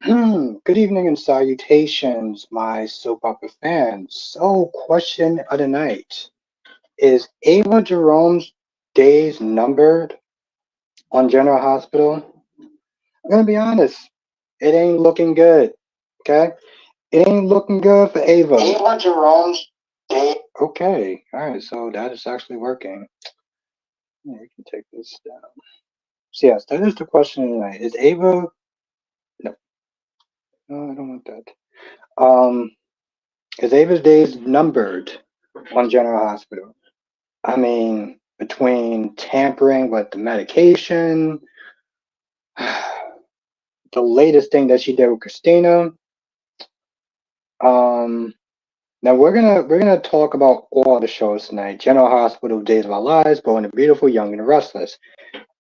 Good evening and salutations, my soap opera fans. So, question of the night. Is Ava Jerome's days numbered on General Hospital? I'm gonna be honest, it ain't looking good. Okay? It ain't looking good for Ava. Ava Jerome's day. Okay, alright, so that is actually working. Yeah, we can take this down. So, yes, that is the question of the night. Is Ava. No, no, I don't want that. Is Ava's days numbered on General Hospital? I mean, between tampering with the medication, the latest thing that she did with Christina. Um, Now we're gonna talk about all the shows tonight. General Hospital, Days of Our Lives, Bold and the Beautiful, Young and the Restless.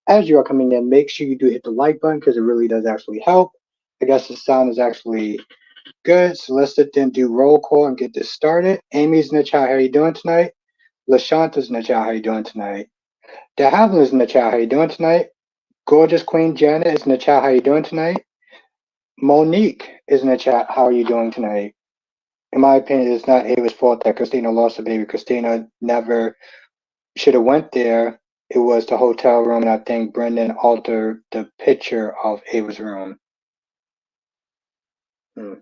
As you are coming in, make sure you do hit the like button because it really does actually help. I guess the sound is actually good. So let's sit there and do roll call and get this started. Amy's in the chat. How are you doing tonight? LaShanta's in the chat. How are you doing tonight? De Havilland's in the chat. How you doing tonight? Gorgeous Queen Janet is in the chat. How you doing tonight? Monique is in the chat. How are you doing tonight? In my opinion, it's not Ava's fault that Christina lost her baby. Christina never should have went there. It was the hotel room, and I think Brendan altered the picture of Ava's room. Hmm.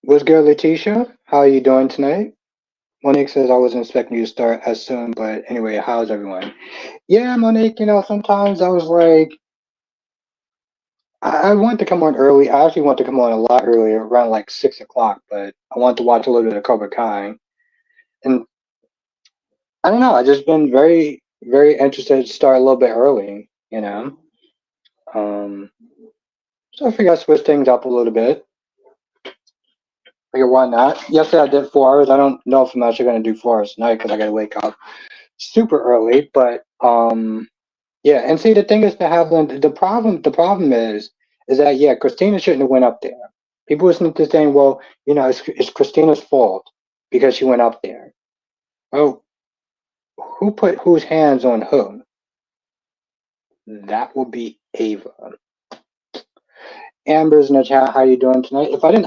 What's good, Letitia? How are you doing tonight? Monique says I wasn't expecting you to start as soon, but anyway, how's everyone? Yeah, Monique, sometimes I was like, I want to come on early. I actually want to come on a lot earlier, around like 6 o'clock, but I want to watch a little bit of Cobra Kai. And I don't know, I just been very, very interested to start a little bit early. Um, so I figured I'd switch things up a little bit. Figure why not? Yesterday I did 4 hours. I don't know if I'm actually going to do 4 hours tonight because I got to wake up super early. But yeah. And see, the thing is to have them. The problem is that yeah, Christina shouldn't have went up there. People listen to saying, well, it's Christina's fault because she went up there. Oh, who put whose hands on who? That would be Ava. Amber's in the chat. How you doing tonight? If I didn't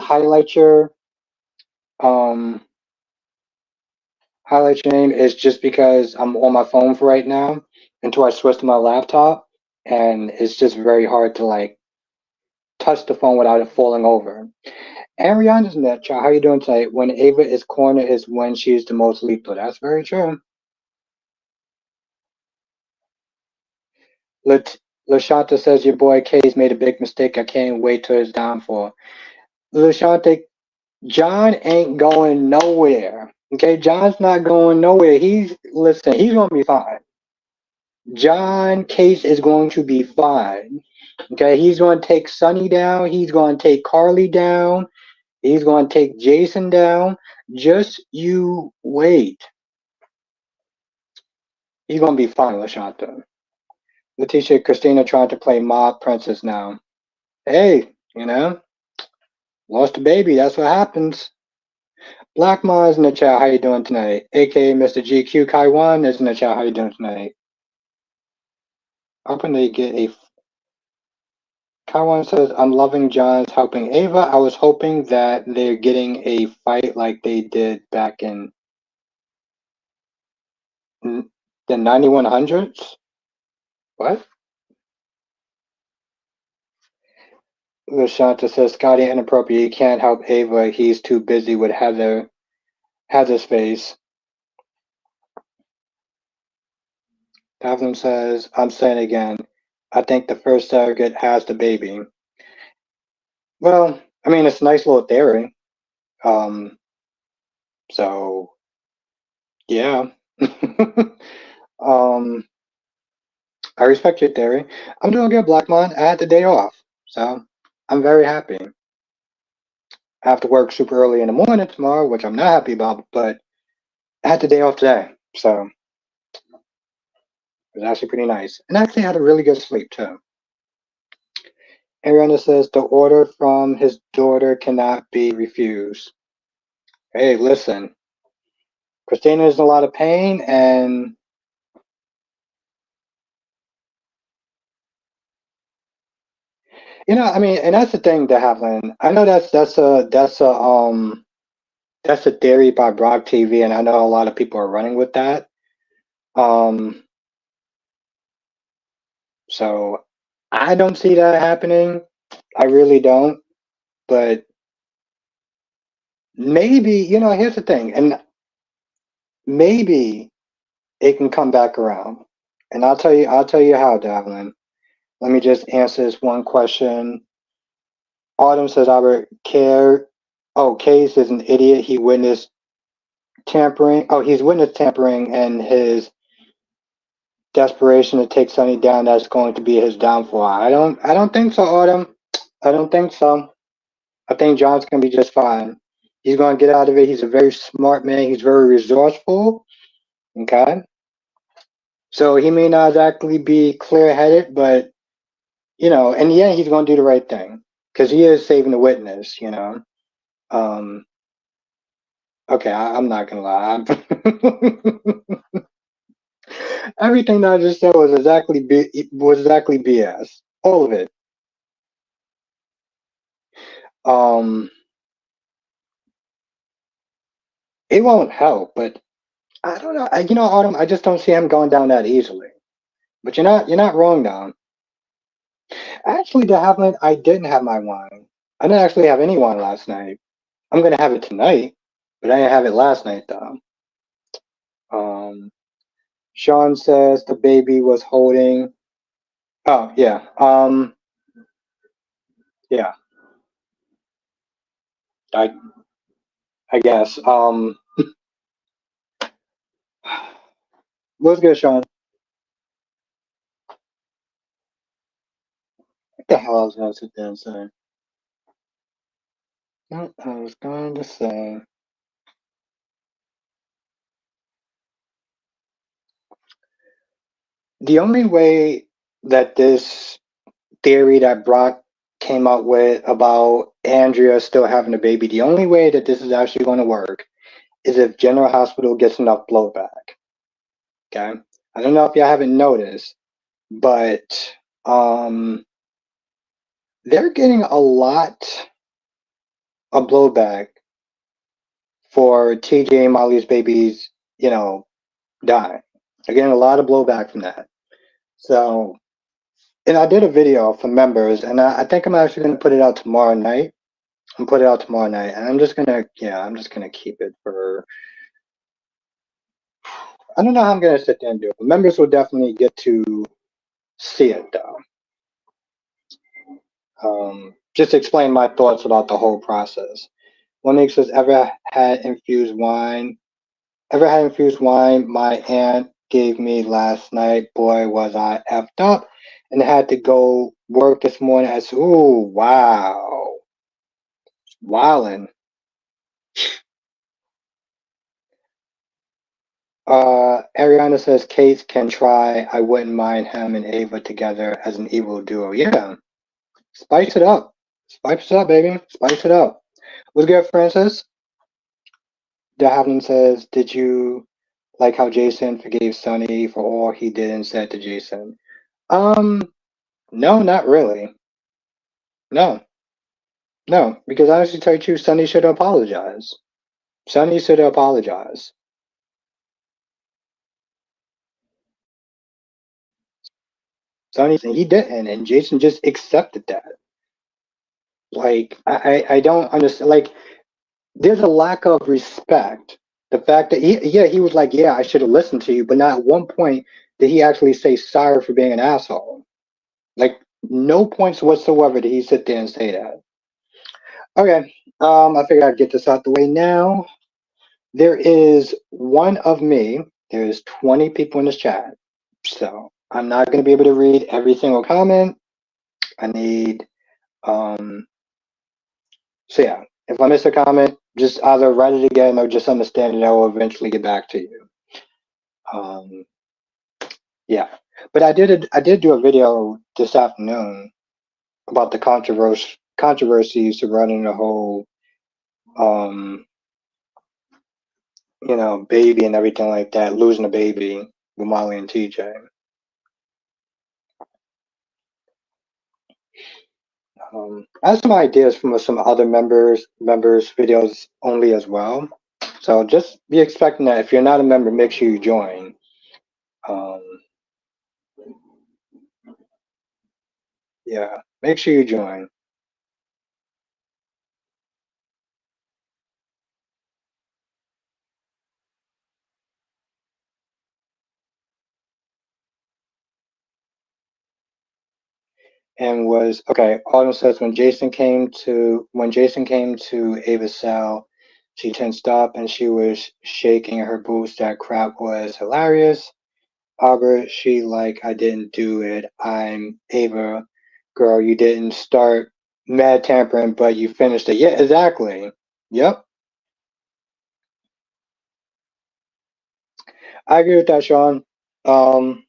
um highlight your name, it's just because I'm on my phone for right now until I switch to my laptop, and it's just very hard to like touch the phone without it falling over. Ariana's in that chat. How you doing tonight? When Ava is cornered is when she's the most lethal. That's very true. Lat- Lashanta says your boy K's made a big mistake. I can't wait till his downfall. Lashanta, John ain't going nowhere. Okay, John's not going nowhere. He's gonna be fine. John Case is going to be fine. Okay, he's going to take Sonny down. He's going to take Carly down. He's going to take Jason down. Just you wait. He's going to be fine, Lashanta. Letitia Christina trying to play mob princess now. Hey, lost a baby. That's what happens. Black Ma's in the chat. How you doing tonight? AKA Mr. GQ Kaiwan is in the chat. How you doing tonight? Hoping they get a. Kaiwan says, I'm loving John's helping Ava. I was hoping that they're getting a fight like they did back in the 9100s. What? Lashanta says, Scotty inappropriate. He can't help Ava. He's too busy with Heather's face. Davlin says, I'm saying again, I think the first surrogate has the baby. Well, I mean, it's a nice little theory. So, yeah. um, I respect your theory. I'm doing good, Blackmon. I had the day off, so I'm very happy. I have to work super early in the morning tomorrow, which I'm not happy about, but I had the day off today, so it was actually pretty nice. And I actually had a really good sleep, too. Ariana says the order from his daughter cannot be refused. Hey, listen. Christina is in a lot of pain, and I mean, and that's the thing that happened. I know that's a theory by Brock TV, and I know a lot of people are running with that. Um, so I don't see that happening. I really don't. But maybe, here's the thing, and maybe it can come back around. And I'll tell you how, Davlin. Let me just answer this one question. Autumn says Albert care. Oh, Case is an idiot. He witnessed tampering. Oh, he's witnessed tampering, and his desperation to take Sonny down. That's going to be his downfall. I don't think so, Autumn. I don't think so. I think John's gonna be just fine. He's gonna get out of it. He's a very smart man. He's very resourceful. Okay, so he may not exactly be clear-headed, but in the end, he's gonna do the right thing because he is saving the witness. Um, okay, I'm not gonna lie. Everything that I just said was exactly BS. All of it. Um, it won't help, but I don't know. Autumn, I just don't see him going down that easily. But you're not wrong, though. Actually, to have I didn't have my wine. I didn't actually have any wine last night. I'm gonna have it tonight, but I didn't have it last night though. Um, Sean says the baby was holding. Oh yeah. Yeah. I I guess. What's good, Sean? What the hell I was gonna sit there and say? What I was going to say. The only way that this theory that Brock came up with about Andrea still having a baby, the only way that this is actually going to work is if General Hospital gets enough blowback. Okay. I don't know if y'all haven't noticed, but they're getting a lot of blowback for TJ and Molly's babies, dying. They're getting a lot of blowback from that. So, and I did a video for members, and I think I'm actually going to put it out tomorrow night. And I'm just gonna keep it for. I don't know how I'm gonna sit there and do it, but members will definitely get to see it though. Just explain my thoughts about the whole process. One makes says, Ever had infused wine? My aunt gave me last night. Boy, was I effed up, and had to go work this morning. Ooh, wow, wildin'. Ariana says Kate can try. I wouldn't mind him and Ava together as an evil duo. Yeah, spice it up. Spice it up, baby. Spice it up. What's good, Francis? De Havlin says, did you like how Jason forgave Sonny for all he did and said to Jason? Um, no, not really. No, no, because honestly, tell you the truth, Sonny should apologize. Sonny should apologize. Sonny, and he didn't, and Jason just accepted that. Like, I don't understand. Like, there's a lack of respect. The fact that he was like, yeah, I should have listened to you, but not at one point did he actually say sorry for being an asshole. Like, no points whatsoever did he sit there and say that. Okay, I figured I'd get this out the way now. There is one of me. There's 20 people in this chat, so I'm not going to be able to read every single comment. I need, so yeah, if I miss a comment, just either write it again or just understand it. I will eventually get back to you. Um, yeah, but I did do a video this afternoon about the controversies surrounding the whole, um, baby and everything like that, losing a baby with Molly and TJ. I have some ideas from some other members videos only as well. So just be expecting that. If you're not a member, make sure you join. Um, yeah, make sure you join. And was okay. Autumn says when Jason came to Ava's cell, she tensed up and she was shaking her boots. That crap was hilarious. Albert, she like I didn't do it. I'm Ava, girl. You didn't start mad tampering, but you finished it. Yeah, exactly. Yep, I agree with that, Sean. Um,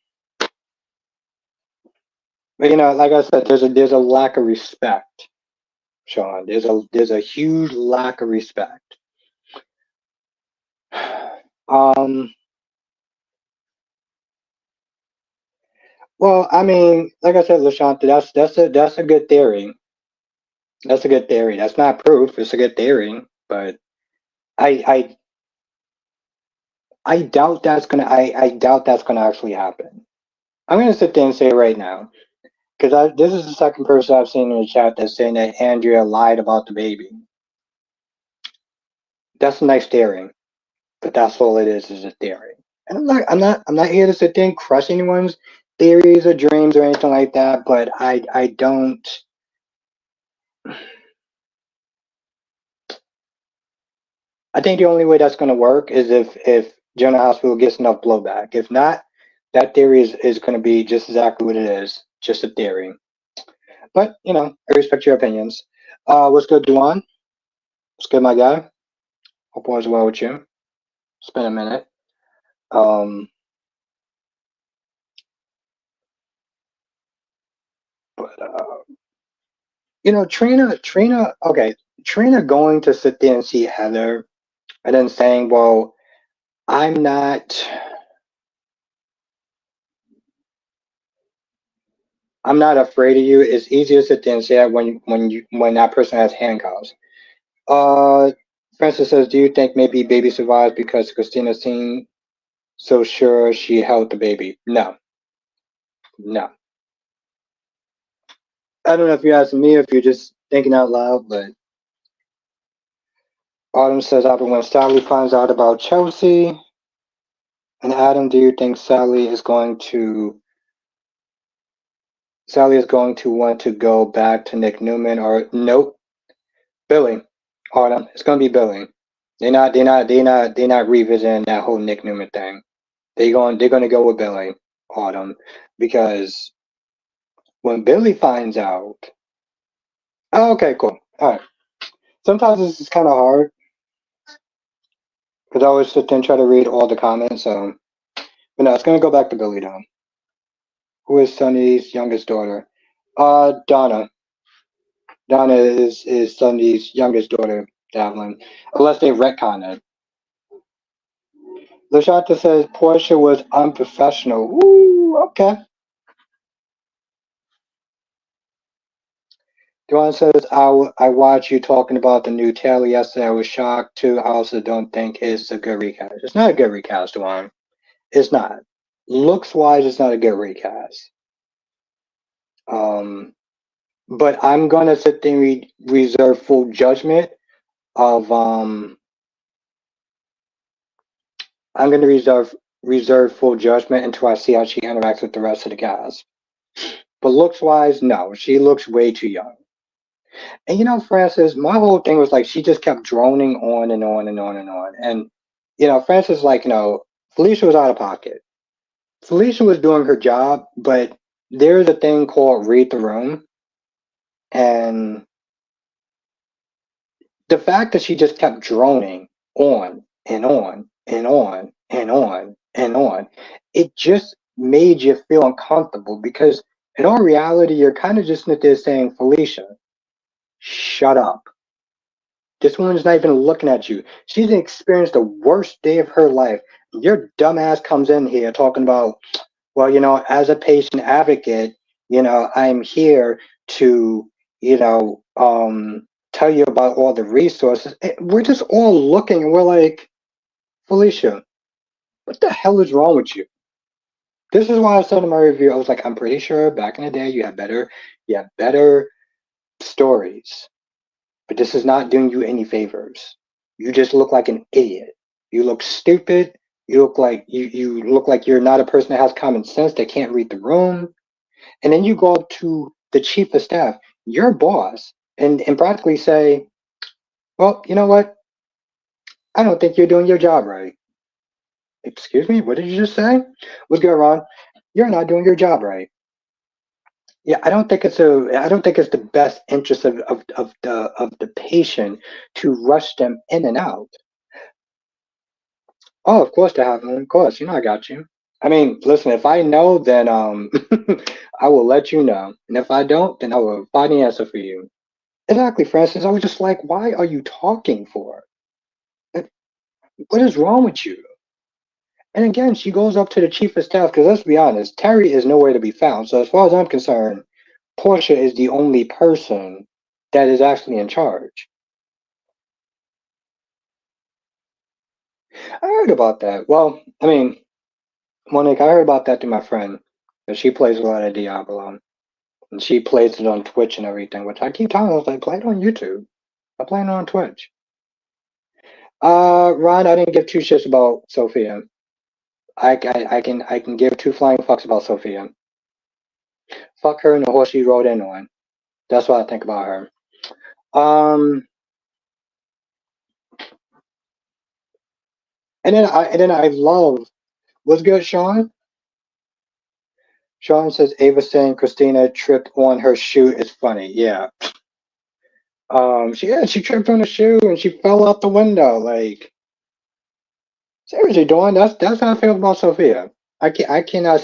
but like I said, there's a lack of respect, Sean. There's a huge lack of respect. Um, well, I mean, like I said, Lashanta, that's a good theory. That's a good theory. That's not proof. It's a good theory, but I I doubt that's gonna actually happen. I'm gonna sit there and say right now, because this is the second person I've seen in the chat that's saying that Andrea lied about the baby. That's a nice theory, but that's all it is a theory. And I'm not here to sit there and crush anyone's theories or dreams or anything like that. But I don't. I think the only way that's gonna work is if General Hospital gets enough blowback. If not, that theory is gonna be just exactly what it is, just a theory. But I respect your opinions. What's good, Duan? What's good, my guy? Hope all is well with you. It's been a minute. Um, but Trina. Okay, Trina going to sit there and see Heather, and then saying, "Well, I'm not, I'm not afraid of you." It's easier to sit there and say that when that person has handcuffs. Uh, Francis says, "Do you think maybe baby survives because Christina seemed so sure she held the baby?" No, no. I don't know if you're asking me or if you're just thinking out loud, but Autumn says after when Sally finds out about Chelsea and Adam, do you think Sally is going to want to go back to Nick Newman or nope, Billy. Autumn, it's gonna be Billy. They're not revisiting that whole Nick Newman thing. They're gonna go with Billy, Autumn, because when Billy finds out, oh, okay, cool, all right. Sometimes this is kind of hard because I always sit there and try to read all the comments. But no, it's gonna go back to Billy though. Who is Sonny's youngest daughter? Donna. Donna is Sonny's youngest daughter, Davlin. Unless they retcon it. Lashanta says Portia was unprofessional. Ooh, okay. Duane says I watched you talking about the new Taylor yesterday. I was shocked too. I also don't think it's a good recast. It's not a good recast, Duane. It's not. Looks wise, it's not a good recast. Um, but I'm gonna sit there and reserve full judgment of I'm gonna reserve full judgment until I see how she interacts with the rest of the cast. But looks wise, no, she looks way too young. And Francis, my whole thing was like she just kept droning on and on and on and on. And Francis, like, Felicia was out of pocket. Felicia was doing her job, but there's a thing called read the room. And the fact that she just kept droning on and on and on and on and on, it just made you feel uncomfortable because in all reality, you're kind of just there saying, Felicia, shut up. This woman's not even looking at you. She's experienced the worst day of her life. Your dumbass comes in here talking about, well, as a patient advocate, I'm here to, tell you about all the resources. We're just all looking and we're like, Felicia, what the hell is wrong with you? This is why I said in my review, I was like, I'm pretty sure back in the day you had better stories, but this is not doing you any favors. You just look like an idiot. You look stupid. You look like you're not a person that has common sense, that can't read the room. And then you go up to the chief of staff, your boss, and practically say, well, you know what? I don't think you're doing your job right. Excuse me, what did you just say? What's going on? You're not doing your job right. Yeah, I don't think it's the best interest of the patient to rush them in and out. Oh, of course they have one. Of course, I got you. I mean, listen, if I know, then I will let you know. And if I don't, then I will find the answer for you. Exactly, Francis. I was just like, why are you talking for? Like, what is wrong with you? And again, she goes up to the chief of staff because let's be honest, Terry is nowhere to be found. So as far as I'm concerned, Portia is the only person that is actually in charge. I heard about that. Well, I mean, Monique, I heard about that through my friend. 'Cause she plays a lot of Diablo. And she plays it on Twitch and everything, which I keep telling her, I was like, play it on YouTube. I'm playing it on Twitch. Ron, I didn't give two shits about Sophia. I can give two flying fucks about Sophia. Fuck her and the horse she rode in on. That's what I think about her. Um, and then I love what's good, Sean. Sean says Ava saying Christina tripped on her shoe is funny. Yeah. She tripped on a shoe and she fell out the window. Like, seriously, Dawn, that's how I feel about Sophia. I cannot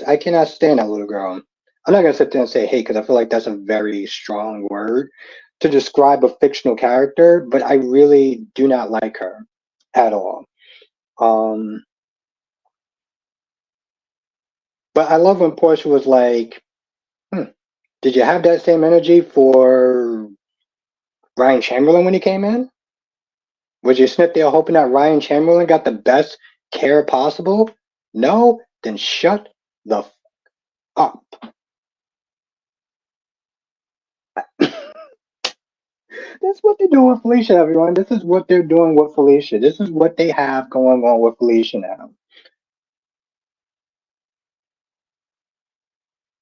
stand that little girl. I'm not gonna sit there and say hate because I feel like that's a very strong word to describe a fictional character, but I really do not like her at all. Um, but I love when Portia was like, hmm, "Did you have that same energy for Ryan Chamberlain when he came in? Was you sitting there hoping that Ryan Chamberlain got the best care possible? No? Then shut the up." That's what they're doing with Felicia, everyone. This is what they're doing with Felicia. This is what they have going on with Felicia now.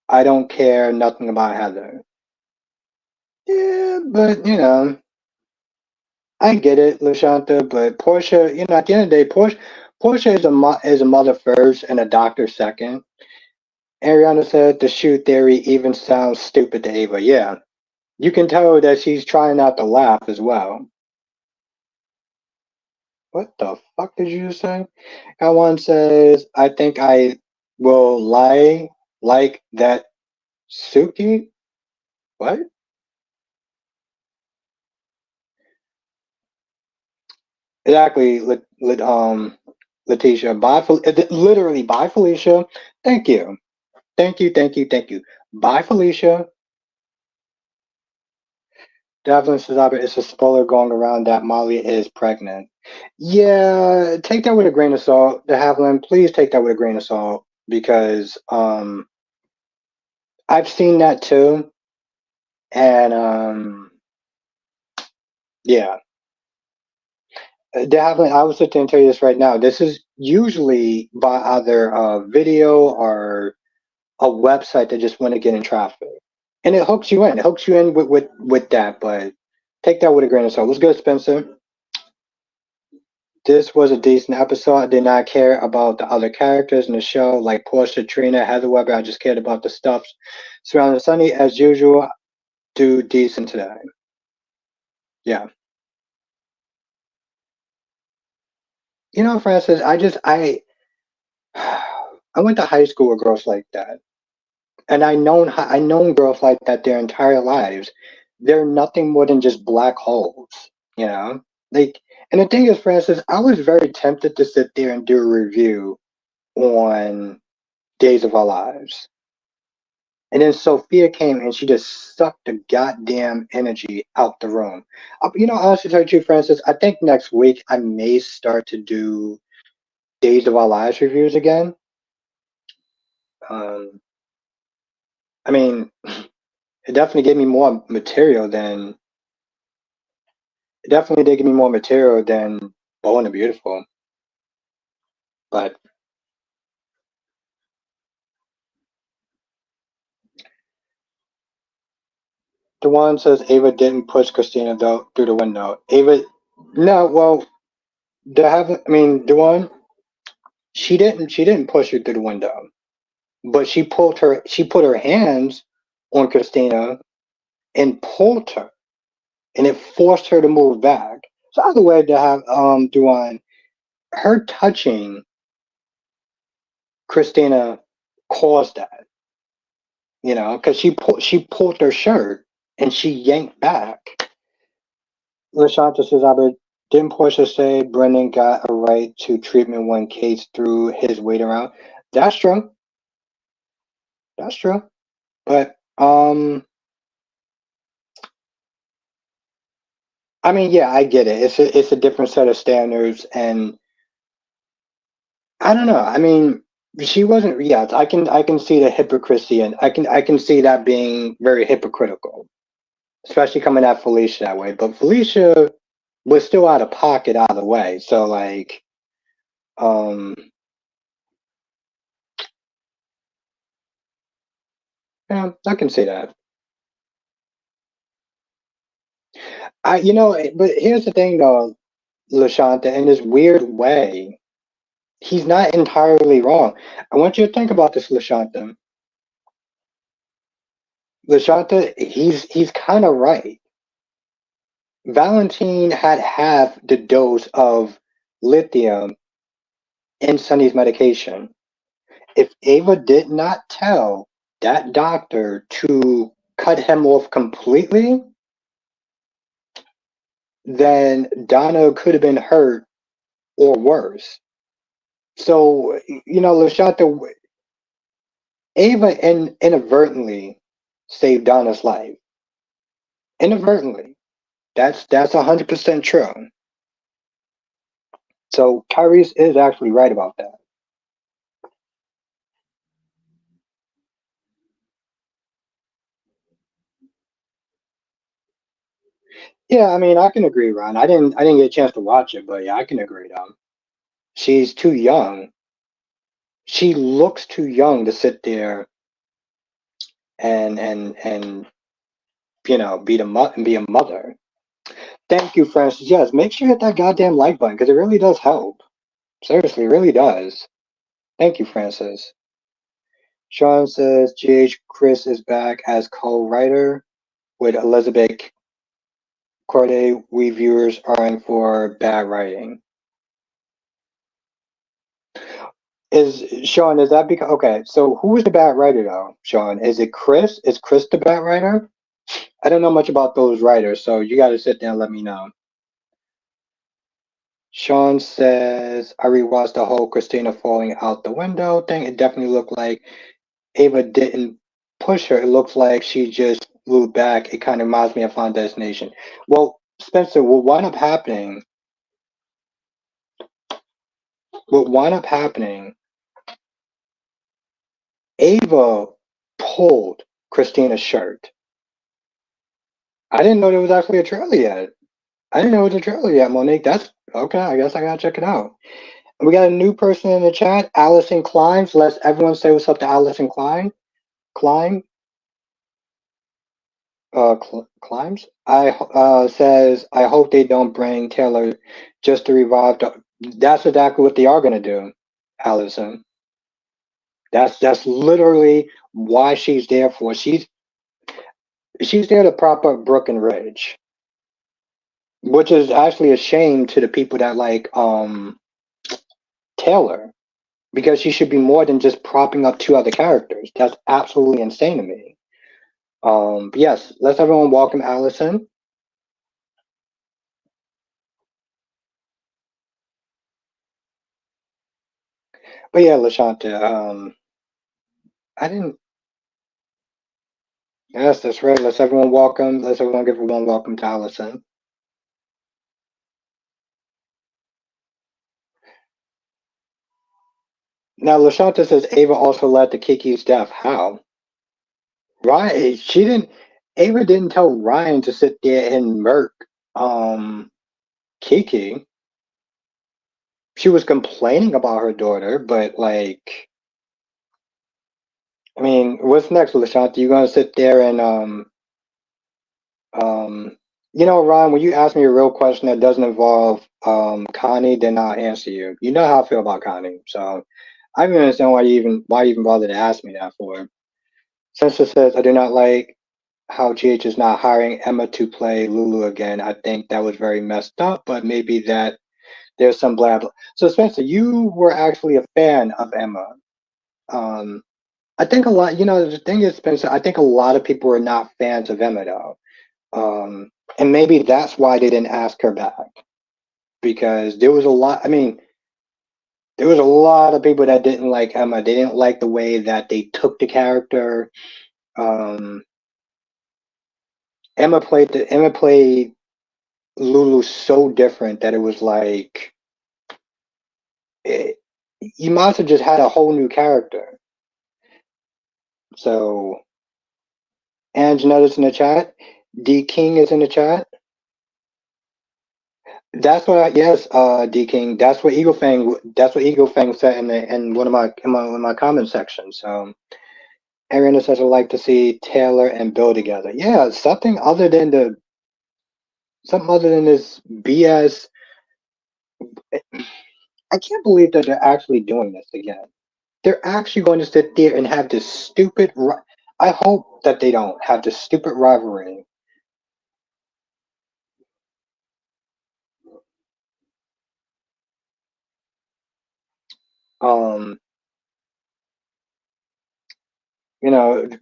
I don't care nothing about Heather. Yeah, but I get it, Lashanta. But Portia, at the end of the day, Portia is a mother first and a doctor second. Ariana said the shoe theory even sounds stupid to Ava. Yeah, you can tell that she's trying not to laugh as well. What the fuck did you just say? One says, I think I will lie like that Suki. What? Exactly, Letitia. Bye, literally, bye, Felicia. Thank you. Thank you, thank you, thank you. Bye, Felicia. Devlin says, it's a spoiler going around that Molly is pregnant. Yeah, take that with a grain of salt. De Havilland, please take that with a grain of salt because I've seen that too. And yeah, definitely. I will sit there and tell you this right now. This is usually by either a video or a website that just want to get in traffic, and it hooks you in. It hooks you in with that. But take that with a grain of salt. What's good, Spencer? This was a decent episode. I did not care about the other characters in the show, like Portia, Trina, Heather Webber. I just cared about the stuff surrounding Sunny. As usual, do decent today. Yeah. Francis, I went to high school with girls like that, and I known girls like that their entire lives. They're nothing more than just black holes, you know. Like, and the thing is, Francis, I was very tempted to sit there and do a review on Days of Our Lives. And then Sophia came and she just sucked the goddamn energy out the room. Honestly, tell you, the truth, Francis, I think next week I may start to do Days of Our Lives reviews again. Um, I mean, it definitely gave me more material than it definitely did give me more material than Bold and the Beautiful. But the one says Ava didn't push Christina though through the window. Ava, no, well, the one she didn't push her through the window, but she put her hands on Christina and pulled her, and it forced her to move back. So either way, to have Duan, her touching Christina caused that, because she pulled her shirt and she yanked back. Lashanta says, "Albert, didn't Portia say Brendan got a right to treatment when Case threw his weight around?" That's true. That's true. But I mean, yeah, I get it. It's a different set of standards, and I don't know. I mean, she wasn't. Yeah, I can see the hypocrisy, and I can see that being very hypocritical, especially coming at Felicia that way. But Felicia was still out of pocket either way. So like, um, yeah, I can see that. But here's the thing though, Lashanta, in this weird way, he's not entirely wrong. I want you to think about this, Lashanta. Lashanta, he's kind of right. Valentine had half the dose of lithium in Sonny's medication. If Ava did not tell that doctor to cut him off completely, then Donna could have been hurt or worse. So, Lashanta, Ava inadvertently saved Donna's life. Inadvertently. That's 100% true. So Tyrese is actually right about that. Yeah, I mean, I can agree, Ron. I didn't get a chance to watch it, but yeah, I can agree, though. She's too young. She looks too young to sit there and be a mother. Thank you, Francis. Yes, make sure you hit that goddamn like button because it really does help. Seriously, it really does. Thank you, Francis. Sean says GH Chris is back as co-writer with Elizabeth Corday. We viewers are in for bad writing. Is Sean? Is that because okay? So who is the bad writer though, Sean? Is it Chris? Is Chris the bad writer? I don't know much about those writers, so you got to sit there and let me know. Sean says I rewatched the whole Christina falling out the window thing. It definitely looked like Ava didn't push her. It looks like she just moved back. It kind of reminds me of Final Destination. Well, Spencer, what wound up happening, Ava pulled Christina's shirt. I didn't know there was actually a trailer yet. I didn't know it was a trailer yet, Monique. That's okay. I guess I gotta check it out. And we got a new person in the chat, Allison Klein. So let's everyone say what's up to Allison Klein. Klein, Climbs. Says I hope they don't bring Taylor just to revive. That's exactly what they are gonna do, Allison. That's literally why she's there for. She's there to prop up Brooke and Ridge, which is actually a shame to the people that like Taylor, because she should be more than just propping up two other characters. That's absolutely insane to me. But yes, let's everyone welcome Allison. But yeah, Lashanta, I didn't. Yes, that's right. Let's everyone welcome. Let's everyone give a warm welcome to Allison. Now, Lashanta says Ava also led to Kiki's death. How? Ryan, she didn't. Ava didn't tell Ryan to sit there and murk um Kiki. She was complaining about her daughter, but like, I mean, what's next, Lashanta? You gonna sit there and um, Ryan, when you ask me a real question that doesn't involve Connie, then I'll answer you. You know how I feel about Connie, so I don't understand why you even bother to ask me that for. Since it says I do not like how GH is not hiring Emma to play Lulu again. I think that was very messed up, but maybe that there's some blah blah. So Spencer, you were actually a fan of Emma. Um, I think a lot. The thing is, Spencer, I think a lot of people are not fans of Emma though. And maybe that's why they didn't ask her back because there was a lot. I mean, there was a lot of people that didn't like Emma. They didn't like the way that they took the character. Um, Emma played Lulu so different that it was like it, you might have just had a whole new character. So, and notice in the chat, D King is in the chat. Yes, D King. That's what Eagle Fang said in one of my comment sections. Ariana says I'd like to see Taylor and Bill together. Yeah, something other than this BS. I can't believe that they're actually doing this again. They're actually going to sit there and have this stupid. I hope that they don't have this stupid rivalry. Um,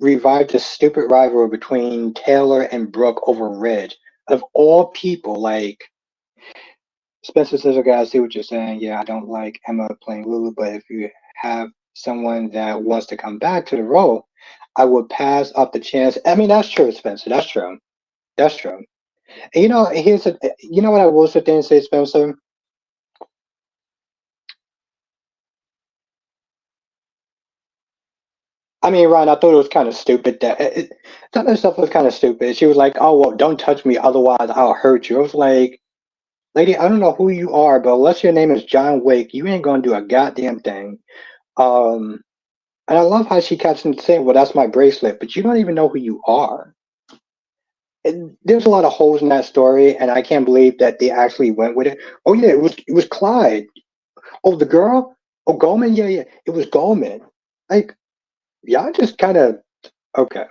revive the stupid rivalry between Taylor and Brooke over Ridge. Of all people, like Spencer says, okay, I see what you're saying. Yeah, I don't like Emma playing Lulu, but if you have someone that wants to come back to the role, I would pass up the chance. I mean, that's true, Spencer. That's true. That's true. And you know what I will sit there and say, Spencer? I mean, Ron, I thought it was kind of stupid some of the stuff was kind of stupid. She was like, "Oh well, don't touch me, otherwise I'll hurt you." I was like, "Lady, I don't know who you are, but unless your name is John Wick, you ain't gonna do a goddamn thing." Um, and I love how she kept saying, "Well, that's my bracelet," but you don't even know who you are. And there's a lot of holes in that story, and I can't believe that they actually went with it. Oh yeah, it was Clyde. Oh, the girl. Oh, Goldman. Yeah, yeah, it was Goldman. Like, y'all just kind of okay.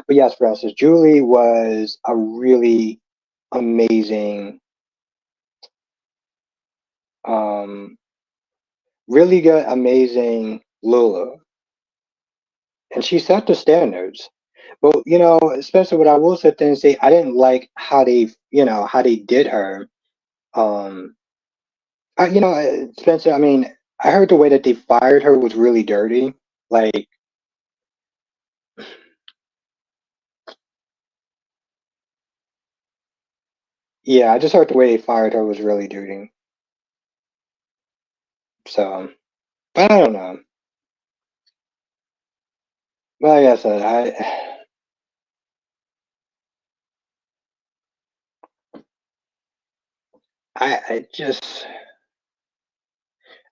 But yes, Francis, Julie was a really amazing, um, really good, amazing Lula, and she set the standards. But especially what I will sit there and say, I didn't like how they did her. Um, Spencer. I mean, I heard the way that they fired her was really dirty. Like, yeah, I just heard the way they fired her was really dirty. So, but I don't know. Well, like I said, I just.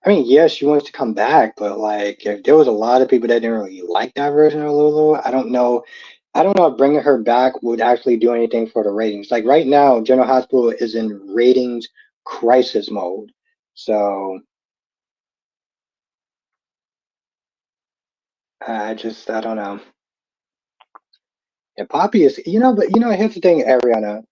I mean, yes, she wants to come back, but like, if there was a lot of people that didn't really like that version of Lulu, I don't know. I don't know if bringing her back would actually do anything for the ratings. Like right now, General Hospital is in ratings crisis mode. So I don't know. And Poppy is, but here's the thing, Ariana,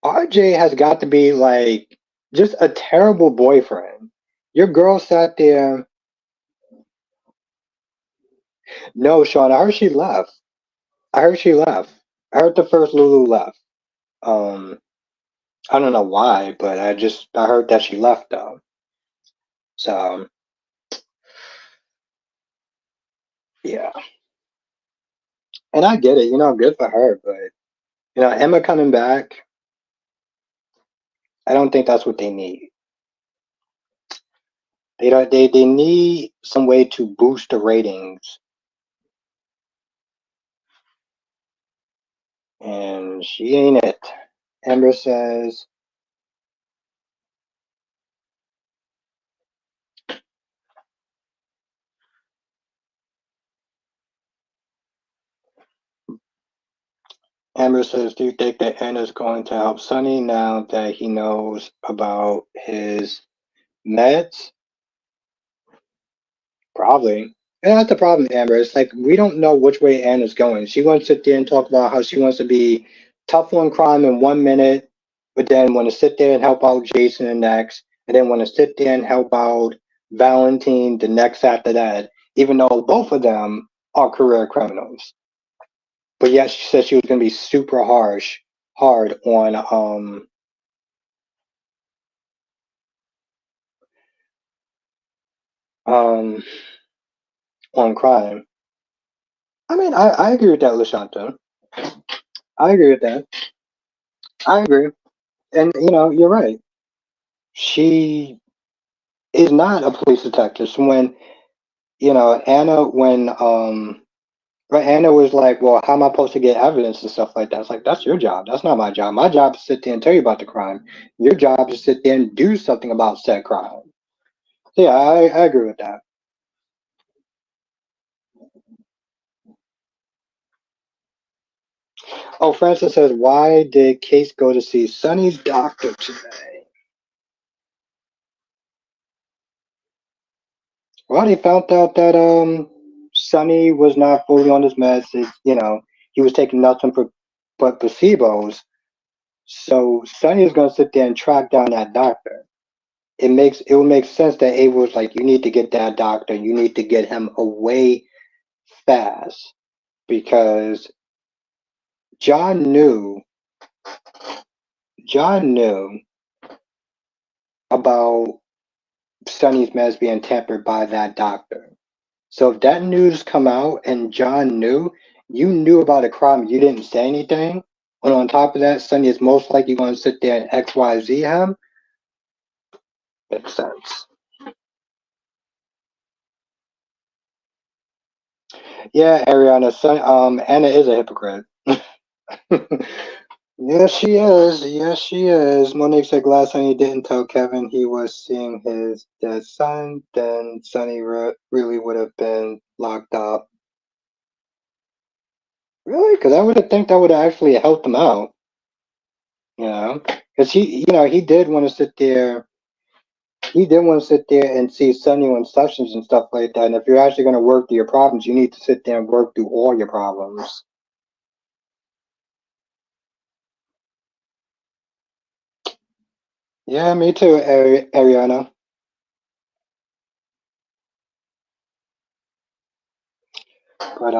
RJ has got to be like just a terrible boyfriend. Your girl sat there. No, Sean, I heard she left. I heard she left. I heard the first Lulu left. Um, I don't know why, but I heard that she left though. So yeah, And I get it, good for her, but Emma coming back, I don't think that's what they need. They need some way to boost the ratings, and she ain't it. Amber says, do you think that Anna's going to help Sonny now that he knows about his meds? Probably. And that's the problem, Amber. It's like we don't know which way Anna's going. She wants to sit there and talk about how she wants to be tough on crime in 1 minute, but then want to sit there and help out Jason the next, and then want to sit there and help out Valentine the next after that, even though both of them are career criminals. But yet she said she was going to be super hard um, on crime. I mean, I agree with that, Lashanta. I agree with that. I agree. And, you're right. She is not a police detective. So when, Anna, when Anna was like, well, how am I supposed to get evidence and stuff like that? It's like, that's your job. That's not my job. My job is to sit there and tell you about the crime. Your job is to sit there and do something about said crime. So, yeah, I agree with that. Oh, Francis says, why did Case go to see Sonny's doctor today? Well, they found out that Sonny was not fully on his meds. He was taking nothing but placebos. So Sonny is gonna sit there and track down that doctor. It will make sense that Ava was like, you need to get that doctor. You need to get him away fast because John knew John knew about Sonny's meds being tampered by that doctor. So if that news come out and John knew, you knew about a crime, you didn't say anything. And on top of that, Sonny is most likely going to sit there and XYZ him. Makes sense. Yeah, Ariana, Anna is a hypocrite. Yes, she is. Yes, she is. Monique said glad Sonny didn't tell Kevin he was seeing his dead son. Then Sonny really would have been locked up. Really? Because I would have think that would have actually helped him out. Because he did want to sit there. He did want to sit there and see Sonny on sessions and stuff like that. And if you're actually going to work through your problems, you need to sit there and work through all your problems. Yeah, me too, Ariana. But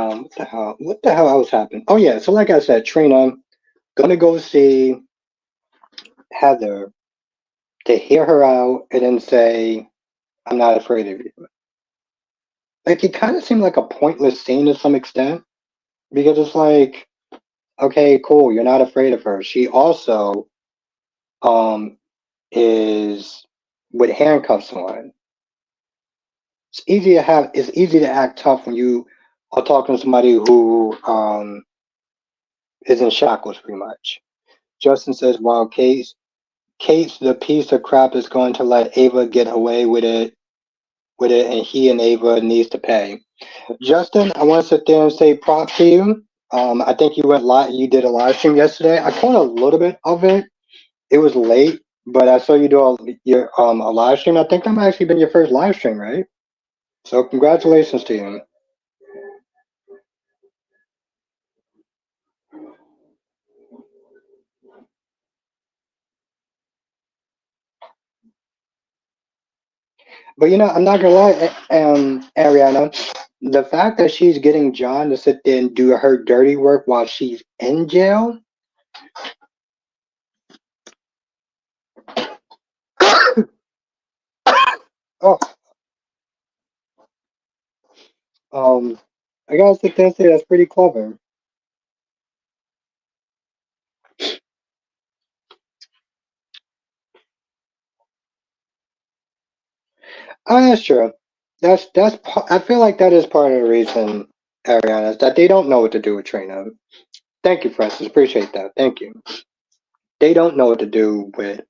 what the hell else happened? Oh yeah, so like I said, Trina gonna go see Heather to hear her out and then say, "I'm not afraid of you." Like it kind of seemed like a pointless scene to some extent because it's like, okay, cool, you're not afraid of her. She also um is with handcuffs on. It's easy to act tough when you are talking to somebody who is in shackles pretty much. Justin says, while Kate's the piece of crap is going to let Ava get away with it, and he and Ava needs to pay. Justin, I want to sit there and say props to you. I think you did a live stream yesterday. I caught a little bit of it. It was late, but I saw you do a live stream. I think that might actually been your first live stream, right? So congratulations to you. But I'm not gonna lie, Ariana. The fact that she's getting John to sit there and do her dirty work while she's in jail. Oh, um, I gotta sit there and say that's pretty clever. Oh, that's true. I feel like that is part of the reason, Ariana, is that they don't know what to do with Trina. Thank you, Francis. Appreciate that. Thank you. They don't know what to do with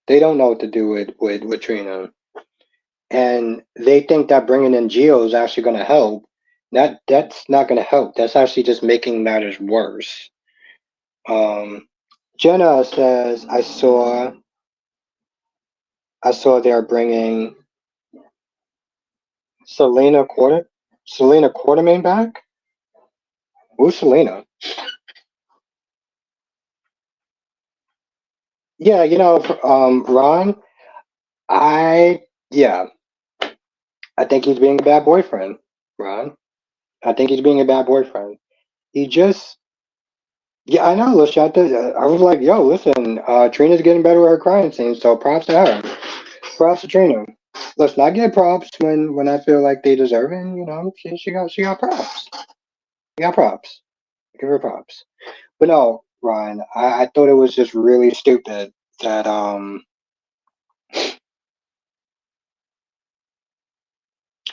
they don't know what to do with Trina, and they think that bringing in Geo is actually going to help. That's not going to help. That's actually just making matters worse. Um, Jenna says, I saw they're bringing Selena Quartermain back. Who's Selena? Yeah, Ron. I yeah, I think he's being a bad boyfriend, Ron. I think he's being a bad boyfriend. He just Yeah, I know, Lashanta. I was like, yo, listen, Trina's getting better at her crying scenes, so props to her. Props to Trina. Listen, I get props when I feel like they deserve it. And, she got props. She got props. Give her props. But no, Ryan, I thought it was just really stupid that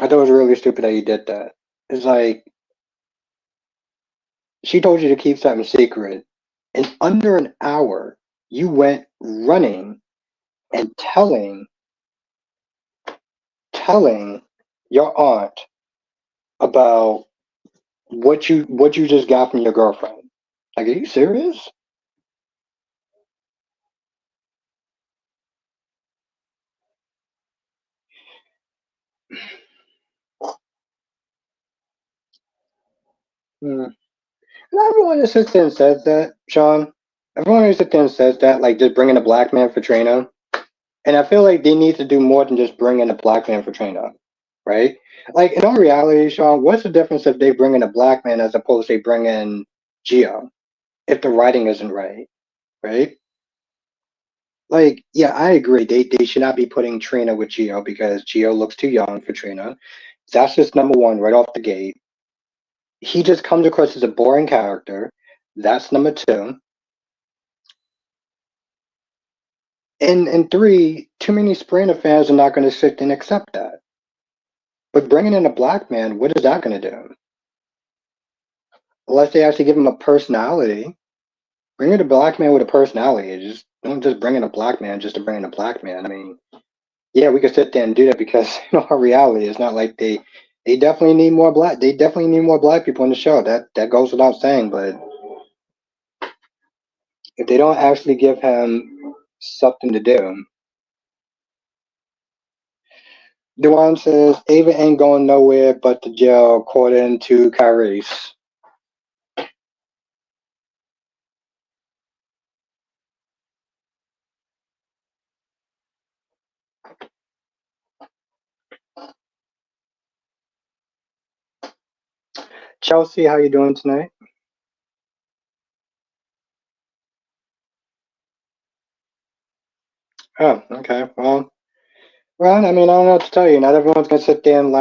I thought it was really stupid that you did that. It's like she told you to keep something secret. In under an hour, you went running and telling your aunt about what you just got from your girlfriend. Like, are you serious? Hmm. And everyone that sits there and says that, Sean. Everyone who sits there and says that, like just bringing a black man for Trina. And I feel like they need to do more than just bring in a black man for Trina, right? Like in all reality, Sean, what's the difference if they bring in a black man as opposed to they bring in Geo if the writing isn't right, right? Like, yeah, I agree. They should not be putting Trina with Geo because Geo looks too young for Trina. That's just number one right off the gate. He just comes across as a boring character. That's number two. And three, too many Sabrina fans are not going to sit and accept that. But bringing in a black man, what is that going to do? Unless they actually give him a personality. Bring in a black man with a personality. Just don't just bring in a black man just to bring in a black man. I mean, yeah, we could sit there and do that because our reality is not like they definitely need more black. They definitely need more black people in the show. That goes without saying. But if they don't actually give him something to do, Dewan says Ava ain't going nowhere but to jail, according to Kyrie's. Chelsea, how you doing tonight? Oh, okay. Well, I mean, I don't know what to tell you. Not everyone's gonna sit there and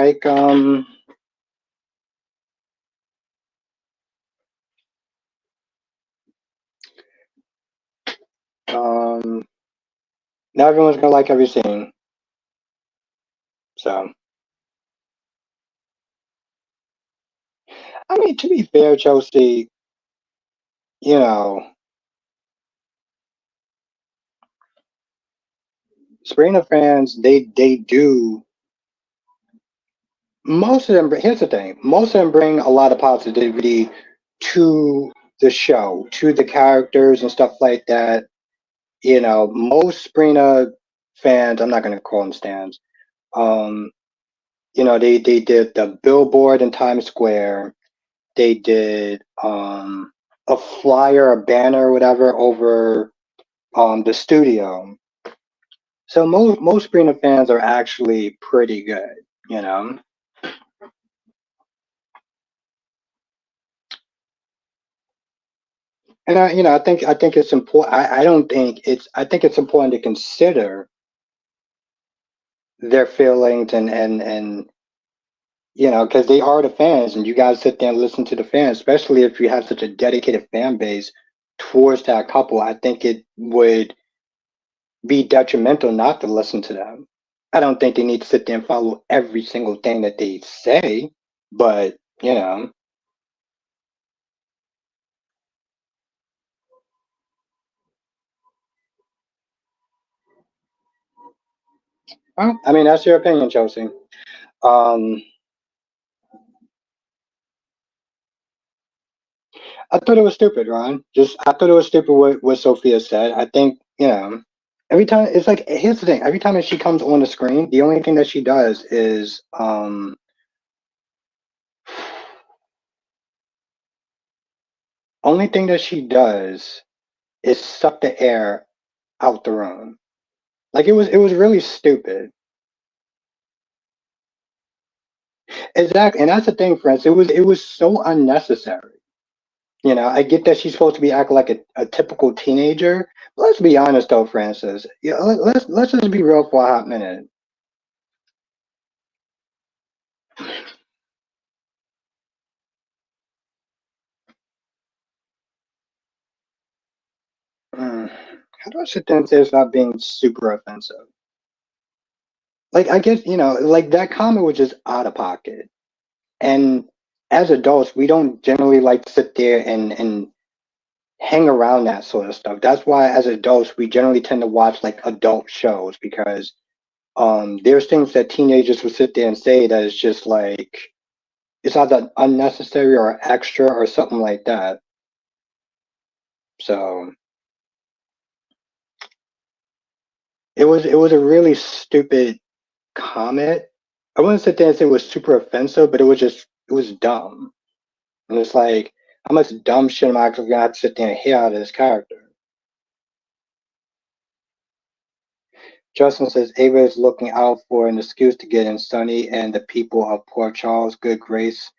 um, not everyone's gonna like every scene. So, I mean, to be fair, Chelsea, you know, Sabrina fans, they do. Most of them. Here's the thing: most of them bring a lot of positivity to the show, to the characters and stuff like that. Most Sabrina fans, I'm not going to call them stands. Um, they did the billboard in Times Square. They did a flyer, a banner, whatever, over the studio. So most Sabrina fans are actually pretty good, you know. And I think it's important. I don't think it's. I think it's important to consider their feelings and because they are the fans, and you guys sit there and listen to the fans, especially if you have such a dedicated fan base towards that couple. I think it would be detrimental not to listen to them. I don't think they need to sit there and follow every single thing that they say, but well, I mean that's your opinion, Chelsea. Um, I thought it was stupid, Ron. Just I thought it was stupid what Sophia said. I think every time it's like here's the thing. Every time that she comes on the screen, the only thing that she does is only thing that she does is suck the air out the room. Like it was really stupid. Exactly, and that's the thing, friends. It was so unnecessary. I get that she's supposed to be acting like a typical teenager. But let's be honest, though, Francis. Let's just be real for a hot minute. Mm, how do I sit there and say it's not being super offensive? Like I guess like that comment was just out of pocket. And as adults, we don't generally like to sit there and hang around that sort of stuff. That's why as adults we generally tend to watch like adult shows because there's things that teenagers will sit there and say that is just like it's either unnecessary or extra or something like that. So it was a really stupid comment. I wouldn't sit there and say it was super offensive, but it was dumb. And it's like how much dumb shit am I actually gonna have to sit there and hear out of this character? Justin says Ava is looking out for an excuse to get in Sunny and the people of Port Charles' good grace,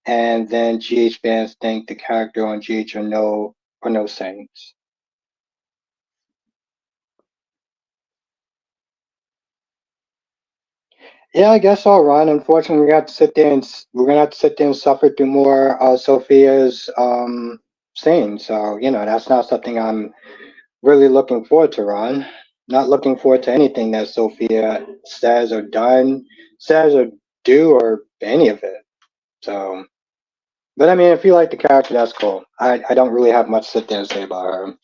and then GH fans think the character on GH are no saints. Yeah, I guess all right. Unfortunately, we're gonna have to sit there and suffer through more Sophia's scenes. So that's not something I'm really looking forward to, Ron. Not looking forward to anything that Sophia says or do or any of it. So, but I mean, if you like the character, that's cool. I don't really have much to sit there and say about her.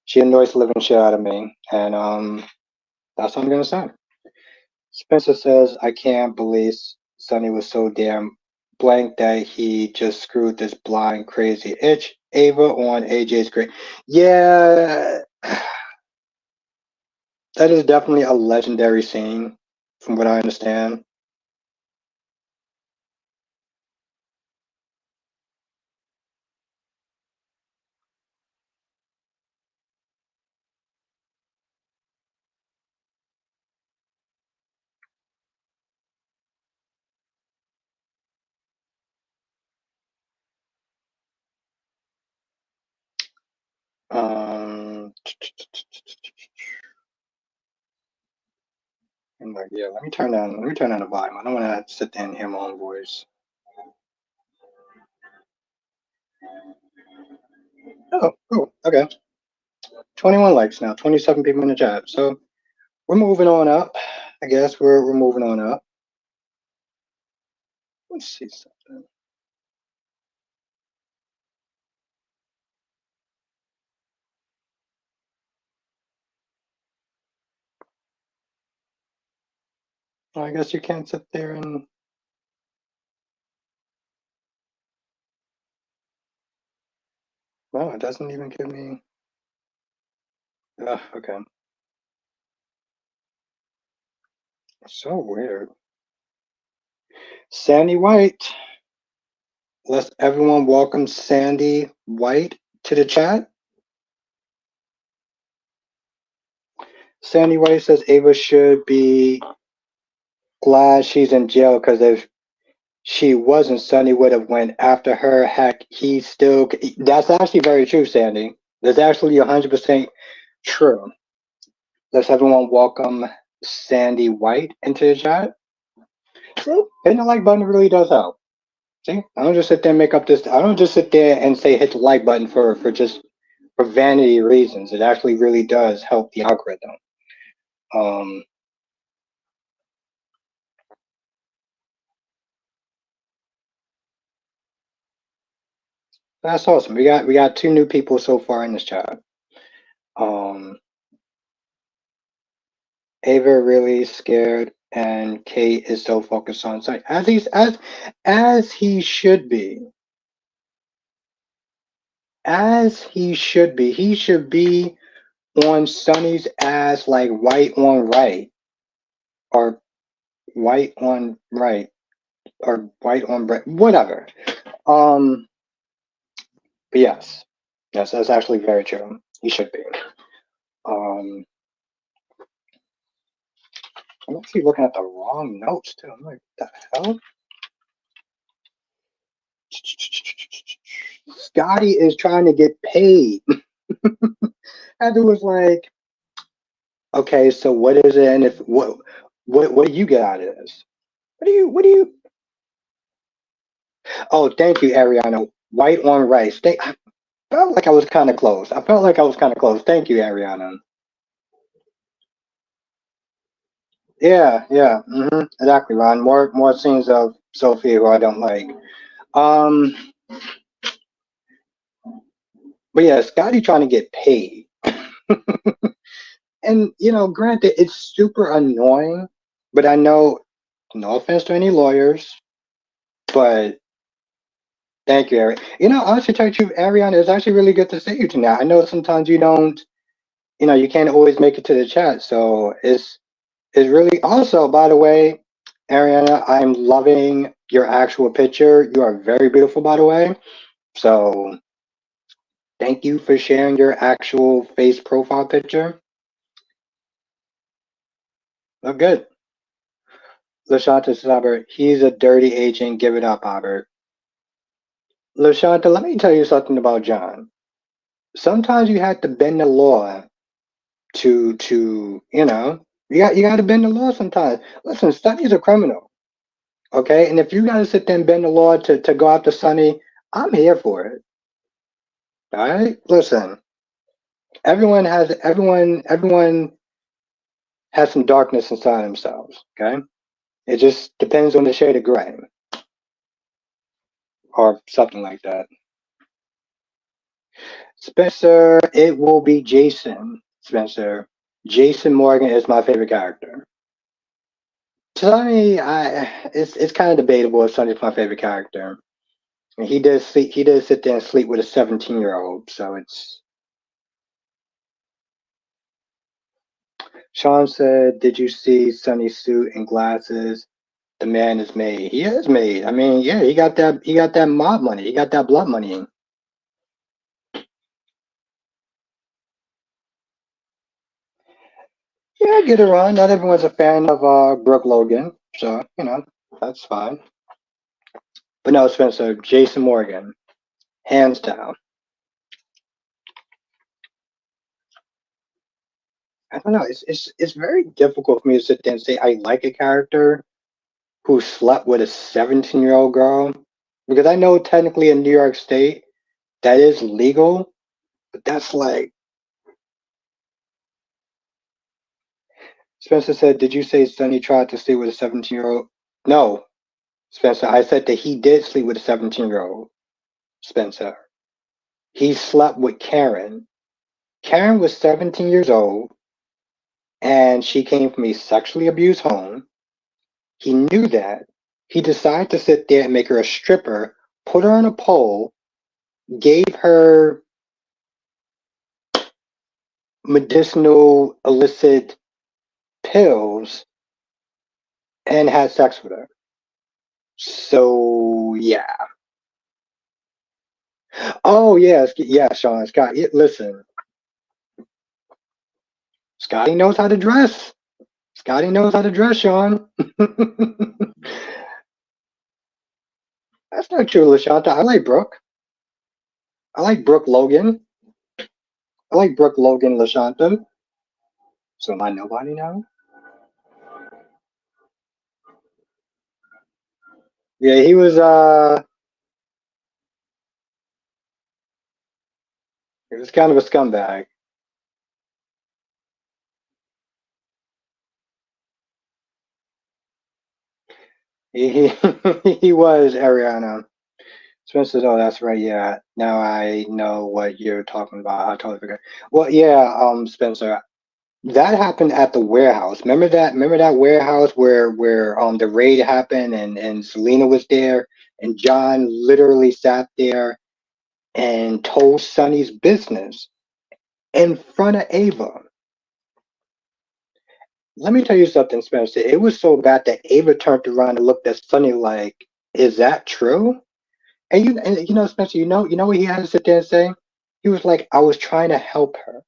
She annoys the living shit out of me, and that's what I'm gonna say. Spencer says, I can't believe Sonny was so damn blank that he just screwed this blind, crazy itch. Ava on AJ's great. Yeah, that is definitely a legendary scene, from what I understand. Um, I'm like, yeah, let me turn down the volume. I don't want to sit there and hear my own voice. Oh, okay. 21 likes now, 27 people in the chat. So we're moving on up. I guess we're moving on up. Let's see something. Well, I guess you can't sit there and. No, it doesn't even give me. Okay. So weird. Sandy White. Let's everyone welcome Sandy White to the chat. Sandy White says Ava should be glad she's in jail because if she wasn't, Sonny would have went after her. Heck, he still. That's actually very true, Sandy. That's actually 100% true. Let's everyone welcome Sandy White into the chat. See, hitting the like button really does help. See, I don't just sit there and make up this. I don't just sit there and say hit the like button for vanity reasons. It actually really does help the algorithm. Um, that's awesome. We got two new people so far in this chat. Um, Ava really scared, and Kate is so focused on sight as he should be. As he should be. He should be on Sonny's ass like white on right, or white on right, or white on right, whatever. Um, but yes, that's actually very true. He should be. Um, I'm actually looking at the wrong notes too. I'm like, what the hell? Scotty is trying to get paid. Heather was like, okay, so what is it? And if what do you get out of this? What do you? Oh, thank you, Ariana. White on rice. I felt like I was kind of close. I felt like I was kind of close. Thank you, Ariana. Yeah, exactly, Ron. More scenes of Sophie who I don't like. Um, but yeah, Scotty trying to get paid, and granted, it's super annoying. But I know, no offense to any lawyers, but thank you, Ari. Honestly, tell you the truth, Ariana, it's actually really good to see you tonight. I know sometimes you don't, you can't always make it to the chat, so it's really also, by the way, Ariana, I'm loving your actual picture. You are very beautiful, by the way. So thank you for sharing your actual face profile picture. Look good. Lashanta says, Albert, he's a dirty agent. Give it up, Albert. Lashanta, let me tell you something about John. Sometimes you have to bend the law to you got to bend the law sometimes. Listen, Sonny's a criminal, okay? And if you got to sit there and bend the law to go after Sonny, I'm here for it. All right, listen. Everyone has some darkness inside themselves. Okay, it just depends on the shade of gray or something like that. Spencer, it will be Jason. Spencer, Jason Morgan is my favorite character. Sonny, it's kind of debatable if Sonny's my favorite character. He does sleep. He does sit there and sleep with a 17-year-old. So it's. Sean said, "Did you see Sonny's suit and glasses? The man is made. He is made. I mean, yeah, he got that. He got that mob money. He got that blood money. Yeah, get it on. Not everyone's a fan of Brooke Logan, so that's fine. But no, Spencer, Jason Morgan, hands down. I don't know. It's very difficult for me to sit there and say I like a character who slept with a 17-year-old girl because I know technically in New York State that is legal, but that's like Spencer said. Did you say Sonny tried to sleep with a 17-year-old? No, Spencer. I said that he did sleep with a 17-year-old. Spencer. He slept with Karen. Karen was 17 years old and she came from a sexually abused home. He knew that. He decided to sit there and make her a stripper, put her on a pole, gave her medicinal illicit pills, and had sex with her. So, yeah. Oh, yeah, Sean, Scott. Listen, Scotty knows how to dress. Scotty knows how to dress, Sean. That's not true, Lashanta. I like Brooke. I like Brooke Logan. I like Brooke Logan Lashanta. So am I nobody now? Yeah, he was kind of a scumbag. He he was Ariana. Spencer, oh, that's right. Yeah, now I know what you're talking about. I totally forgot. Well, yeah, Spencer, that happened at the warehouse. Remember that? Remember that warehouse where the raid happened and Selena was there and John literally sat there and told Sonny's business in front of Ava. Let me tell you something, Spencer. It was so bad that Ava turned around and looked at Sonny like, "Is that true?" And Spencer, you know what he had to sit there and say? He was like, "I was trying to help her.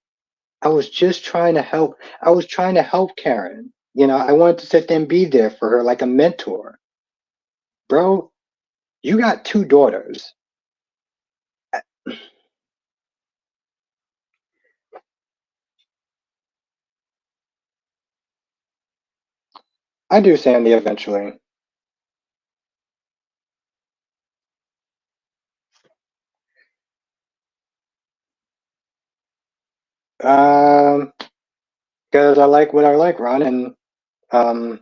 I was just trying to help. I was trying to help Karen. I wanted to sit there and be there for her like a mentor." Bro, you got two daughters. I do, Sandy, eventually. Um, because I like what I like, Ron, and um,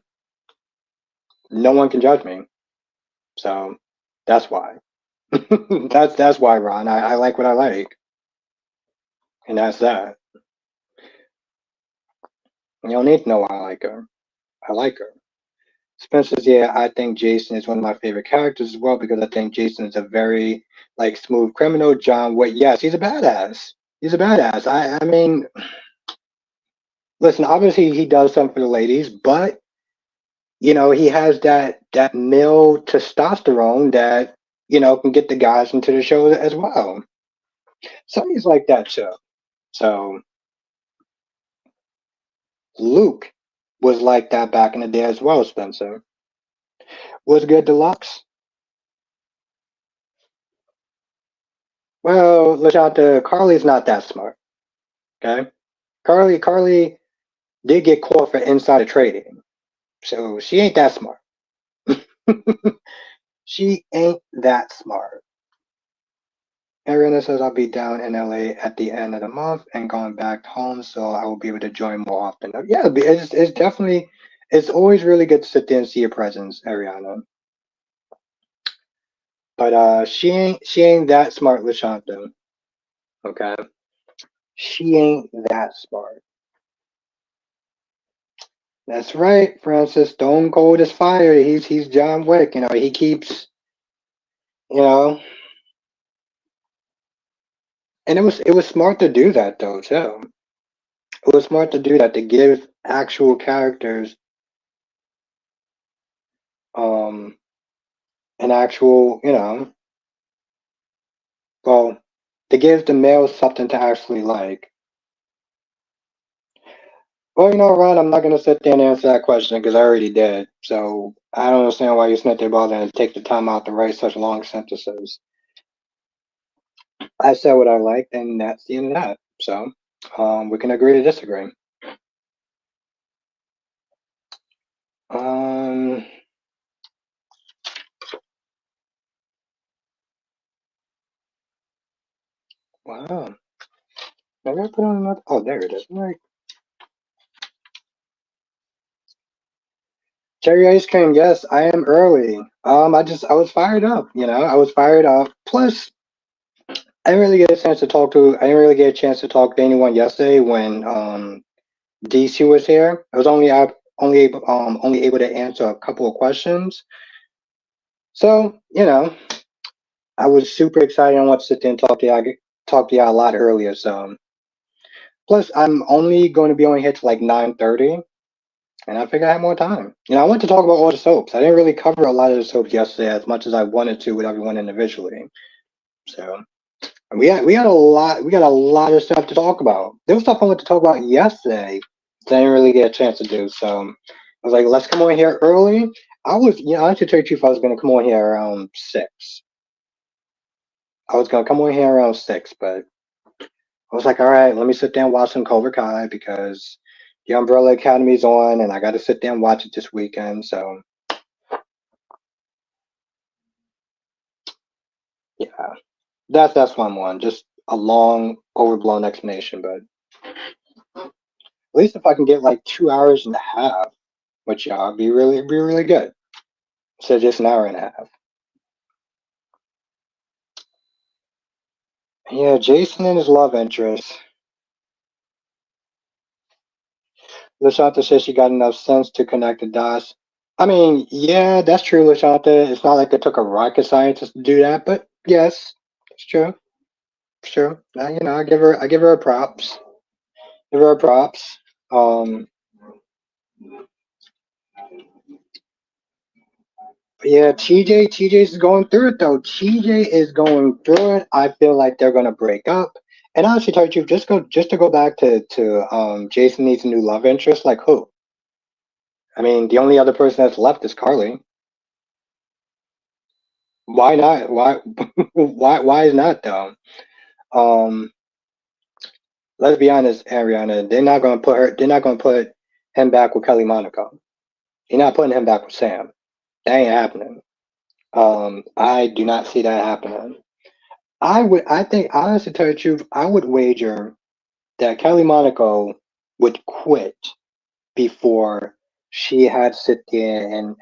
no one can judge me. So that's why. That's why, Ron. I like what I like, and that's that. You don't need to know why I like her. I like her. Spencer's, yeah, I think Jason is one of my favorite characters as well because I think Jason is a very like smooth criminal. John Wick, yes, he's a badass. He's a badass. I mean, listen, obviously he does something for the ladies, but he has that male testosterone that can get the guys into the show as well. So he's like that too. So Luke was like that back in the day as well. Spencer was good deluxe. Well, look out, the Carly's not that smart. Okay, Carly did get caught for insider trading, so she ain't that smart. She ain't that smart. Ariana says I'll be down in LA at the end of the month and going back home, so I will be able to join more often. Yeah, it's definitely it's always really good to sit there and see your presence, Ariana. But she ain't that smart, Lashonda. Okay, she ain't that smart. That's right, Francis. Stone Cold is fire. He's John Wick. He keeps you know, and it was smart to do that though too. It was smart to do that to give actual characters um an actual well to give the males something to actually like. Well, Ron, I'm not gonna sit there and answer that question because I already did. So I don't understand why you sent there bother and take the time out to write such long sentences. I said what I liked, and that's the end of that. So we can agree to disagree. Um, wow. Maybe I put on another. Oh, there it is. Right. Cherry ice cream. Yes, I am early. I was fired up. I was fired up. Plus, I didn't really get a chance to talk to. I didn't really get a chance to talk to anyone yesterday when DC was here. I was only able to answer a couple of questions. So I was super excited. I want to sit there and talk to y'all a lot earlier. So plus, I'm only going to be on here till like 9:30. And I figured I had more time. I wanted to talk about all the soaps. I didn't really cover a lot of the soaps yesterday as much as I wanted to with everyone individually. So we got a lot of stuff to talk about. There was stuff I wanted to talk about yesterday that I didn't really get a chance to do. So I was like, let's come on here early. I should tell you the truth, I was gonna come on here around 6. I was gonna come on here around 6, but I was like, all right, let me sit down and watch some Cobra Kai because the Umbrella Academy's on and I gotta sit down and watch it this weekend. So That's what I'm on. Just a long, overblown explanation, but at least if I can get like 2 hours and a half, which would be really good. So just an hour and a half. Yeah, Jason and his love interest. Lashanta says she got enough sense to connect the dots. I mean, yeah, that's true, Lashanta. It's not like it took a rocket scientist to do that, but yes, it's true. It's true. I give her a props. Give her props. Um, yeah, TJ's going through it though. TJ is going through it. I feel like they're gonna break up. And honestly, tell you the truth, just to go back to Jason needs a new love interest. Like who? I mean, the only other person that's left is Carly. Why not? Why why is not though? Um, let's be honest, Ariana. They're not gonna put her. They're not gonna put him back with Kelly Monaco. You're not putting him back with Sam. That ain't happening. I do not see that happening. I think, honestly, to tell you the truth, I would wager that Kelly Monaco would quit before she had to sit there and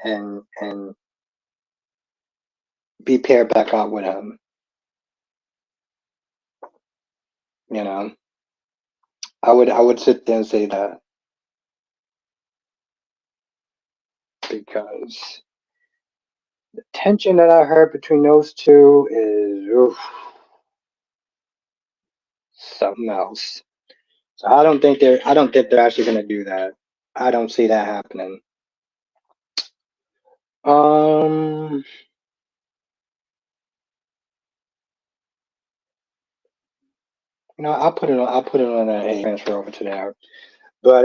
be paired back up with him. You know, I would sit there and say that because the tension that I heard between those two is something else. So I don't think they're actually gonna do that. I don't see that happening. Um, I'll put it on a transfer over to there. But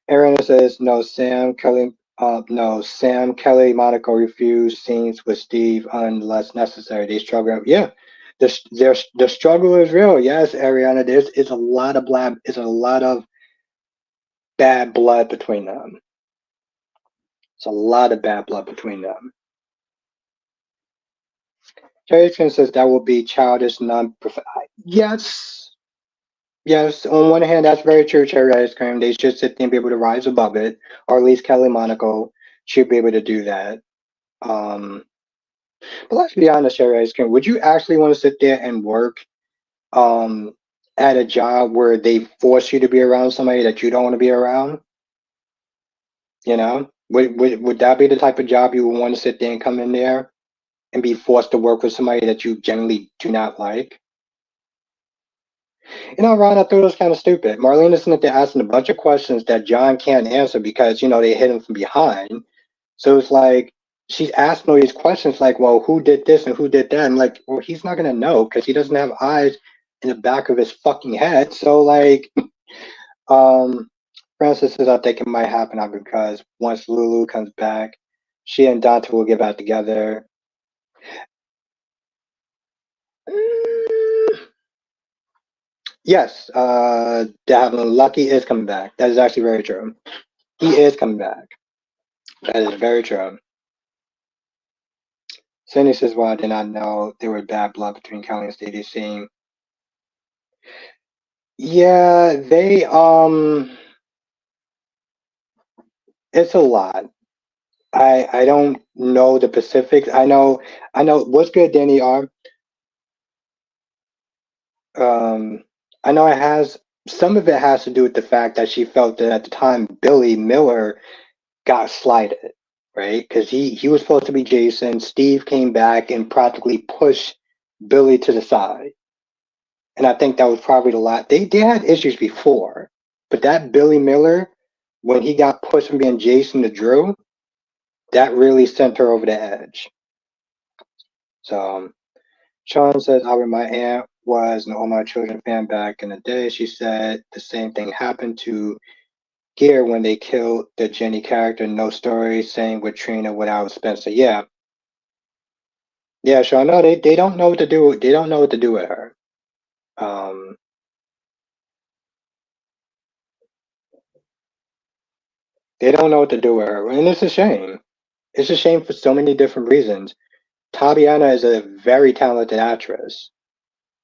Aaron says no. Sam Kelly, Monaco refused scenes with Steve unless necessary. They struggle. Yeah, the struggle is real. Yes, Ariana. There's it's a lot of blab. It's a lot of bad blood between them. It's a lot of bad blood between them. Jason says that will be childish, non. Yes, yes. On one hand, that's very true. Cherry ice cream. They should sit there and be able to rise above it, or at least Kelly Monaco should be able to do that. Um, but let's be honest, Cherry ice cream. Would you actually want to sit there and work um at a job where they force you to be around somebody that you don't want to be around? You know, would that be the type of job you would want to sit there and come in there and be forced to work with somebody that you generally do not like? Ron, I thought it was kind of stupid. Marlene is sitting there asking a bunch of questions that John can't answer because, they hit him from behind. So it's like she's asking all these questions like, well, who did this and who did that? And like, well, he's not going to know because he doesn't have eyes in the back of his fucking head. So, like, um, Francis says, I think it might happen now because once Lulu comes back, she and Dante will get back together. Mm, yes, Lucky is coming back. That is actually very true. He is coming back. That is very true. Cindy says, well, I did not know there was bad blood between Kelly and Stevie. Seeing, yeah, it's a lot. I don't know the Pacifics. I know what's good, Danny R. Um, I know it has some of it has to do with the fact that she felt that at the time Billy Miller got slighted, right? Because he was supposed to be Jason. Steve came back and practically pushed Billy to the side. And I think that was probably the lot. They had issues before, but that Billy Miller, when he got pushed from being Jason to Drew, that really sent her over the edge. So Sean says, my aunt was an All My Children fan back in the day. She said the same thing happened to Gear when they killed the Jenny character. No story. Same with Trina without Spencer. Yeah, yeah, Sean. No, they don't know what to do. They don't know what to do with her. Um, they don't know what to do with her, and it's a shame. It's a shame for so many different reasons. Tabiana is a very talented actress.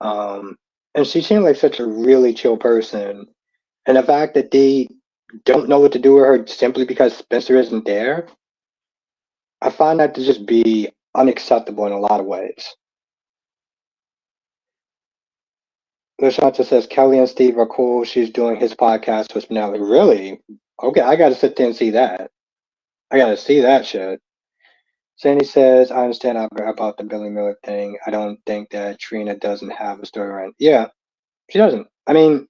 Um, and she seemed like such a really chill person. And the fact that they don't know what to do with her simply because Spencer isn't there, I find that to just be unacceptable in a lot of ways. Lashanta says Kelly and Steve are cool. She's doing his podcast with Spinelli. Really? Okay, I gotta sit there and see that. I gotta see that shit. Sandy says, I understand about the Billy Miller thing. I don't think that Trina doesn't have a storyline. Yeah, she doesn't. I mean,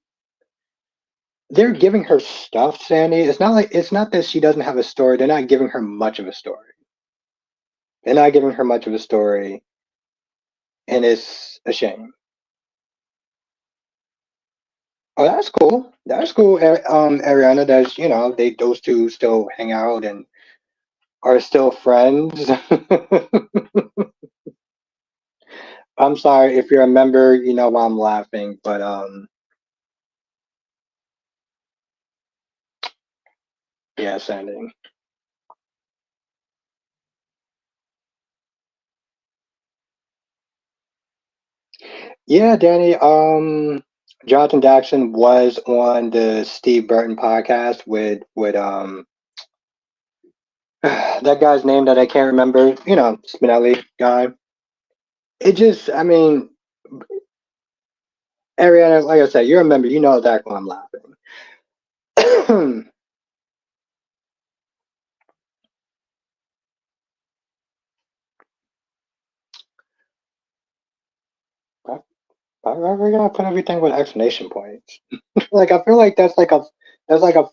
they're giving her stuff, Sandy. It's not that she doesn't have a story. They're not giving her much of a story. They're not giving her much of a story, and it's a shame. Oh, that's cool. That's cool, Ariana. That those two still hang out and are still friends. I'm sorry if you're a member, you know why I'm laughing, but yeah, Sandy. Yeah, Danny. Jonathan Jackson was on the Steve Burton podcast with that guy's name that I can't remember. Spinelli guy. It just, I mean, Ariana, like I said, you're a member. You know exactly why I'm laughing. Why are we gonna put everything with exclamation points? Like I feel like that's like a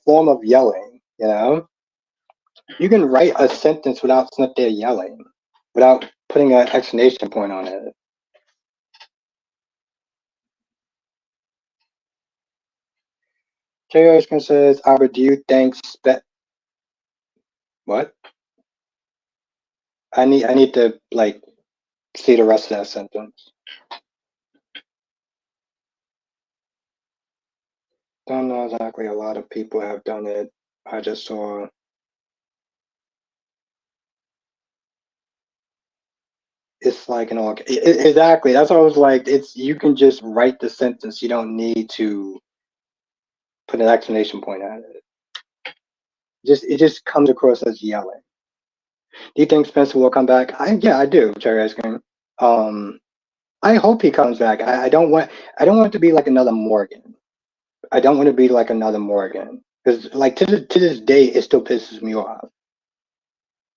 form of yelling. You can write a sentence without sitting there yelling, without putting an exclamation point on it. J. Erskine says, Albert, do you think what? I need to like see the rest of that sentence. Don't know exactly. A lot of people have done it. I just saw. It's like an all. Exactly. That's what I was like. It's you can just write the sentence. You don't need to put an exclamation point at it. Just it just comes across as yelling. Do you think Spencer will come back? I do. Cherry ice cream. Um, I hope he comes back. I don't want it to be like another Morgan. I don't want to be like another Morgan because like to this day it still pisses me off.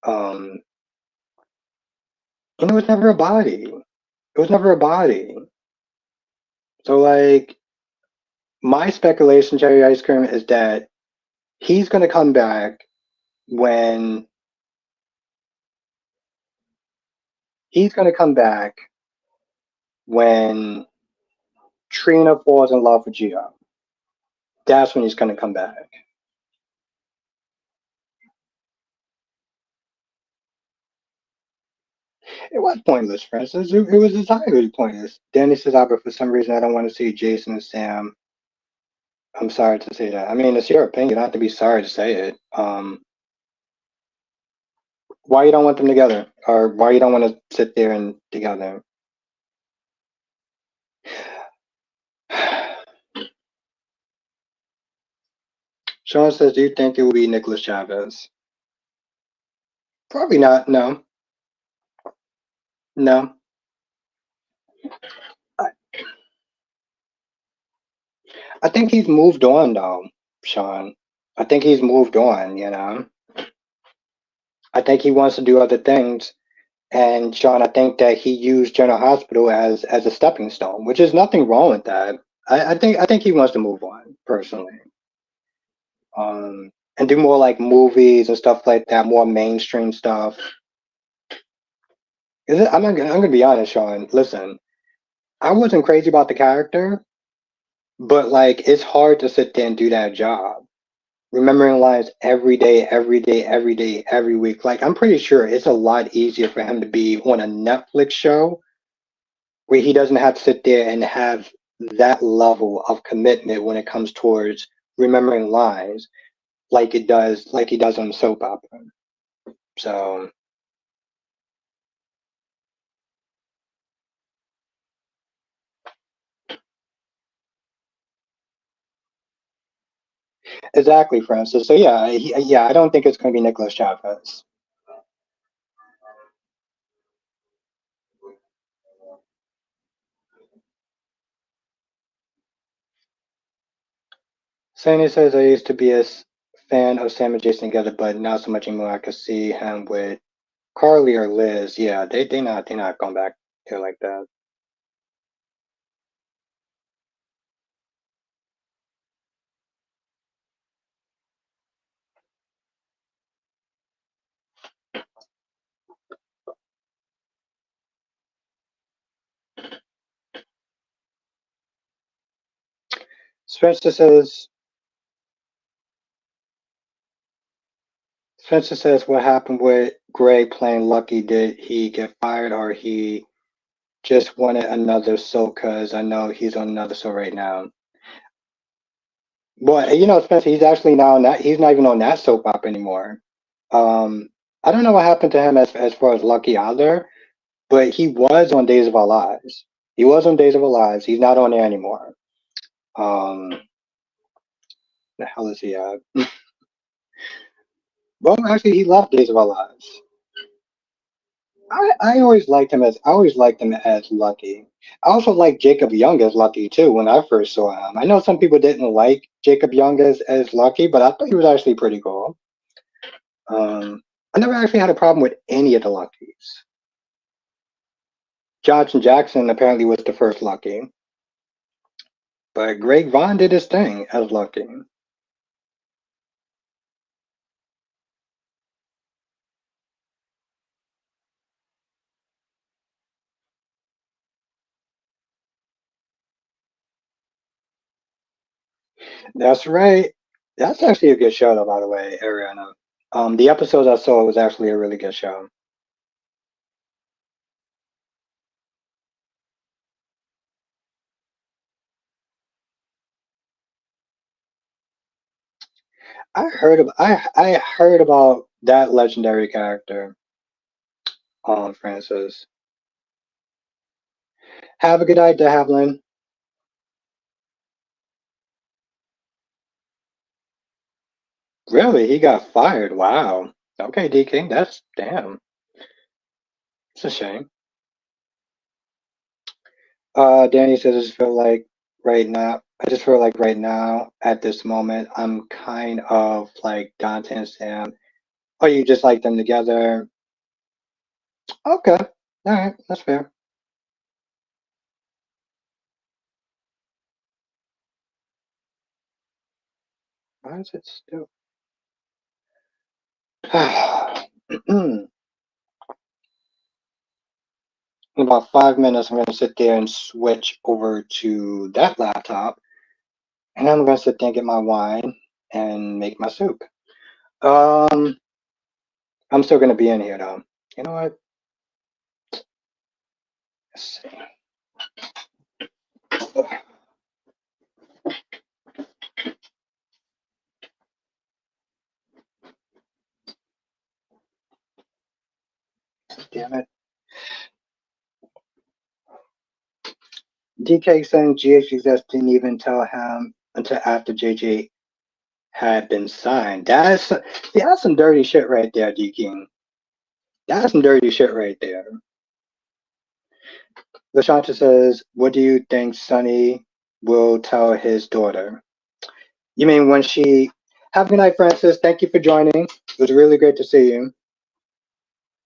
Um, and it was never a body. It was never a body. So like my speculation, Cherry Ice Cream, is that he's gonna come back when he's gonna come back when Trina falls in love with Gio. That's when he's gonna come back. It was pointless, Francis. It was entirely pointless. Danny says, Albert, for some reason I don't want to see Jason and Sam. I'm sorry to say that. I mean, it's your opinion. You don't have to be sorry to say it. Why you don't want them together, or why you don't want to sit there and together? Sean says, do you think it will be Nicholas Chavez? Probably not. No, no. I, I think he's moved on, though, Sean. I think he's moved on. I think he wants to do other things. And Sean, I think that he used General Hospital as a stepping stone, which is nothing wrong with that. I think he wants to move on personally, and do more like movies and stuff like that, more mainstream stuff. I'm gonna be honest, Sean. Listen, I wasn't crazy about the character, but like it's hard to sit there and do that job. Remembering lines every day, every day, every day, every week. Like I'm pretty sure it's a lot easier for him to be on a Netflix show where he doesn't have to sit there and have that level of commitment when it comes towards remembering lines like he does on soap opera. So Exactly, Francis. So yeah, yeah, I don't think it's going to be Nicholas Chavez. Sandy says I used to be fan of Sam and Jason together, but not so much anymore. I could see him with Carly or Liz. Yeah, they not going back there like that. Spencer says Spencer says what happened with Greg playing Lucky? Did he get fired or he just wanted another soap? Cause I know he's on another show right now. But Spencer, he's actually now not. He's not even on that soap opera anymore. Um, I don't know what happened to him as far as Lucky either, but he was on Days of Our Lives. He was on Days of Our Lives. He's not on there anymore. Um, the hell is he at? Well, actually, he left Days of Our Lives. I always liked him as Lucky. I also liked Jacob Young as Lucky too when I first saw him. I know some people didn't like Jacob Young as Lucky, but I thought he was actually pretty cool. Um, I never actually had a problem with any of the Luckies. Johnson Jackson apparently was the first Lucky, but Greg Vaughn did his thing as Lucky. That's right. That's actually a good show, though. By the way, Ariana. The episodes I saw was actually a really good show. I heard about that legendary character, Francis. Have a good night, De Havilland. Really, he got fired. Wow. Okay, D King. That's damn. It's a shame. Danny says, I just feel like right now. I just feel like right now, at this moment, I'm kind of like Dante and Sam. Oh, you just like them together? Okay. All right. That's fair. Why is it still? In about 5 minutes, I'm going to sit there and switch over to that laptop, and I'm going to sit there and get my wine and make my soup. Um, I'm still going to be in here though. You know what? Let's see. Damn it. DK saying GHXS didn't even tell him until after JJ had been signed. That's some dirty shit right there, D King. That's some dirty shit right there. Lashanta says, "What do you think Sonny will tell his daughter?" You mean when she? Have a good night, Francis. Thank you for joining. It was really great to see you.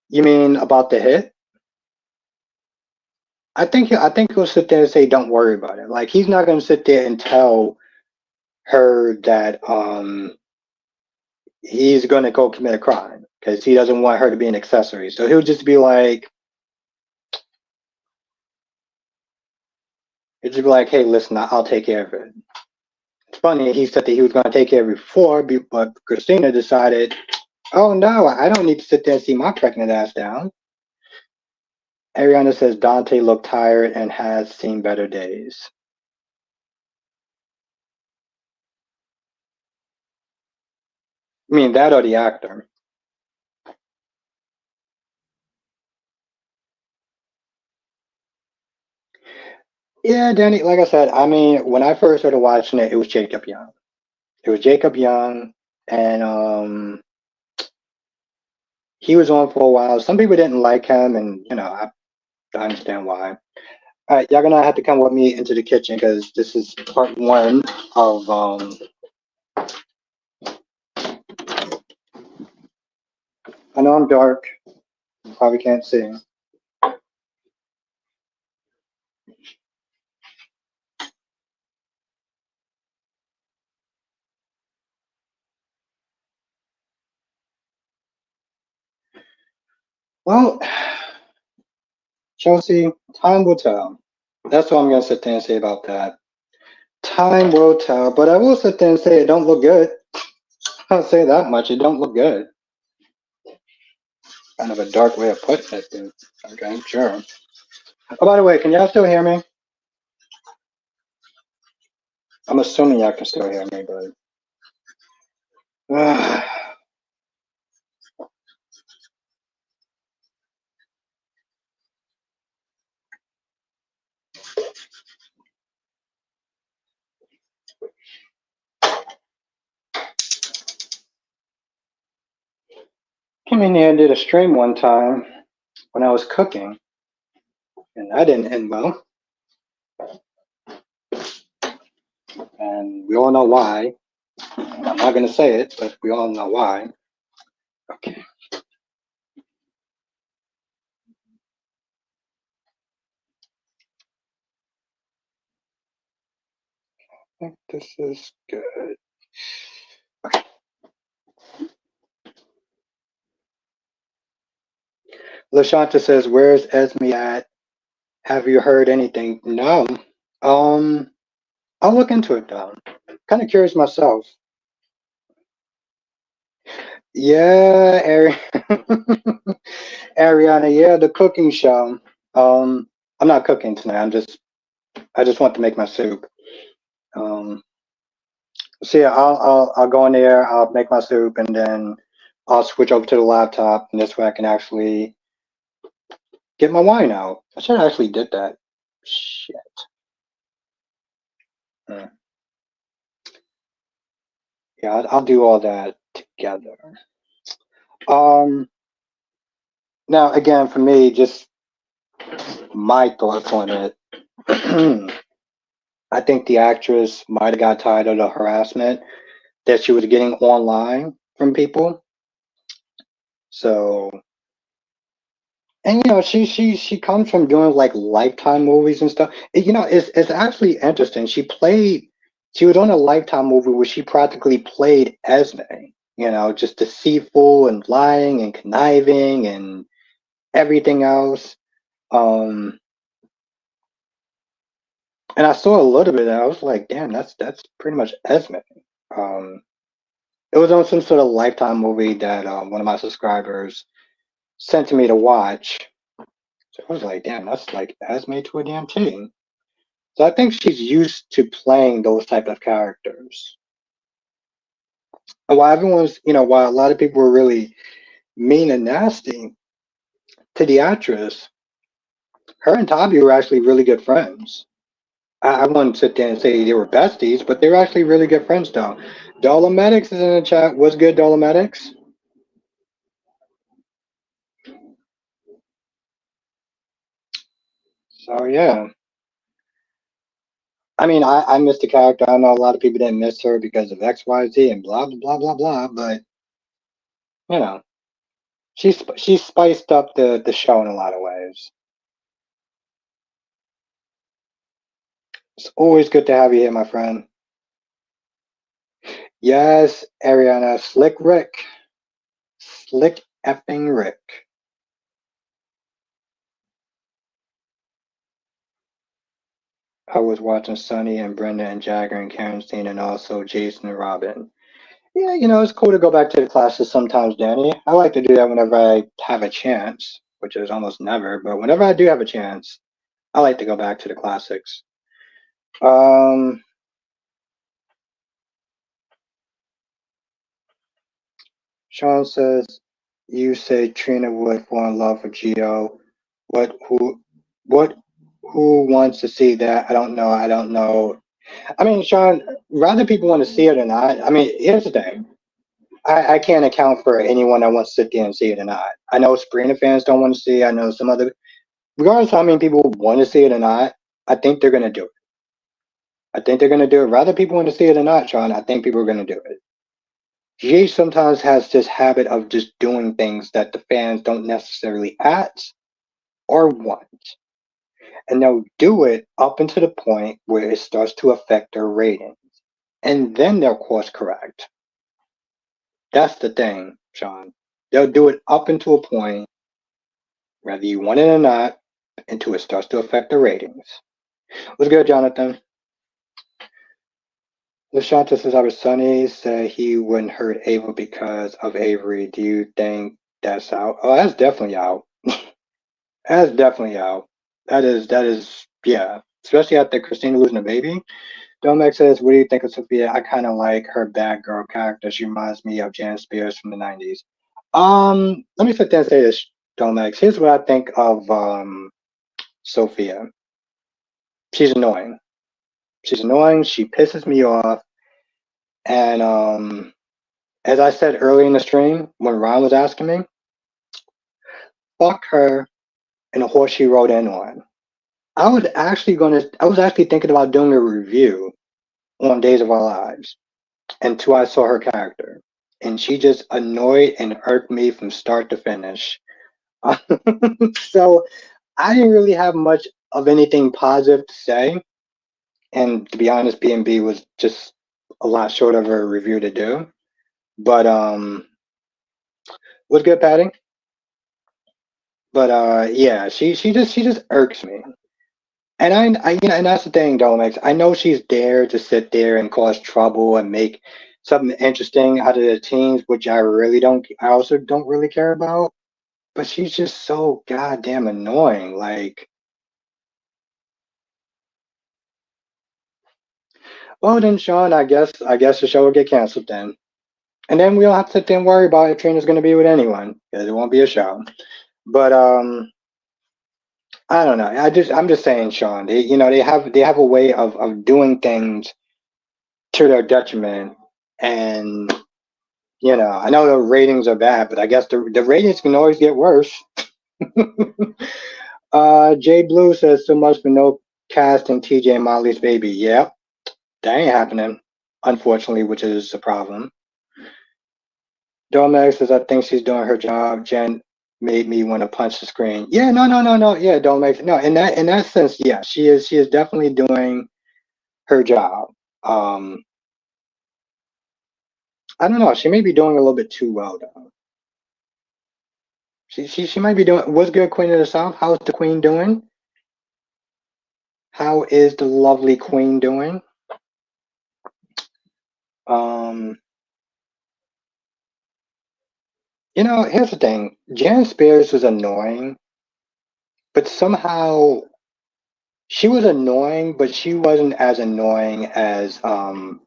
You mean about the hit? I think he'll sit there and say, "Don't worry about it." Like he's not going to sit there and tell her that he's going to go commit a crime because he doesn't want her to be an accessory. So he'll just be like, "Hey, listen, I'll take care of it." It's funny. He said that he was going to take care of it before, but Christina decided, "Oh no, I don't need to sit there and see my pregnant ass down." Ariana says Dante looked tired and has seen better days. I mean, that or the actor. Yeah, Danny, like I said, I mean, when I first started watching it, it was Jacob Young. It was Jacob Young, and he was on for a while. Some people didn't like him, and I understand why. All right, y'all gonna have to come with me into the kitchen because this is part one of I know I'm dark, you probably can't see. Well, Chelsea, time will tell. That's what I'm gonna sit there and say about that. Time will tell, but I will sit there and say it don't look good. I'll say that much. It don't look good. Kind of a dark way of putting it, but okay, sure. Oh, by the way, can y'all still hear me? I'm assuming y'all can still hear me, but came in here and did a stream one time when I was cooking, and that didn't end well. And we all know why. I'm not gonna say it, but we all know why. Okay. I think this is good. Okay. LaShanta says, "Where's Esme at? Have you heard anything?" No. Um, I'll look into it though. Kind of curious myself. Yeah, Ariana. Yeah, the cooking show. I'm not cooking tonight. I just want to make my soup. Um, so yeah, I'll go in there. I'll make my soup, and then I'll switch over to the laptop, and this way I can actually get my wine out. I should have actually did that. Shit. Hmm. Yeah, I'll do all that together. Um, Now again, for me, just my thoughts on it. I think the actress might have got tired of the harassment that she was getting online from people. So, and she comes from doing like Lifetime movies and stuff. It's actually interesting. She was on a Lifetime movie where she practically played Esme. Just deceitful and lying and conniving and everything else. Um, and I saw a little bit, and I was like, damn, that's pretty much Esme. Um, it was on some sort of Lifetime movie that one of my subscribers sent to me to watch. So I was like, damn, that's like Esme to a damn T. So I think she's used to playing those type of characters. And while a lot of people were really mean and nasty to the actress, her and Tavi were actually really good friends. I wouldn't sit there and say they were besties, but they were actually really good friends though. Dolometics is in the chat. What's good, Dolometics? So yeah. I mean, I missed the character. I know a lot of people didn't miss her because of XYZ and blah blah blah blah blah. But you know, she spiced up the show in a lot of ways. It's always good to have you here, my friend. Yes, Ariana, Slick effing Rick. I was watching Sonny and Brenda and Jagger and Karen Steen and also Jason and Robin. Yeah, it's cool to go back to the classes sometimes, Danny. I like to do that whenever I have a chance, which is almost never, but whenever I do have a chance, I like to go back to the classics. Um, Sean says, "You say Trina would fall in love with Geo. What? Who? What? Who wants to see that? I don't know. I don't know. I mean, Sean, rather people want to see it or not. I mean, here's the thing. I can't account for anyone that wants to sit there and see it or not. I know Sabrina fans don't want to see it. I know some other, regardless of how many people want to see it or not, I think they're going to do it. I think they're going to do it. Rather people want to see it or not, Sean, I think people are going to do it. Jay sometimes has this habit of just doing things that the fans don't necessarily ask or want. And they'll do it up until the point where it starts to affect their ratings. And then they'll course correct. That's the thing, Sean. They'll do it up until a point, whether you want it or not, until it starts to affect the ratings. What's good, Jonathan? LaShanta says, our Sonny said he wouldn't hurt Ava because of Avery. Do you think that's out? Oh, that's definitely out. That's definitely out. That is, yeah. Especially after Christina losing a baby. Domek says, what do you think of Sophia? I kind of like her bad girl character. She reminds me of Jan Spears from the 90s. Let me sit there and say this, Domex. Here's what I think of Sophia. She's annoying. She's annoying. She pisses me off. And as I said early in the stream, when Ron was asking me, fuck her and the horse she rode in on. I was actually thinking about doing a review on Days of Our Lives until I saw her character. And she just annoyed and irked me from start to finish. So I didn't really have much of anything positive to say. And to be honest, B&B was just a lot short of a review to do. But what's good, Patty? But yeah, she just irks me. And and that's the thing, Domex. I know she's there to sit there and cause trouble and make something interesting out of the teams, which I also don't really care about. But she's just so goddamn annoying. Like, well then, Sean, I guess the show will get canceled then. And then we don't have to sit there and worry about if Trina's gonna be with anyone, because it won't be a show. But I don't know. I'm just saying, Sean, they have a way of doing things to their detriment. And I know the ratings are bad, but I guess the ratings can always get worse. Jay Blue says so much for no casting TJ and Molly's baby. Yep, that ain't happening, unfortunately, which is a problem. Domex says I think she's doing her job. Jen made me want to punch the screen. Yeah, no, no, no, no. Yeah, Domex. No, in that sense, yeah, she is definitely doing her job. Um, I don't know. She may be doing a little bit too well though. She might be doing. What's good, Queen of the South? How's the Queen doing? How is the lovely Queen doing? Um, here's the thing. Jan Spears was annoying, but somehow she was annoying, but she wasn't as annoying as I'm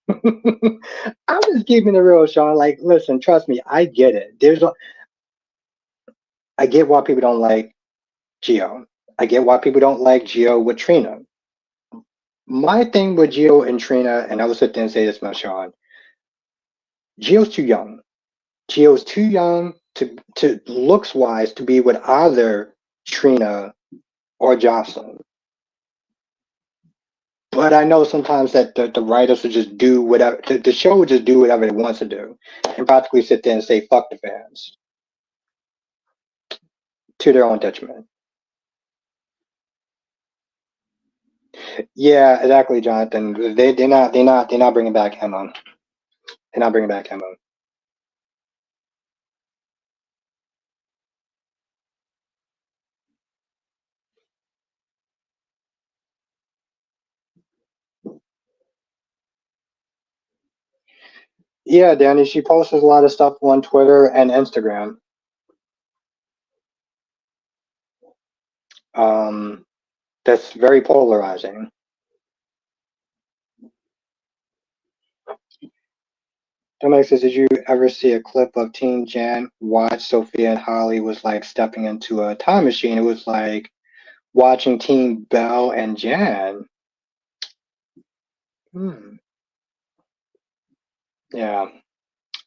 just keeping it real, Sean. Like, listen, trust me, I get it. I get why people don't like Geo. I get why people don't like Geo with Trina. My thing with Geo and Trina, and I will sit there and say this much, Sean. Geo's too young. Geo's too young to looks wise to be with either Trina or Jocelyn. But I know sometimes that the writers would just do whatever the show would just do whatever it wants to do, and practically sit there and say fuck the fans to their own detriment. Yeah, exactly, Jonathan. They're not bringing back Emma. They're not bringing back Emma. Yeah, Danny. She posts a lot of stuff on Twitter and Instagram. Um, that's very polarizing. Dominic says, did you ever see a clip of Teen Jan watch Sophia and Holly was like stepping into a time machine? It was like watching Teen Belle and Jan. Hmm. Yeah.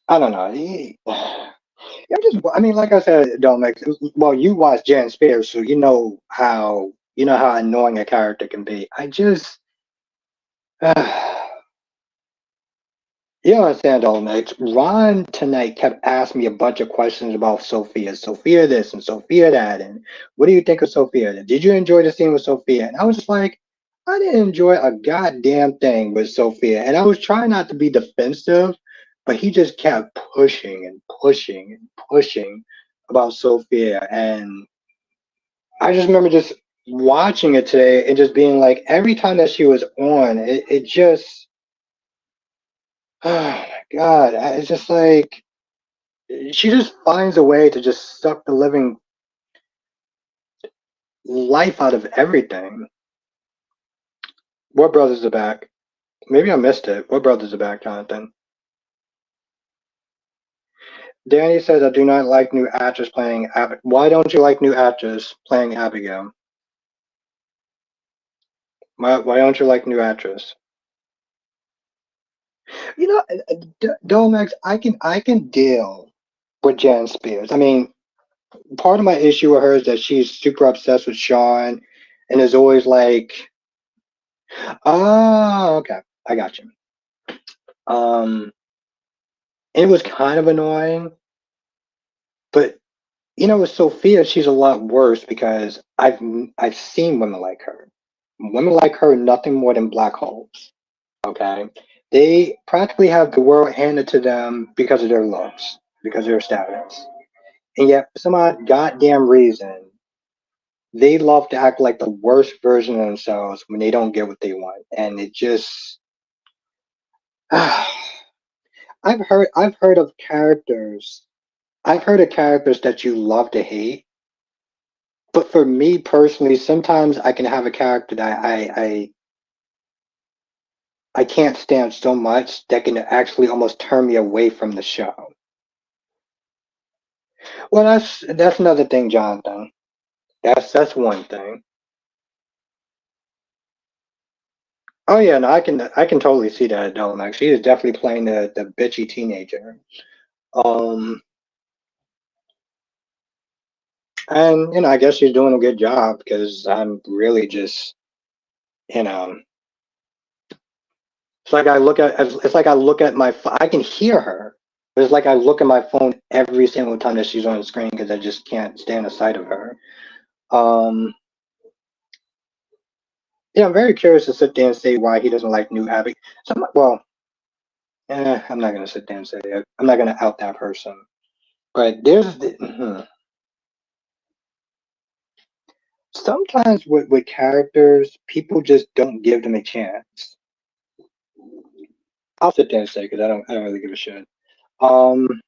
I don't know. I mean, like I said, don't make. Well, you watch Jan Spears, so you know how annoying a character can be. You don't understand, Dolomite. Ron tonight kept asking me a bunch of questions about Sophia. Sophia this and Sophia that. And what do you think of Sophia? Did you enjoy the scene with Sophia? And I was just like, I didn't enjoy a goddamn thing with Sophia. And I was trying not to be defensive, but he just kept pushing and pushing and pushing about Sophia. And I just remember just watching it today and just being like, every time that she was on, it just, oh my God, it's just like, she just finds a way to just suck the living life out of everything. What brothers are back? Maybe I missed it. What brothers are back, Jonathan? Danny says, I do not like new actors playing Abigail. Why don't you like new actors playing Abigail? Why don't you like new actress? You know, Domax, I can deal with Jan Spears. I mean, part of my issue with her is that she's super obsessed with Sean and is always like, oh, okay, I got you. Um, it was kind of annoying, but with Sophia, she's a lot worse because I've seen women like her. Women like her, nothing more than black holes. Okay, they practically have the world handed to them because of their looks, because of their status, and yet for some odd goddamn reason, they love to act like the worst version of themselves when they don't get what they want, and it just. I've heard of characters. I've heard of characters that you love to hate. But for me personally, sometimes I can have a character that I can't stand so much that can actually almost turn me away from the show. Well, that's another thing, Jonathan. That's one thing. Oh yeah, no, I can totally see that though, Max. She is definitely playing the bitchy teenager. Um, and I guess she's doing a good job because I'm really just you know it's like I look at I can hear her, but it's like I look at my phone every single time that she's on the screen because I just can't stand the sight of her. Um, yeah, I'm very curious to sit there and say why he doesn't like New Abbott. Well, I'm not gonna sit there and say it. I'm not gonna out that person. But sometimes with characters, people just don't give them a chance. I'll sit there and say because I don't really give a shit. Um,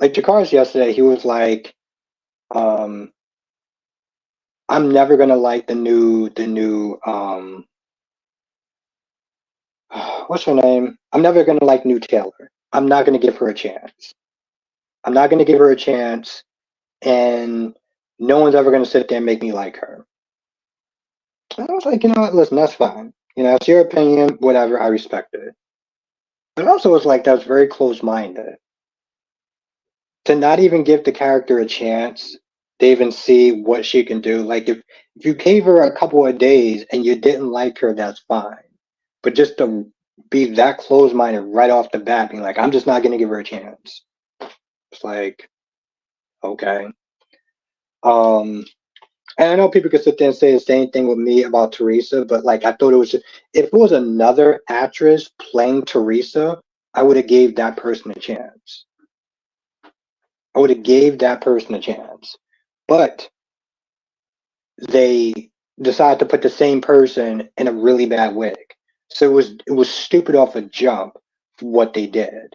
like Jakars yesterday, he was like, um, I'm never gonna like the new what's her name? I'm never gonna like New Taylor. I'm not gonna give her a chance. I'm not gonna give her a chance, and no one's ever gonna sit there and make me like her. And I was like, what? Listen, that's fine. It's your opinion. Whatever, I respect it. But also, it's like that's very close-minded to not even give the character a chance to even see what she can do. Like if you gave her a couple of days and you didn't like her, that's fine. But just to be that close-minded right off the bat, being like, I'm just not gonna give her a chance. It's like, okay. Um, and I know people could sit there and say the same thing with me about Teresa, but like I thought if it was another actress playing Teresa, I would have gave that person a chance. I would have gave that person a chance. But they decided to put the same person in a really bad wig. So it was stupid off a jump for what they did.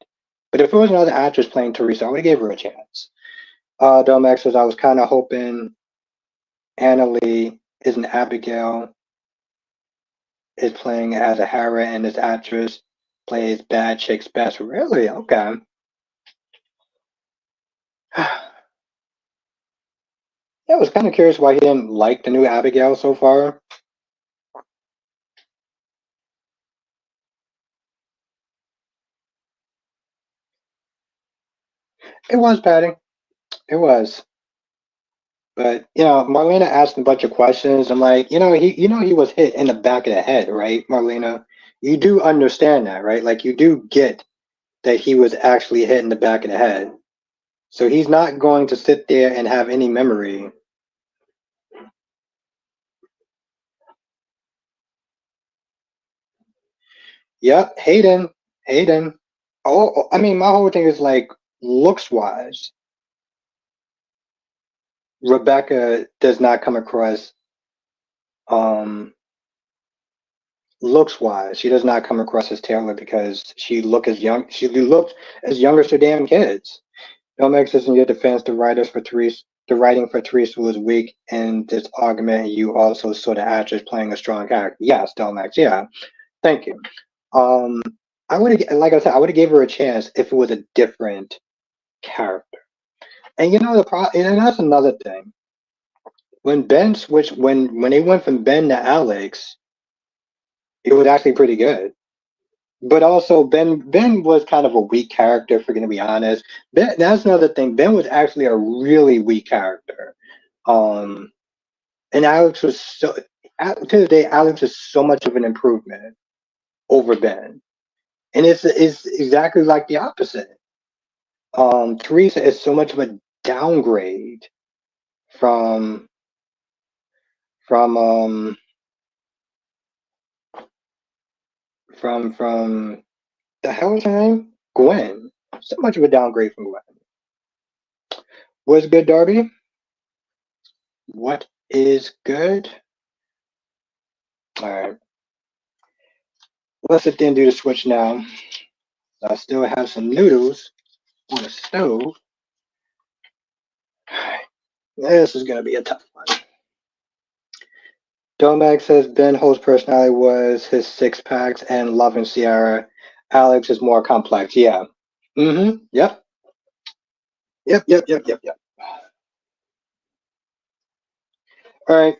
But if it was another actress playing Teresa, I would have gave her a chance. Domex says I was kind of hoping Anna Lee is an Abigail is playing as a Hera and this actress plays bad chicks best. Really? Okay. Yeah, I was kind of curious why he didn't like the new Abigail so far. It was Patty. It was. But Marlena asked a bunch of questions. I'm like, he was hit in the back of the head, right, Marlena? You do understand that, right? Like you do get that he was actually hit in the back of the head. So he's not going to sit there and have any memory. Yep, Hayden. Hayden. Oh, I mean, my whole thing is like looks wise. Rebecca does not come across um looks wise. She does not come across as Taylor because she looked as young as her damn kids. Don't says in your defense the writing for Teresa was weak in this argument. You also saw the actress playing a strong character. Yes, Delmax, yeah. Thank you. Um I would have, like I said, I would have gave her a chance if it was a different character. And and that's another thing. When Ben switched, when they went from Ben to Alex, it was actually pretty good. But also Ben was kind of a weak character, if we're gonna be honest. Ben, that's another thing. Ben was actually a really weak character. Um, and Alex was to the day, Alex is so much of an improvement over Ben, and it's exactly like the opposite. Teresa is so much of a downgrade from from um from the hell is her name? Gwen. So much of a downgrade from Gwen. What's good, Darby? What is good? All right. Let's sit there and do the switch now. I still have some noodles on the stove. This is going to be a tough one. Domac says Ben Ho's personality was his six packs and Love and Sierra. Alex is more complex. Yeah. Mm-hmm. Yep. Yep. Yep. Yep. Yep. Yep. All right.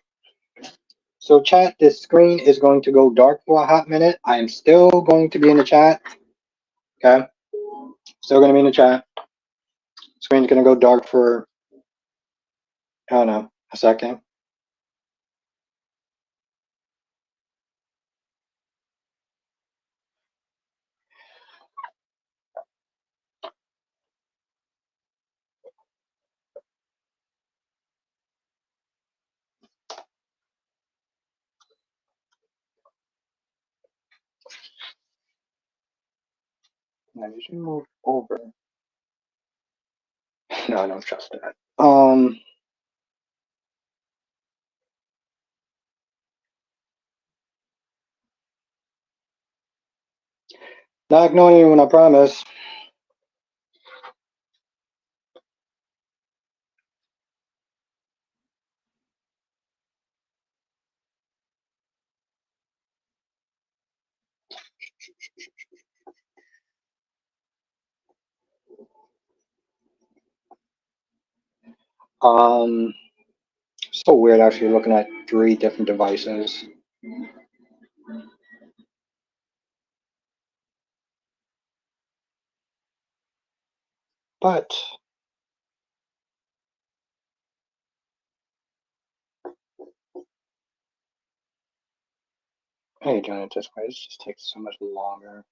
So, chat, this screen is going to go dark for a hot minute. I am still going to be in the chat. Okay. Still going to be in the chat. Screen's going to go dark for, I don't know, a second. Now, you should move over. No, I don't trust that. Not ignoring you when I promise. Um, so weird actually looking at three different devices. But hey, doing it this way, this just takes so much longer.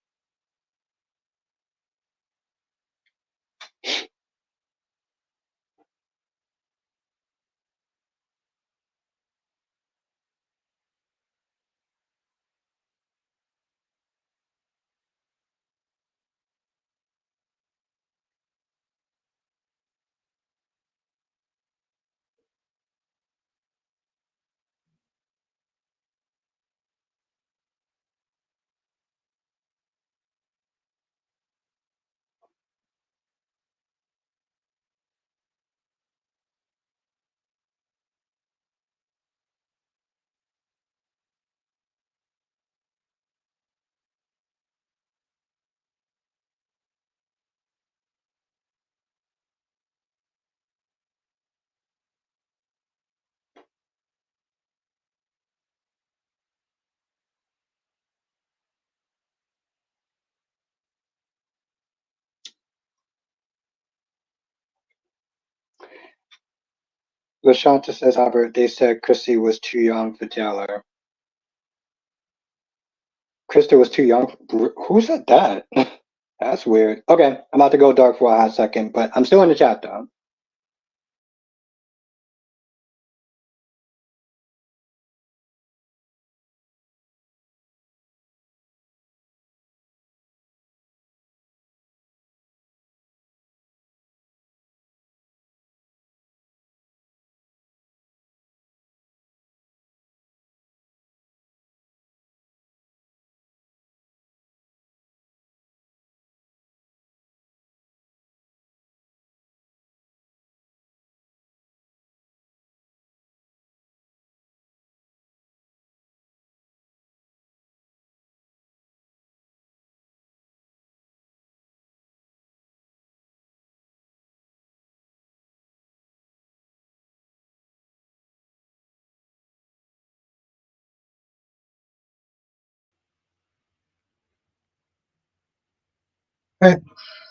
LaShanta says, however, they said Chrissy was too young for Taylor. Krista was too young. Who said that? That's weird. Okay, I'm about to go dark for a hot second, but I'm still in the chat though. All right,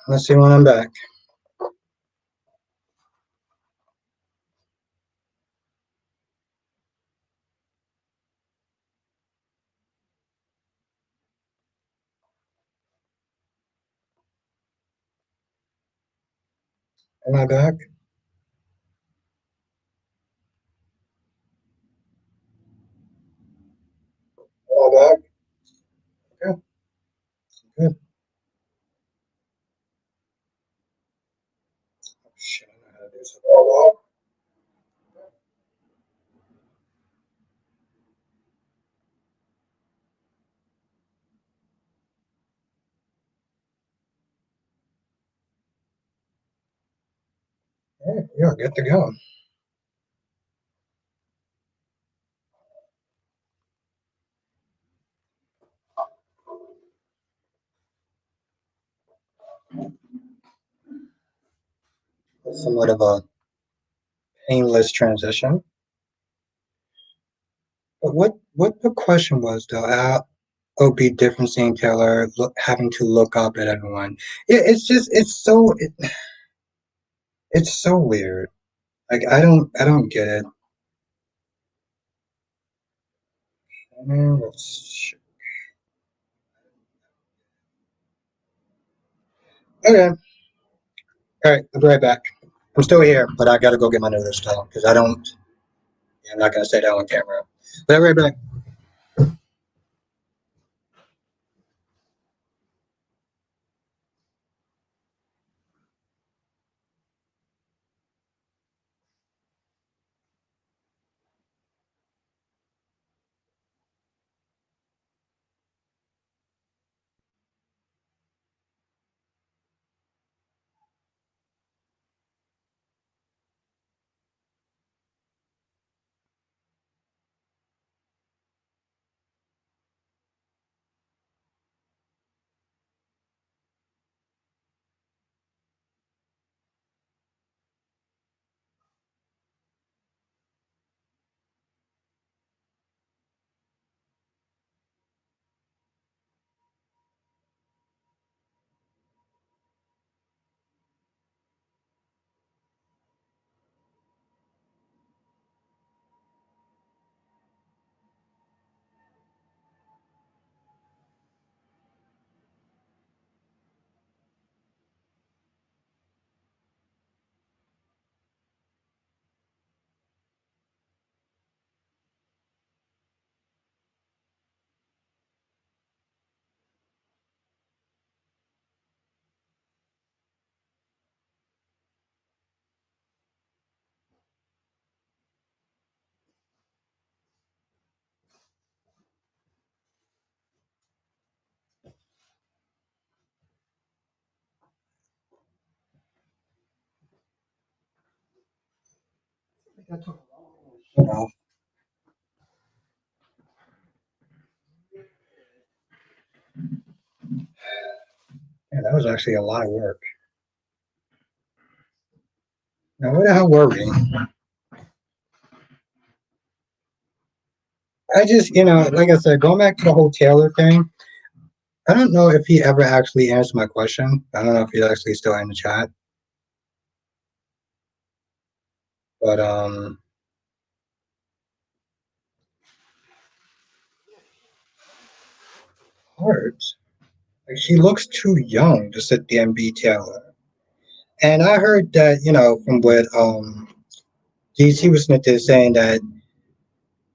let's see when I'm back. Am I back? Am I back? Okay, good. Oh, shit, I know how to do something. Oh, well. All right, we are good to go. Somewhat of a painless transition. But what the question was though? It would be different seeing Taylor having to look up at everyone. It's just it's so weird. Like I don't get it. Okay, all right, I'll be right back. I'm still here, but I gotta go get my noodles still because I don't. I'm not gonna say that on camera. But I'll be right back. You know, yeah, that was actually a lot of work. Now, where the hell were we? I just, like I said, going back to the whole Taylor thing, I don't know if he ever actually answered my question. I don't know if he's actually still in the chat. But part. Like she looks too young to sit there and be Taylor. And I heard that, from what DC was saying that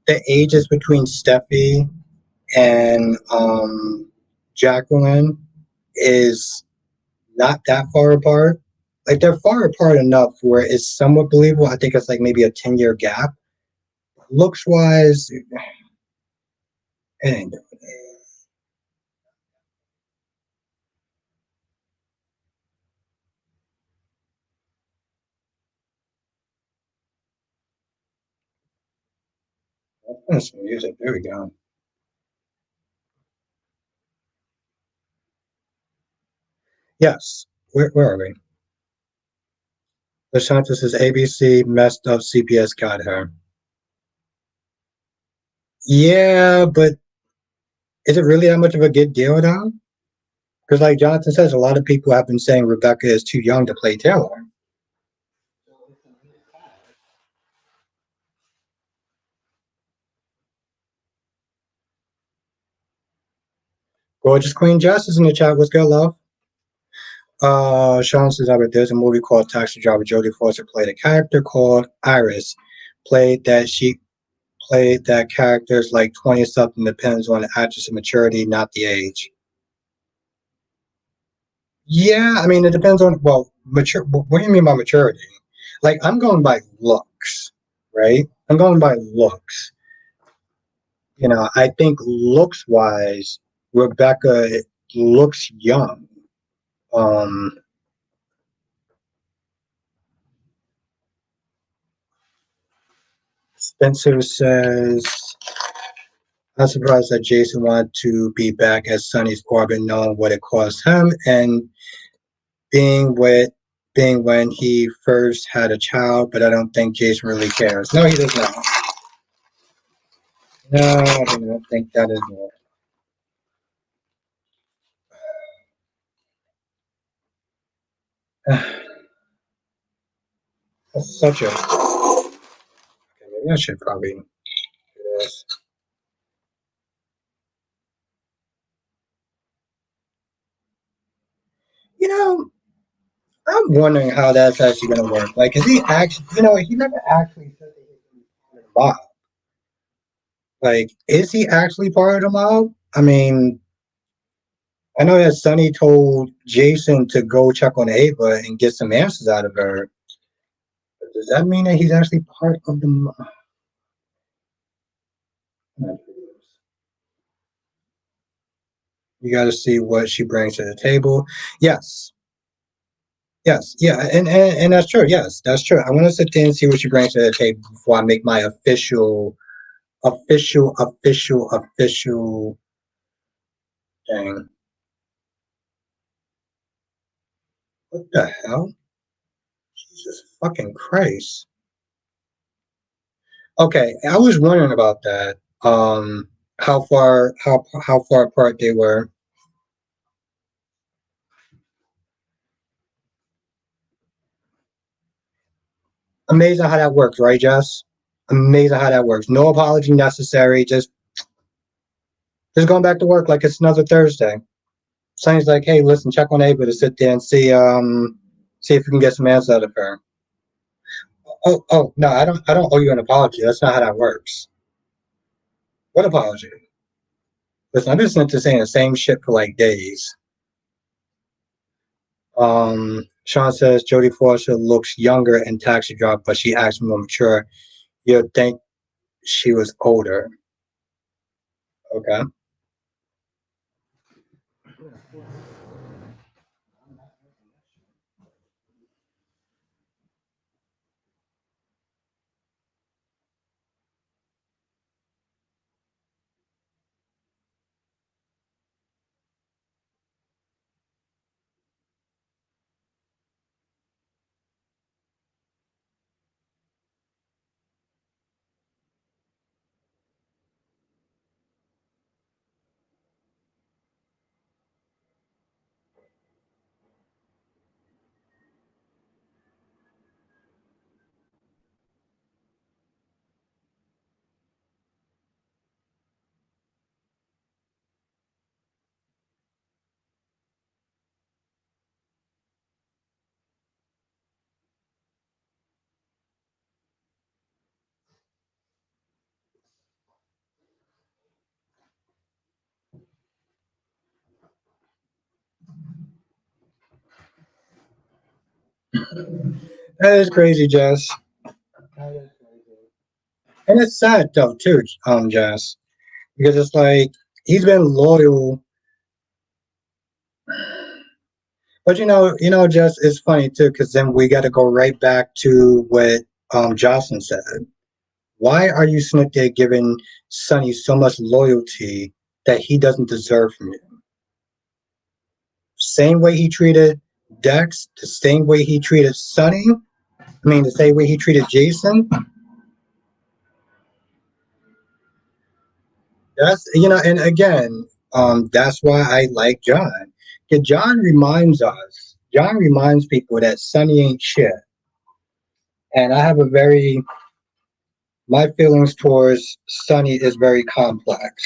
the ages between Steffi and Jacqueline is not that far apart. Like they're far apart enough where it's somewhat believable. I think it's like maybe a 10-year gap. Looks wise, it ain't doing it. That's some music. There we go. Yes. Where are we? The scientist is ABC messed up CPS got her. Yeah, but is it really that much of a good deal though? Because like Jonathan says, a lot of people have been saying Rebecca is too young to play Taylor. Gorgeous Queen Jess is in the chat. What's good, love? Sean says that there's a movie called Taxi Driver. Jodie Foster played a character called Iris. She played that character's like 20 something. Depends on the actress' maturity, not the age. Yeah, I mean it depends on mature. What do you mean by maturity? Like I'm going by looks, right? I'm going by looks. I think looks wise, Rebecca looks young. Um, Spencer says, I'm surprised that Jason wanted to be back as Sonny's Corbin, knowing what it cost him and being with being when he first had a child, but I don't think Jason really cares. No, he does not. No, I don't think that is it. That's such a. Okay, maybe I should probably do this. You know, I'm wondering how that's actually going to work. Like, is he actually, he never actually said that he's part of the mob. Like, is he actually part of the mob? I mean, I know that Sonny told Jason to go check on Ava and get some answers out of her. But does that mean that he's actually part of the mob? You got to see what she brings to the table. Yes, yes, yeah, and that's true. Yes, that's true. I want to sit there and see what she brings to the table before I make my official thing. What the hell? Jesus fucking Christ. Okay, I was wondering about that. How far apart they were. Amazing how that works, right, Jess? Amazing how that works. No apology necessary. Just going back to work like it's another Thursday. Sonny's like, hey, listen, check on Ava to sit there and see if we can get some answers out of her. Oh no, I don't owe you an apology. That's not how that works. What apology? Listen, I've been listening to saying the same shit for like days. Sean says Jodie Foster looks younger in Taxi Driver, but she acts more mature. You'd think she was older. Okay. That is crazy, Jess. That is crazy. And it's sad though too, Jess, because it's like he's been loyal. But Jess, it's funny too, because then we got to go right back to what Jocelyn said. Why are you sitting there giving Sonny so much loyalty that he doesn't deserve from you? Same way he treated Dex, the same way he treated Sonny. I mean, the same way he treated Jason. And again, that's why I like John. 'Cause John reminds people that Sonny ain't shit. And my feelings towards Sonny is very complex.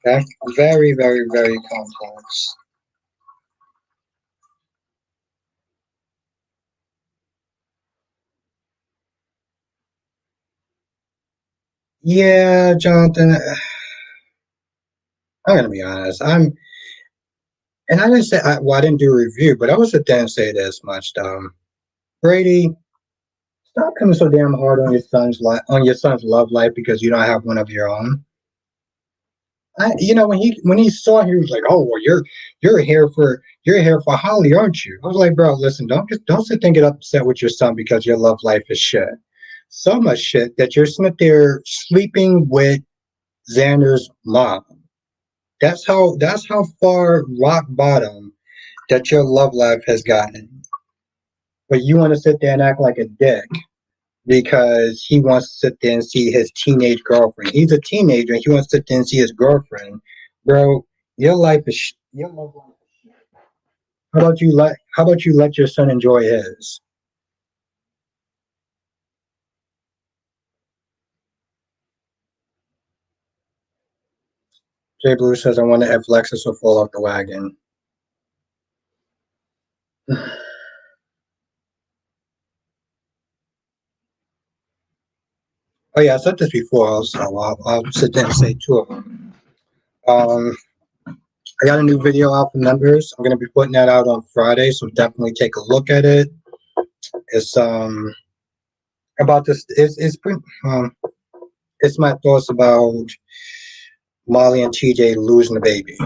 Okay? Very, very, very complex. Yeah, Jonathan, I'm gonna be honest. And I didn't say, well, I didn't do a review, but I would sit there and say this much, Brady, stop coming so damn hard on your son's love life because you don't have one of your own. When he saw him, he was like, "Oh, well, you're here for Holly, aren't you?" I was like, "Bro, listen, don't sit there and get upset with your son because your love life is shit. So much shit that you're sitting there sleeping with Xander's mom. That's how far rock bottom that your love life has gotten. But you want to sit there and act like a dick because he wants to sit there and see his teenage girlfriend. He's a teenager and he wants to sit there and see his girlfriend. Bro, your love life is shit. How about you let your son enjoy his? Jay Blue says I wonder if Lexus will fall off the wagon. Oh yeah, I said this before, so I'll sit there and say two of them. Um, I got a new video out for members. I'm gonna be putting that out on Friday, so definitely take a look at it. It's about this. It's my thoughts about Molly and TJ losing the baby.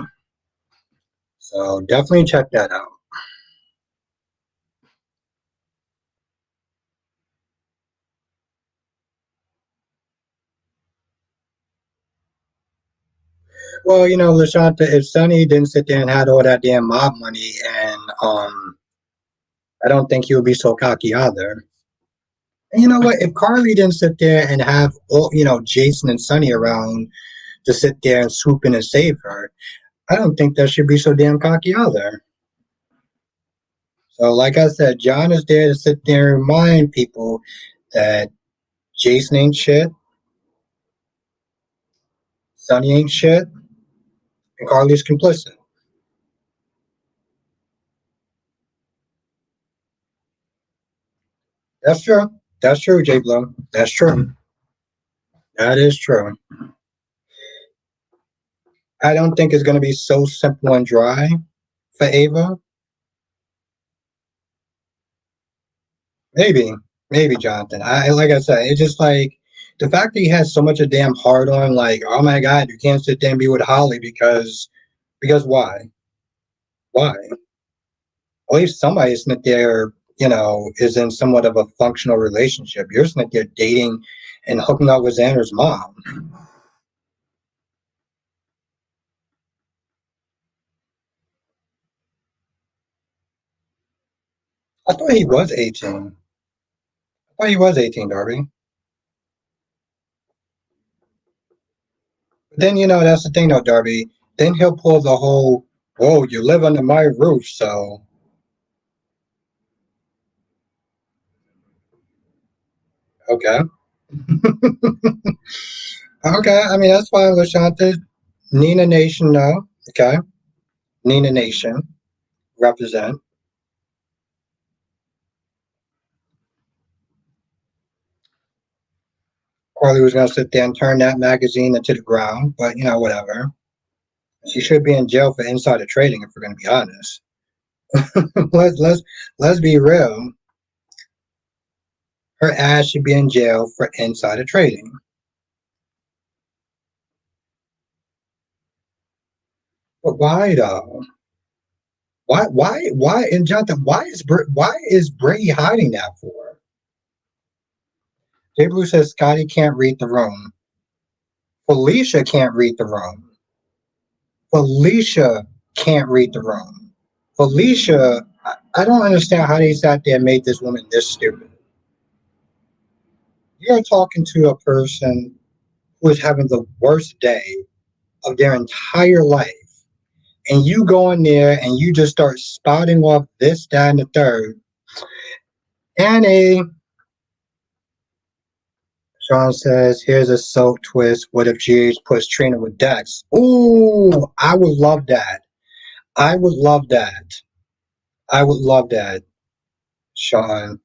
So definitely check that out. Well, Lashanta, if Sonny didn't sit there and had all that damn mob money, and I don't think he would be so cocky either. And you know what? If Carly didn't sit there and have Jason and Sonny around to sit there and swoop in and save her, I don't think that should be so damn cocky either. So, like I said, John is there to sit there and remind people that Jason ain't shit, Sonny ain't shit, and Carly's complicit. That's true. That's true, J Blow. That's true. That is true. I don't think it's going to be so simple and dry for Ava. Maybe Jonathan. I like I said, it's just like the fact that he has so much a damn hard on. Like, oh my god, you can't sit there and be with Holly because why? Why? At least somebody isn't there. Is in somewhat of a functional relationship. You're sitting there dating and hooking up with Xander's mom. I thought he was 18. I thought he was 18, Darby. But then that's the thing, though, Darby. Then he'll pull the whole, "Oh, you live under my roof, so okay." Okay, I mean that's fine, Lashanta. Nina Nation, no. Okay, Nina Nation represent. Carly was gonna sit there and turn that magazine into the ground, but whatever. She should be in jail for insider trading, if we're gonna be honest. Let's be real. Her ass should be in jail for insider trading. But why though? Why? And Jonathan, why is Brady hiding that for? J. Blue says Scotty can't read the room. Felicia can't read the room. Felicia can't read the room. Felicia, I don't understand how they sat there and made this woman this stupid. You're talking to a person who is having the worst day of their entire life, and you go in there and you just start spouting off this, that, and the third. Annie, Sean says, here's a soap twist. What if GH puts Trina with Dex? Ooh, I would love that. I would love that. I would love that, Sean.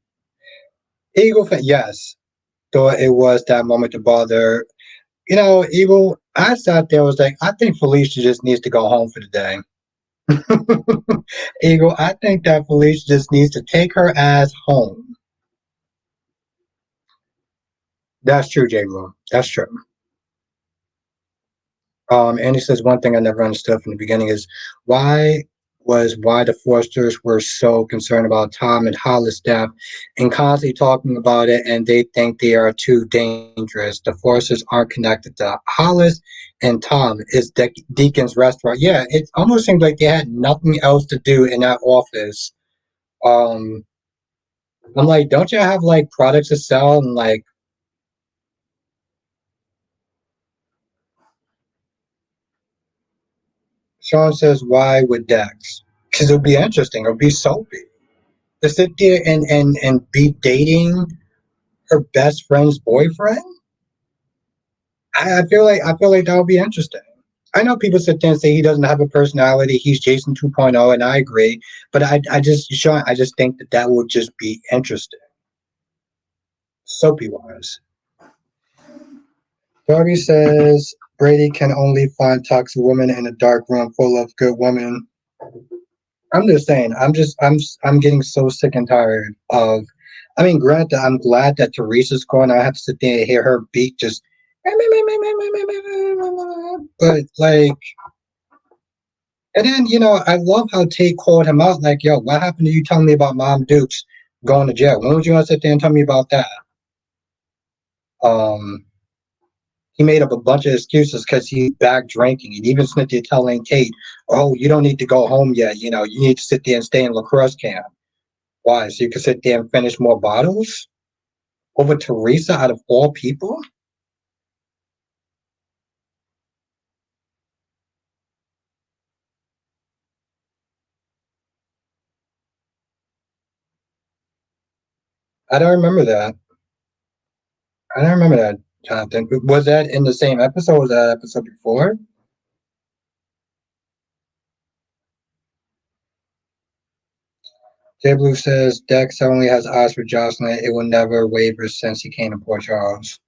Eagle fan, yes. Thought it was that moment to bother. Eagle, I sat there, was like, I think Felicia just needs to go home for the day. Eagle, I think that Felicia just needs to take her ass home. That's true, J. Lo. That's true. And he says one thing I never understood from the beginning is why the Forsters were so concerned about Tom and Hollis' death and constantly talking about it, and they think they are too dangerous. The Forsters aren't connected to Hollis, and Tom is Deacon's restaurant. Yeah, it almost seemed like they had nothing else to do in that office. Um, I'm like, don't you have like products to sell and like Sean says, why with Dex? Because it would be interesting. It would be soapy to sit there and be dating her best friend's boyfriend. I feel like that would be interesting. I know people sit there and say he doesn't have a personality. He's Jason 2.0, and I agree. But I just, Sean, I just think that would just be interesting, soapy wise. Darby says Brady can only find toxic women in a dark room full of good women. I'm just saying. I'm getting so sick and tired of. I mean, granted, I'm glad that Teresa's gone. I have to sit there and hear her beat just. But like, and then I love how Tate called him out. Like, yo, what happened to you telling me about Mom Dukes going to jail? When would you want to sit there and tell me about that? Um, he made up a bunch of excuses because he's back drinking, and even sniffed there telling Tate, "Oh, you don't need to go home yet. You need to sit there and stay in lacrosse camp." Why? So you can sit there and finish more bottles over Teresa out of all people? I don't remember that. I don't remember that, Jonathan. Was that in the same episode? Was that episode before? J Blue says Dex only has eyes for Jocelyn. It will never waver since he came to Port Charles.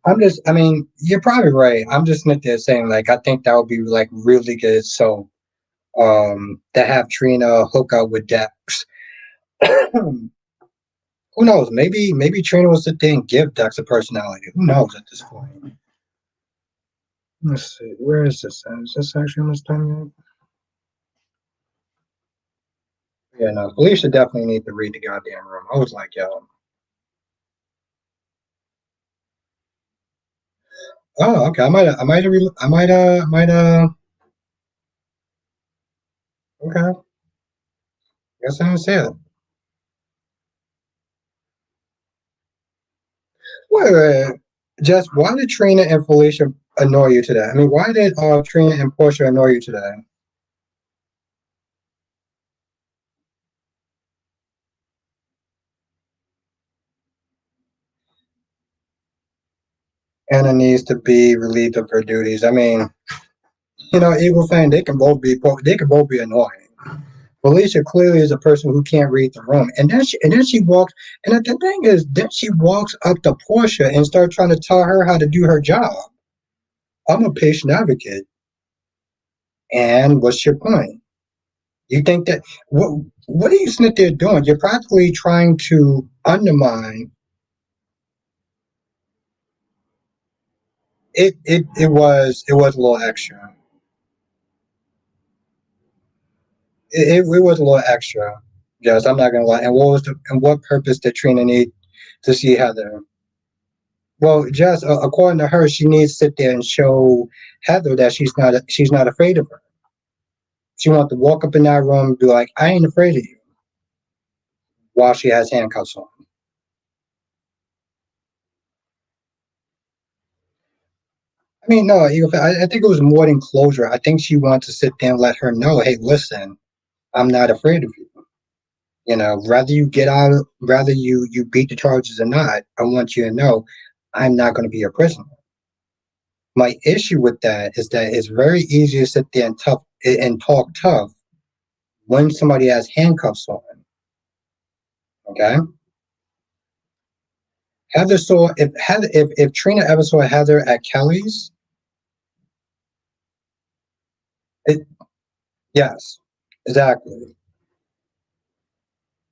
I mean, you're probably right. I'm just not there saying, like, I think that would be, like, really good. So, to have Trina hook up with Dex. Who knows? Maybe Trina will sit there and give Dex a personality. Who knows at this point? Let's see. Where is this? Is this actually almost done yet? Yeah, no. Felicia definitely need to read the goddamn room. I was like, yo. Oh, okay. Okay. Guess I didn't say it. Wait. Just why did Trina and Felicia annoy you today? I mean, why did Trina and Portia annoy you today? Anna needs to be relieved of her duties. I mean, Eagle fan, they can both be annoying. Felicia clearly is a person who can't read the room, and then she walks. And the thing is, then she walks up to Portia and starts trying to tell her how to do her job. I'm a patient advocate, and what's your point? You think that what? What are you sitting there doing? You're practically trying to undermine it. It was a little extra. It was a little extra. Yes, I'm not gonna lie. And what purpose did Trina need to see Heather? Well, just according to her, she needs to sit there and show Heather that she's not afraid of her. She wants to walk up in that room and be like, "I ain't afraid of you," while she has handcuffs on. I mean, no, I think it was more than closure. I think she wanted to sit there and let her know, "Hey, listen, I'm not afraid of you. Rather you beat the charges or not. I want you to know, I'm not going to be your prisoner." My issue with that is that it's very easy to sit there and talk tough when somebody has handcuffs on. Okay, Heather saw if Trina ever saw Heather at Kelly's, it, yes, exactly.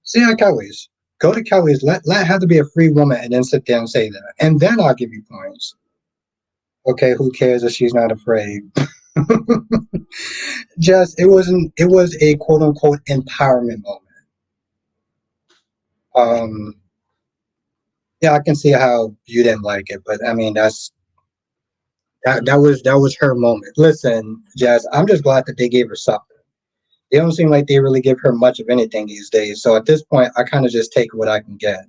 See at Kelly's, go to Kelly's. Let Heather be a free woman, and then sit there and say that, and then I'll give you points. Okay, who cares if she's not afraid? Just it was a quote unquote empowerment moment. Um, yeah, I can see how you didn't like it, but I mean that was her moment. Listen, Jazz, I'm just glad that they gave her something. They don't seem like they really give her much of anything these days. So at this point, I kind of just take what I can get.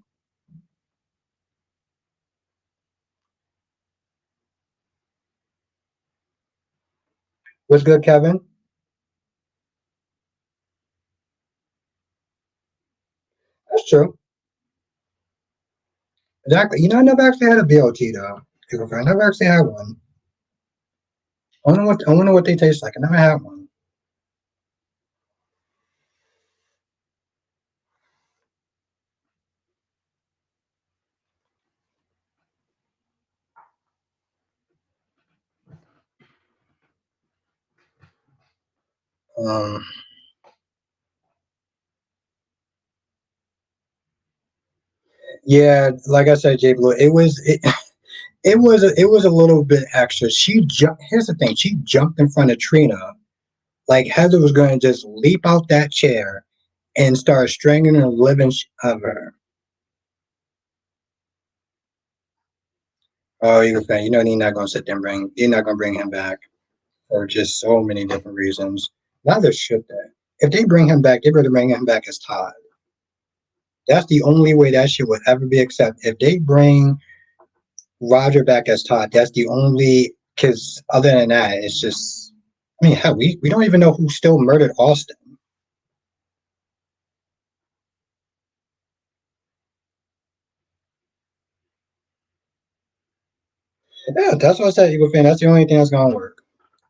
What's good, Kevin? That's true. Exactly. I never actually had a BLT though. I never actually had one. I wonder what they taste like. I never had one. Um, yeah, like I said, J Blue, it was a little bit extra. Here's the thing. She jumped in front of Trina like Heather was going to just leap out that chair and start strangling the living of her. Oh, you fan. You're not going to sit there and you're not going to bring him back for just so many different reasons. Neither should they. If they bring him back, they better bring him back as Todd. That's the only way that shit would ever be accepted. If they bring Roger back as Todd, that's the only. Because other than that, it's just. I mean, hell, we don't even know who still murdered Austin. Yeah, that's what I said, Eagle fan. That's the only thing that's going to work.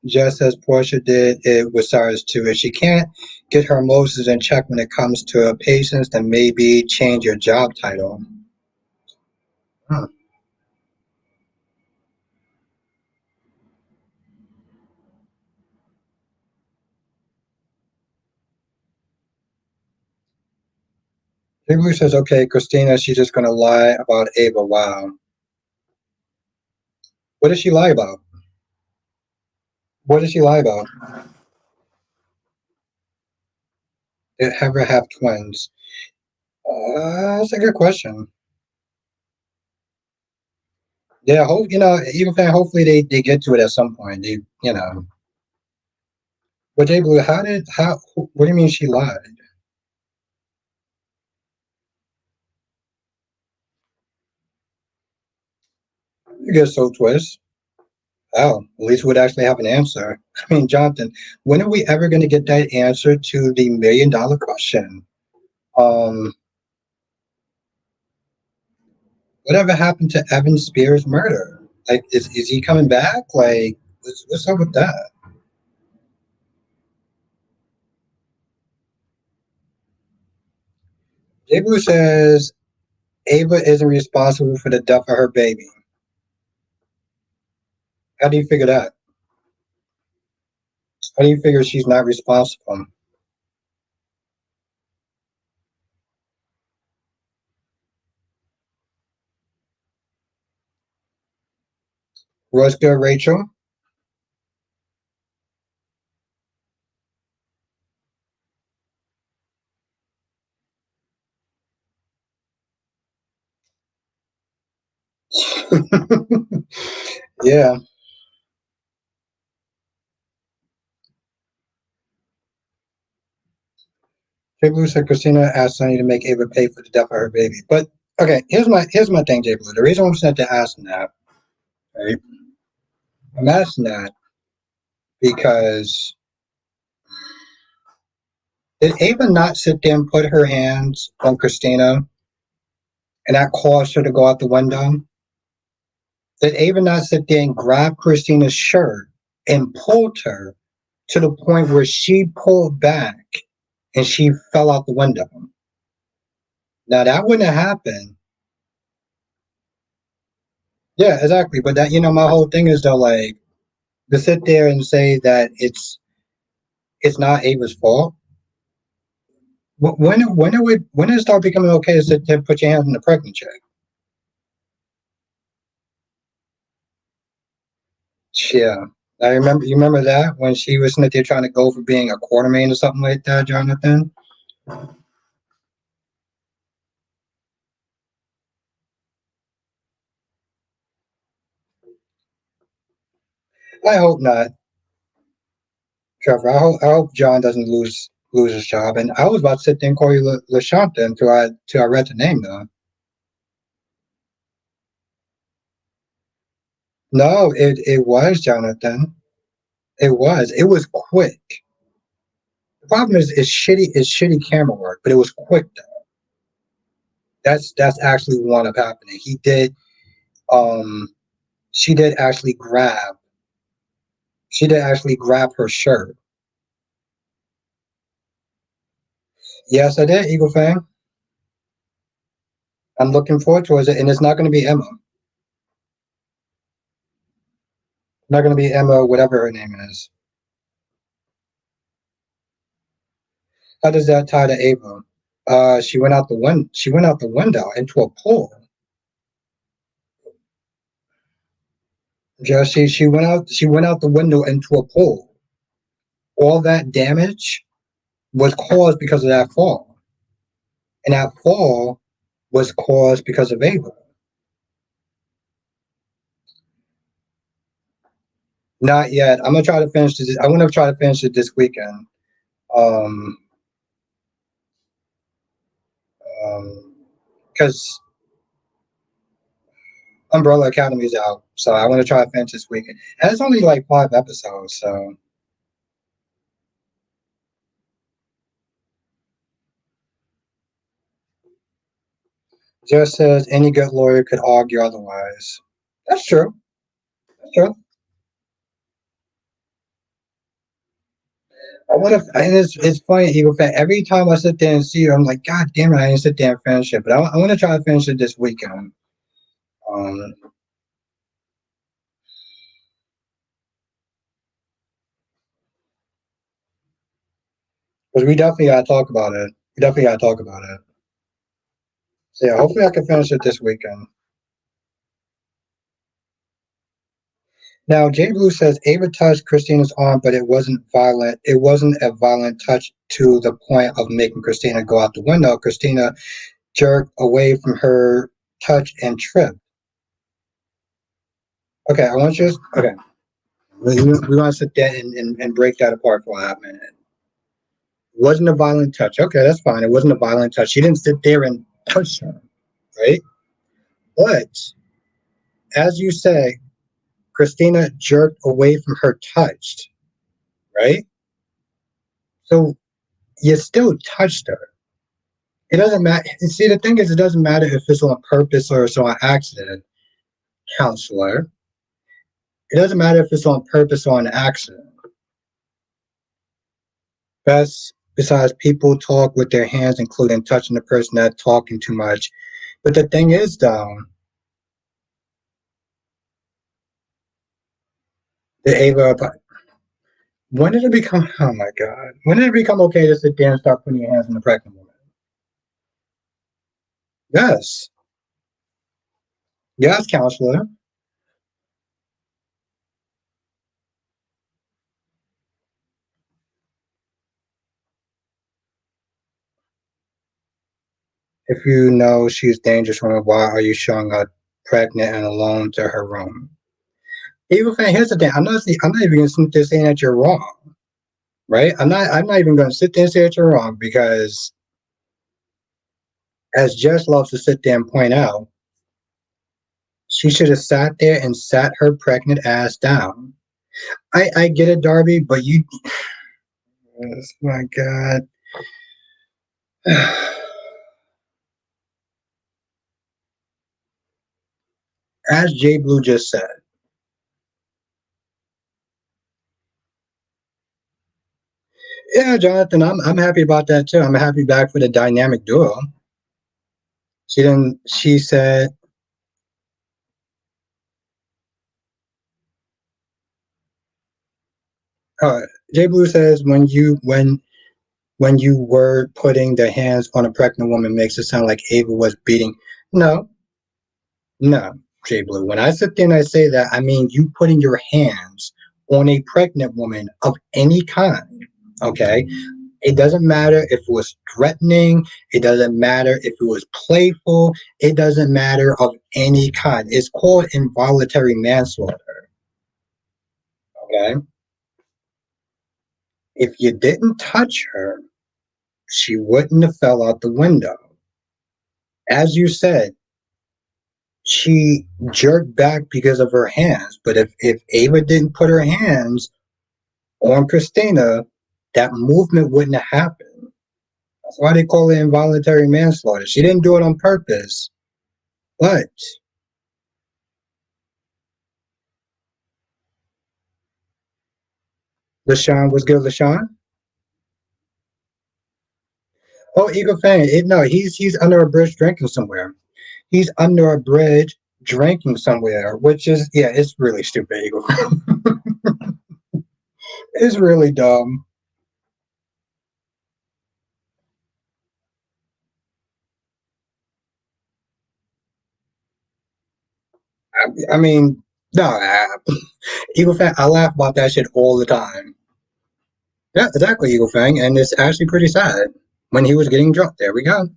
Just as Portia did it with Cyrus too. If she can't get her emotions in check when it comes to her patients, then maybe change your job title. Huh. Maybe says, okay, Christina, she's just going to lie about Ava. Wow. What did she lie about? What did she lie about? Did ever have twins? That's a good question. Yeah, even fan, hopefully they get to it at some point. But Jay Blue, what do you mean she lied? You get so twist. Oh, at least we'd actually have an answer. I mean, Jonathan, when are we ever going to get that answer to the $1 million question? Um, whatever happened to Evan Spears' murder? Like, is he coming back? Like, what's up with that? J. Blue says Ava isn't responsible for the death of her baby. How do you figure that? How do you figure she's not responsible? What's good, Rachel? Yeah. Jay Blue said Christina asked Sonny to make Ava pay for the death of her baby. But okay, here's my thing, Jay Blue. The reason I'm sent to asking that, right? I'm asking that because did Ava not sit there and put her hands on Christina and that caused her to go out the window? Did Ava not sit there and grab Christina's shirt and pulled her to the point where she pulled back and she fell out the window? Now that wouldn't have happened. Yeah, exactly. But that my whole thing is though, like, to sit there and say that it's not Ava's fault. When did it start becoming okay to sit there and put your hands in the pregnant check? Yeah. I remember you remember that when she was sitting there trying to go for being a quartermain or something like that, Jonathan? I hope not, Trevor. I hope John doesn't lose his job. And I was about to sit there and call you LaShanta until I read the name though. No, it was Jonathan. It was quick. The problem is it's shitty camera work, but it was quick though. That's actually what wound up happening. Um she did actually grab her shirt. Yes, I did, Eagle fan. I'm looking forward to it, and it's not gonna be Emma. Not gonna be Emma, whatever her name is. How does that tie to Ava? She went out the window into a pool. Jesse, she went out the window into a pool. All that damage was caused because of that fall. And that fall was caused because of Ava. Not yet. I'm gonna try to finish this. I want to try to finish it this weekend. Um, because Umbrella Academy is out, so I want to try to finish this weekend. And it's only like 5 episodes, so just says any good lawyer could argue otherwise. That's true. That's true. I want to, and it's funny, Eagle Fan. Every time I sit there and see it, I'm like, God damn it, I didn't sit there and finish it. But I want to try to finish it this weekend. Um, because we definitely gotta talk about it. We definitely gotta talk about it. So yeah, hopefully I can finish it this weekend. Now, Jay Blue says Ava touched Christina's arm, but it wasn't violent. It wasn't a violent touch to the point of making Christina go out the window. Christina jerked away from her touch and tripped. Okay, I want you. Okay, we want to sit there and break that apart for a hot minute. It wasn't a violent touch. Okay, that's fine. It wasn't a violent touch. She didn't sit there and touch her, right? But as you say, Christina jerked away from her touch, right? So you still touched her. It doesn't matter. See, the thing is, it doesn't matter if it's on purpose or it's on accident, counselor. It doesn't matter if it's on purpose or an accident. Besides, people talk with their hands, including touching the person that's talking too much. But the thing is, though, the Ava, when did it become? Oh my God! When did it become okay to sit there and start putting your hands on the pregnant woman? Yes, yes, counselor. If you know she's dangerous woman, why are you showing up pregnant and alone to her room? Even fan, here's the thing. I'm not even gonna sit there saying that you're wrong, right? I'm not even gonna sit there and say that you're wrong because as Jess loves to sit there and point out, she should have sat there and sat her pregnant ass down. I get it, Darby, but you oh my god. As Jay Blue just said, yeah, Jonathan, I'm happy about that too. I'm happy back for the dynamic duo. She said, uh, Jay Blue says when you were putting the hands on a pregnant woman makes it sound like Ava was beating. No, no, Jay Blue. When I sit there and I say that, I mean you putting your hands on a pregnant woman of any kind. Okay, it doesn't matter if it was threatening. It doesn't matter if it was playful. It doesn't matter of any kind. It's called involuntary manslaughter. Okay, if you didn't touch her, she wouldn't have fell out the window. As you said, she jerked back because of her hands. But if Ava didn't put her hands on Christina, that movement wouldn't have happened. That's why they call it involuntary manslaughter. She didn't do it on purpose. But LaShawn was good, LaShawn? Oh, Eagle Fang. No, he's under a bridge drinking somewhere. He's under a bridge drinking somewhere, which is yeah, it's really stupid, Eagle. It's really dumb. I mean, no, Eagle Fang. I laugh about that shit all the time. Yeah, exactly, Eagle Fang, and it's actually pretty sad. When he was getting drunk, there we go.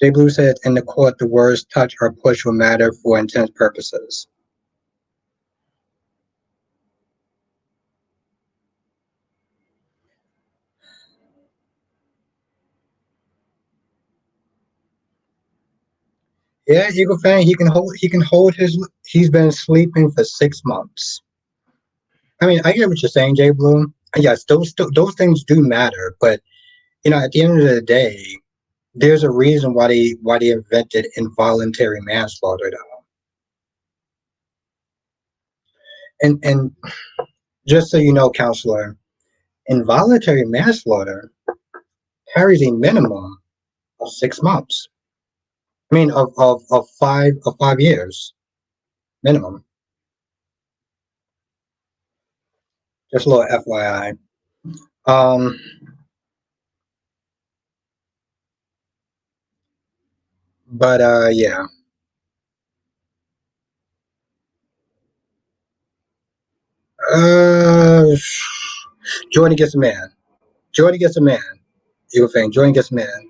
Jay Blue said in the court, the words touch or push will matter for intent purposes. Yeah, Eagle Fang, he can hold his. He's been sleeping for 6 months. I mean, I get what you're saying, Jay Blue. Yes, those things do matter, but at the end of the day, there's a reason why they invented involuntary manslaughter, though. And just so you know, counselor, involuntary manslaughter carries a minimum of 6 months. I mean, of 5 years minimum. Just a little FYI. Um, but yeah. Uh, Jordan gets a man. Jordan gets a man. You were saying Jordan gets a man.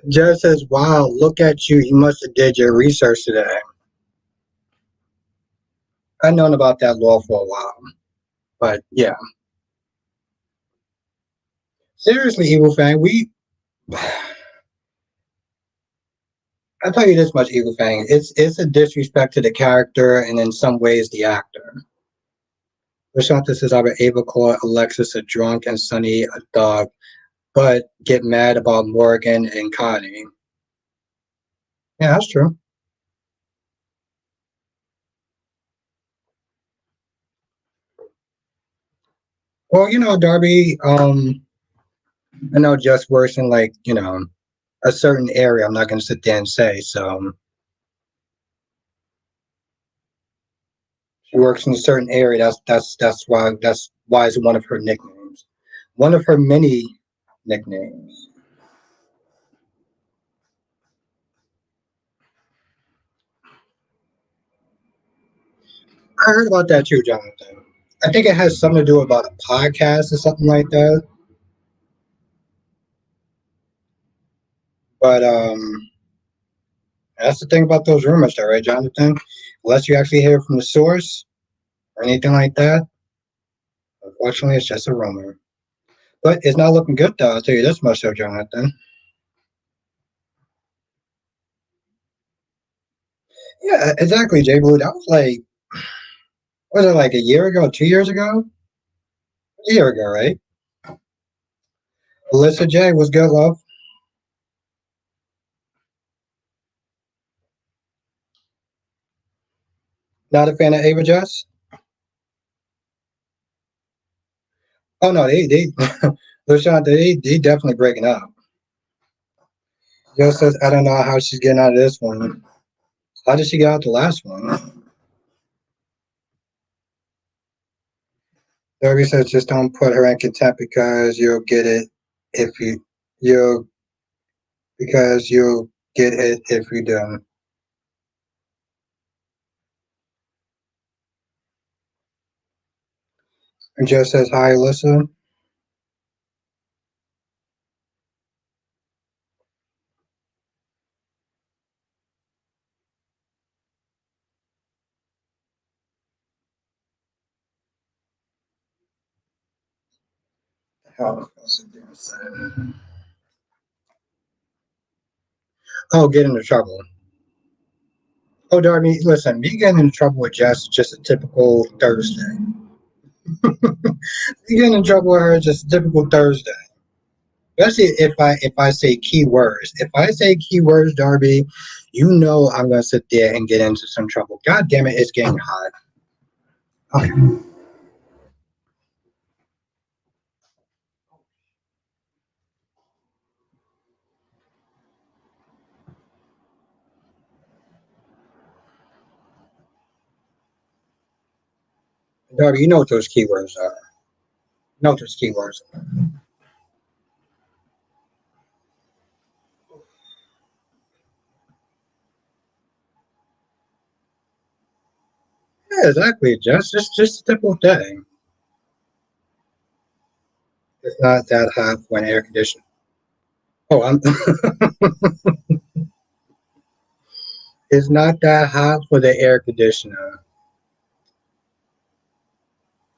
Jeff says, "Wow, look at you! You must have did your research today." I've known about that law for a while, but yeah. Seriously, Evil Fang, we. I'll tell you this much, Evil Fang. It's a disrespect to the character and in some ways the actor. Rashanta says, "I would able call Alexis a drunk and Sunny a dog, but get mad about Morgan and Connie." Yeah, that's true. Well, Darby, I know just works in like, a certain area. I'm not gonna sit there and say. So she works in a certain area. That's why it's one of her nicknames. One of her many nicknames. I heard about that too, Jonathan. I think it has something to do about a podcast or something like that. But that's the thing about those rumors, though, right, Jonathan? Unless you actually hear from the source or anything like that, unfortunately, it's just a rumor. But it's not looking good, though. I'll tell you this much, though, Jonathan. Yeah, exactly, Jay Blue. That was like, was it like a year ago, 2 years ago? A year ago, right? Alyssa J, was good, love? Not a fan of Ava Jess? Oh no, they LaShawn, they definitely breaking up. Joe says, I don't know how she's getting out of this one. How did she get out the last one? Derby says, just don't put her in contempt because you'll get it if you'll because you'll get it if you don't. And Joe says, hi, Alyssa. Oh, get into trouble. Oh, Darby, listen, me getting into trouble with Jess is just a typical Thursday. Me getting in trouble with her is just a typical Thursday. Especially if I say keywords. If I say keywords, Darby, you know I'm gonna sit there and get into some trouble. God damn it, it's getting hot. Okay. Darby, you know what those keywords are. You know what those keywords are. Yeah, exactly. Just a typical thing. It's not that hot when air conditioning. Oh, I'm it's not that hot for the air conditioner.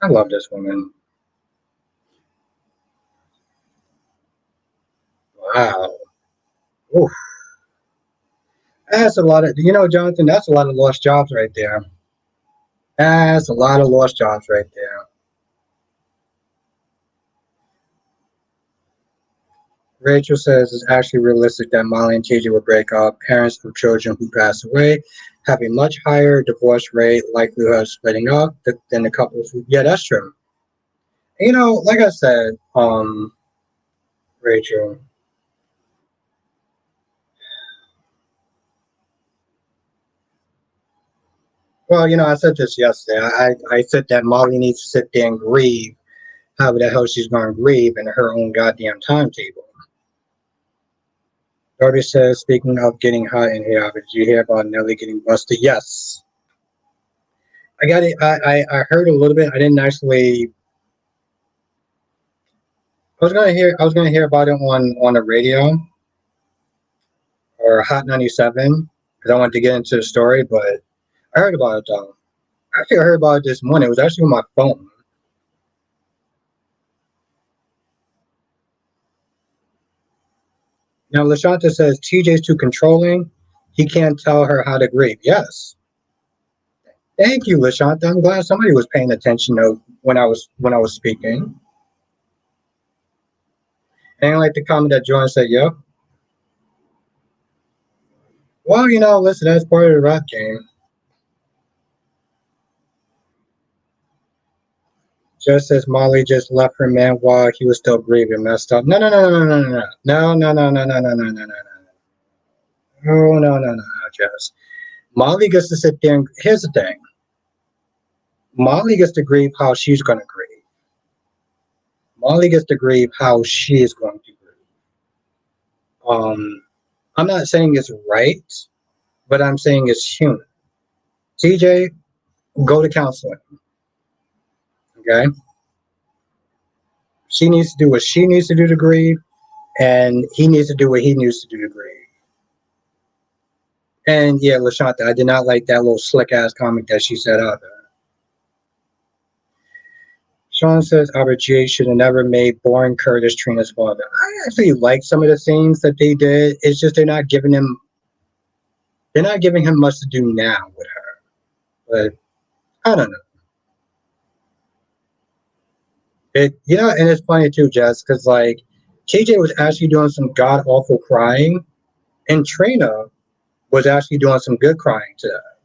I love this woman. Wow. Oof. That's a lot of Jonathan, that's a lot of lost jobs right there. That's a lot of lost jobs right there. Rachel says it's actually realistic that Molly and TJ would break up. Parents of children who pass away have a much higher divorce rate, likelihood of splitting up than the couples who. Yeah, that's true. Like I said, Rachel. Well, I said this yesterday. I said that Molly needs to sit there and grieve, however the hell she's going to grieve in her own goddamn timetable. Darby says, speaking of getting hot in here, did you hear about Nelly getting busted? Yes. I got it. I heard a little bit. I didn't actually. I was gonna hear about it on the radio or Hot 97 because I wanted to get into the story, but I heard about it though. Actually, I heard about it this morning. It was actually on my phone. Now, Lashanta says TJ's too controlling. He can't tell her how to grieve. Yes. Thank you, Lashanta. I'm glad somebody was paying attention to when I was speaking. And like the comment that John said, yep. Well, listen, that's part of the rap game. Just as Molly just left her man while he was still grieving, messed up. No, no, no, no, no, no, no, no, no, no, no, no, no, no, no, no, no, no, no, Jess. Molly gets to sit there and here's the thing. Molly gets to grieve how she's gonna grieve. Molly gets to grieve how she is going to grieve. I'm not saying it's right, but I'm saying it's human. TJ, go to counseling. Okay? She needs to do what she needs to do to grieve, and he needs to do what he needs to do to grieve. And yeah, LaShanta, I did not like that little slick ass comment that she said out there. Sean says Albert G should have never made Boring Curtis Trina's father. I actually like some of the things that they did. It's just they're not giving him much to do now with her. But I don't know. And it's funny too, Jess, because like TJ was actually doing some god awful crying, and Trina was actually doing some good crying to that,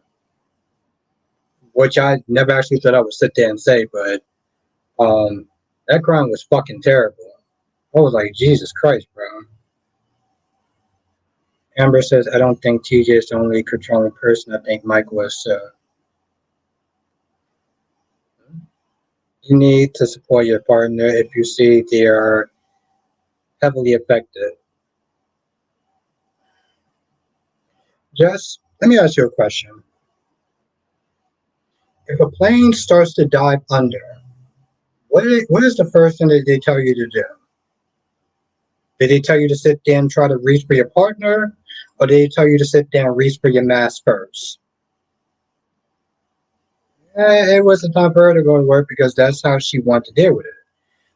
which I never actually thought I would sit there and say, but um, that crying was fucking terrible. I was like, Jesus Christ, bro. Amber says, I don't think TJ is the only controlling person. I think Mike was. You need to support your partner if you see they are heavily affected. Jess, let me ask you a question. If a plane starts to dive under, what is the first thing that they tell you to do? Did they tell you to sit there and try to reach for your partner? Or did they tell you to sit there and reach for your mask first? It wasn't time for her to go to work because that's how she wanted to deal with it.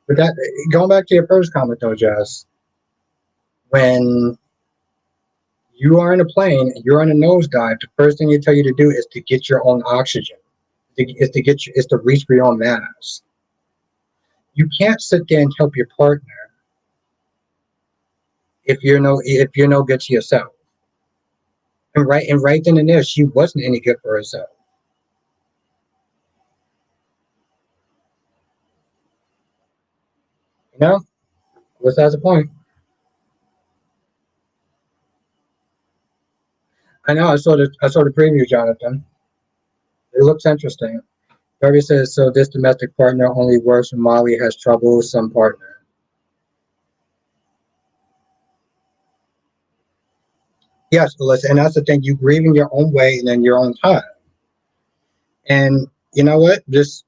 But that going back to your first comment though, Jess, when you are in a plane and you're on a nosedive, the first thing they tell you to do is to get your own oxygen. Is to reach for your own mask. You can't sit there and help your partner if you're no good to yourself. And right then and there, she wasn't any good for herself. You know, what's that's the point? I know. I saw the preview, Jonathan. It looks interesting. Harvey says so. This domestic partner only works when Molly has trouble with some partner. Yes, Alyssa, and that's the thing. You grieve in your own way and in your own time. And you know what? Just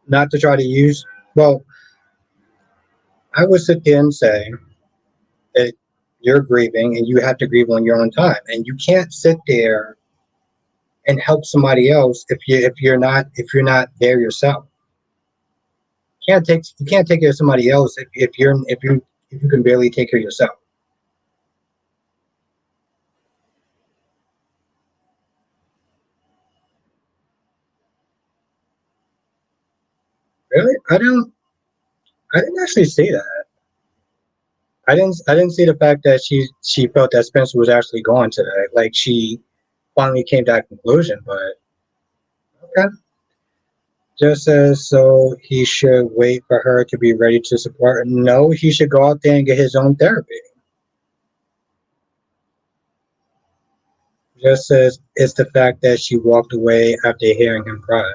not to try to use. Well, I would sit there and say that you're grieving and you have to grieve on your own time, and you can't sit there and help somebody else if you're not there yourself. You can't take care of somebody else if you can barely take care of yourself. Really, I didn't actually see that. I didn't see the fact that she felt that Spencer was actually gone today. Like she finally came to that conclusion, but okay. Just says so he should wait for her to be ready to support her. No, he should go out there and get his own therapy. Just says it's the fact that she walked away after hearing him cry.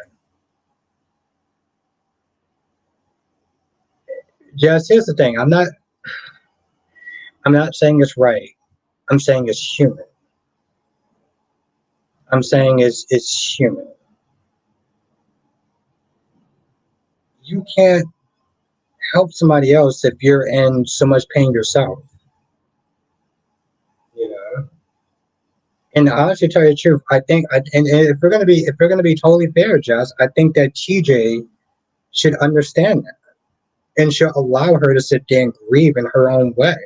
Just here's the thing. I'm not saying it's right. I'm saying it's human. I'm saying it's human. You can't help somebody else if you're in so much pain yourself. You know. And honestly, to tell you the truth, I think, and if we're gonna be totally fair, Jess, I think that TJ should understand that and should allow her to sit there and grieve in her own way.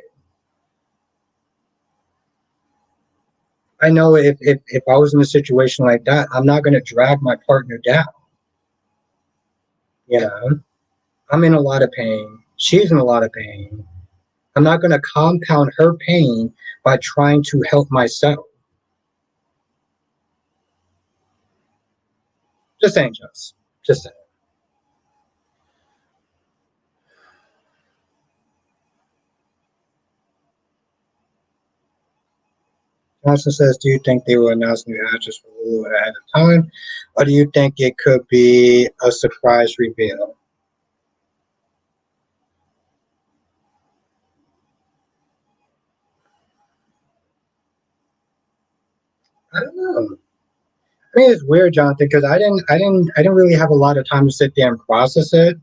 I know if I was in a situation like that, I'm not gonna drag my partner down. You know, I'm in a lot of pain. She's in a lot of pain. I'm not gonna compound her pain by trying to help myself. Just saying, Jess. Just saying. Johnson says, do you think they will announce new actors for Hulu ahead of time, or do you think it could be a surprise reveal? I don't know. I mean, it's weird, Jonathan, because I didn't really have a lot of time to sit there and process it.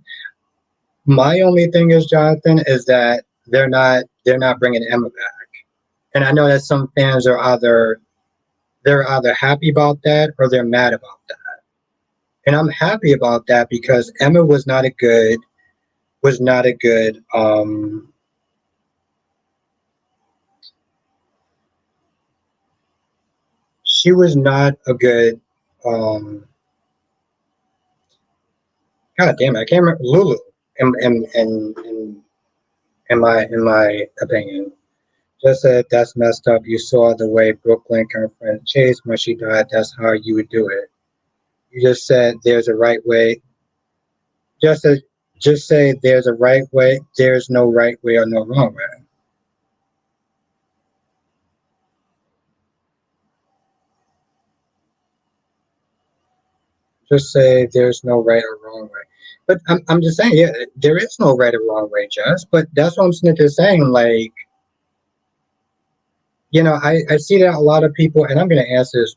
My only thing is, Jonathan, is that they're not bringing Emma back, and I know that some fans are they're either happy about that or they're mad about that. And I'm happy about that because Emma was not a good she was not a good um God damn it, I can't remember Lulu in my opinion. Just said that's messed up. You saw the way Brooklyn and her friend Chase when she died, that's how you would do it. You just said there's a right way. Just a, just say there's a right way, there's no right way or no wrong way. Just say there's no right or wrong way. But I'm just saying, yeah, there is no right or wrong way, Just. But that's what I'm sitting there saying. Like, I see that a lot of people, and I'm going to answer this,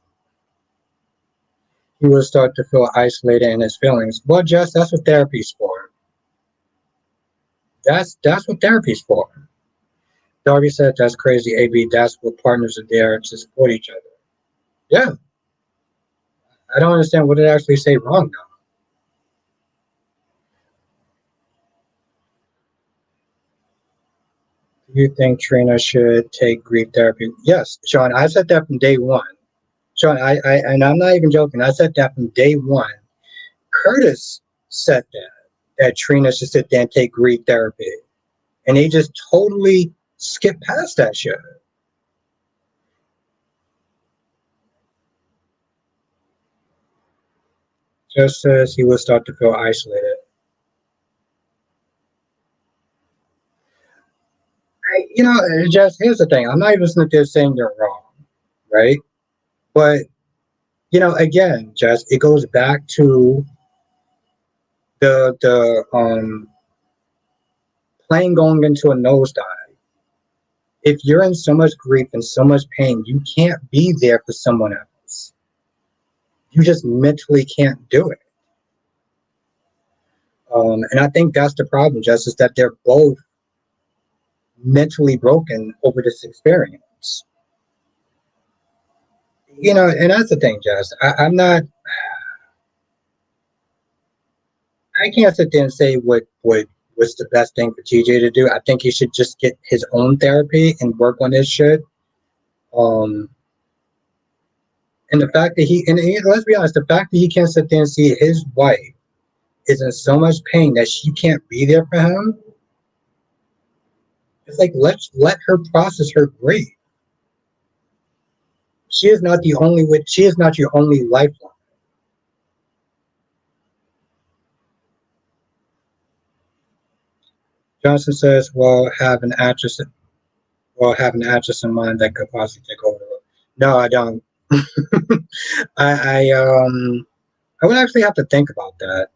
he will start to feel isolated in his feelings. Well, Just, that's what therapy's for. That's what therapy's for. Darby said that's crazy, AB. That's what partners are there to support each other. Yeah, I don't understand what did it actually say wrong now. Do you think Trina should take grief therapy? Yes, Sean, I said that from day one. Sean, and I'm not even joking. I said that from day one. Curtis said that Trina should sit there and take grief therapy, and he just totally skipped past that shit. Just says he will start to feel isolated. Just here's the thing. I'm not even sitting there saying they're wrong, right? But again, just it goes back to the plane going into a nosedive. If you're in so much grief and so much pain, you can't be there for someone else. You just mentally can't do it. And I think that's the problem, just is that they're both mentally broken over this experience. And that's the thing, Jess. I'm not. I can't sit there and say what was the best thing for TJ to do. I think he should just get his own therapy and work on his shit. Um, and the fact that let's be honest, the fact that he can't sit there and see his wife is in so much pain that she can't be there for him. It's like let's let her process her grief. She is not the only she is not your only lifeline. Johnson says, have an actress in mind that could possibly take over the role. No, I don't. I would actually have to think about that.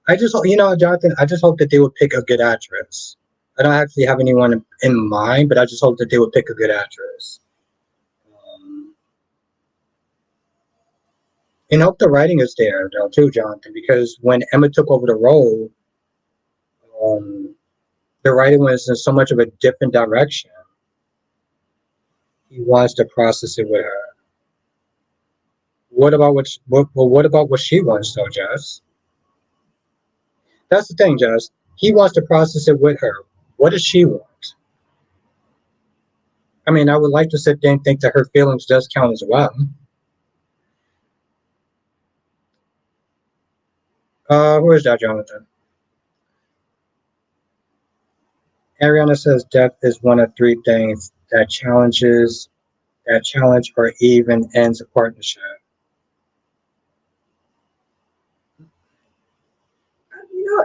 I just Jonathan, I just hope that they would pick a good actress. I don't actually have anyone in mind, but I just hope that they would pick a good actress. Um, and hope the writing is there though too, Jonathan, because when Emma took over the role, um, the writing was in so much of a different direction. He wants to process it with her. What about what about what she wants though, Jess? That's the thing, Jess. He wants to process it with her. What does she want? I mean, I would like to sit there and think that her feelings does count as well. Who is that, Jonathan? Ariana says death is one of three things that challenge, or even ends a partnership.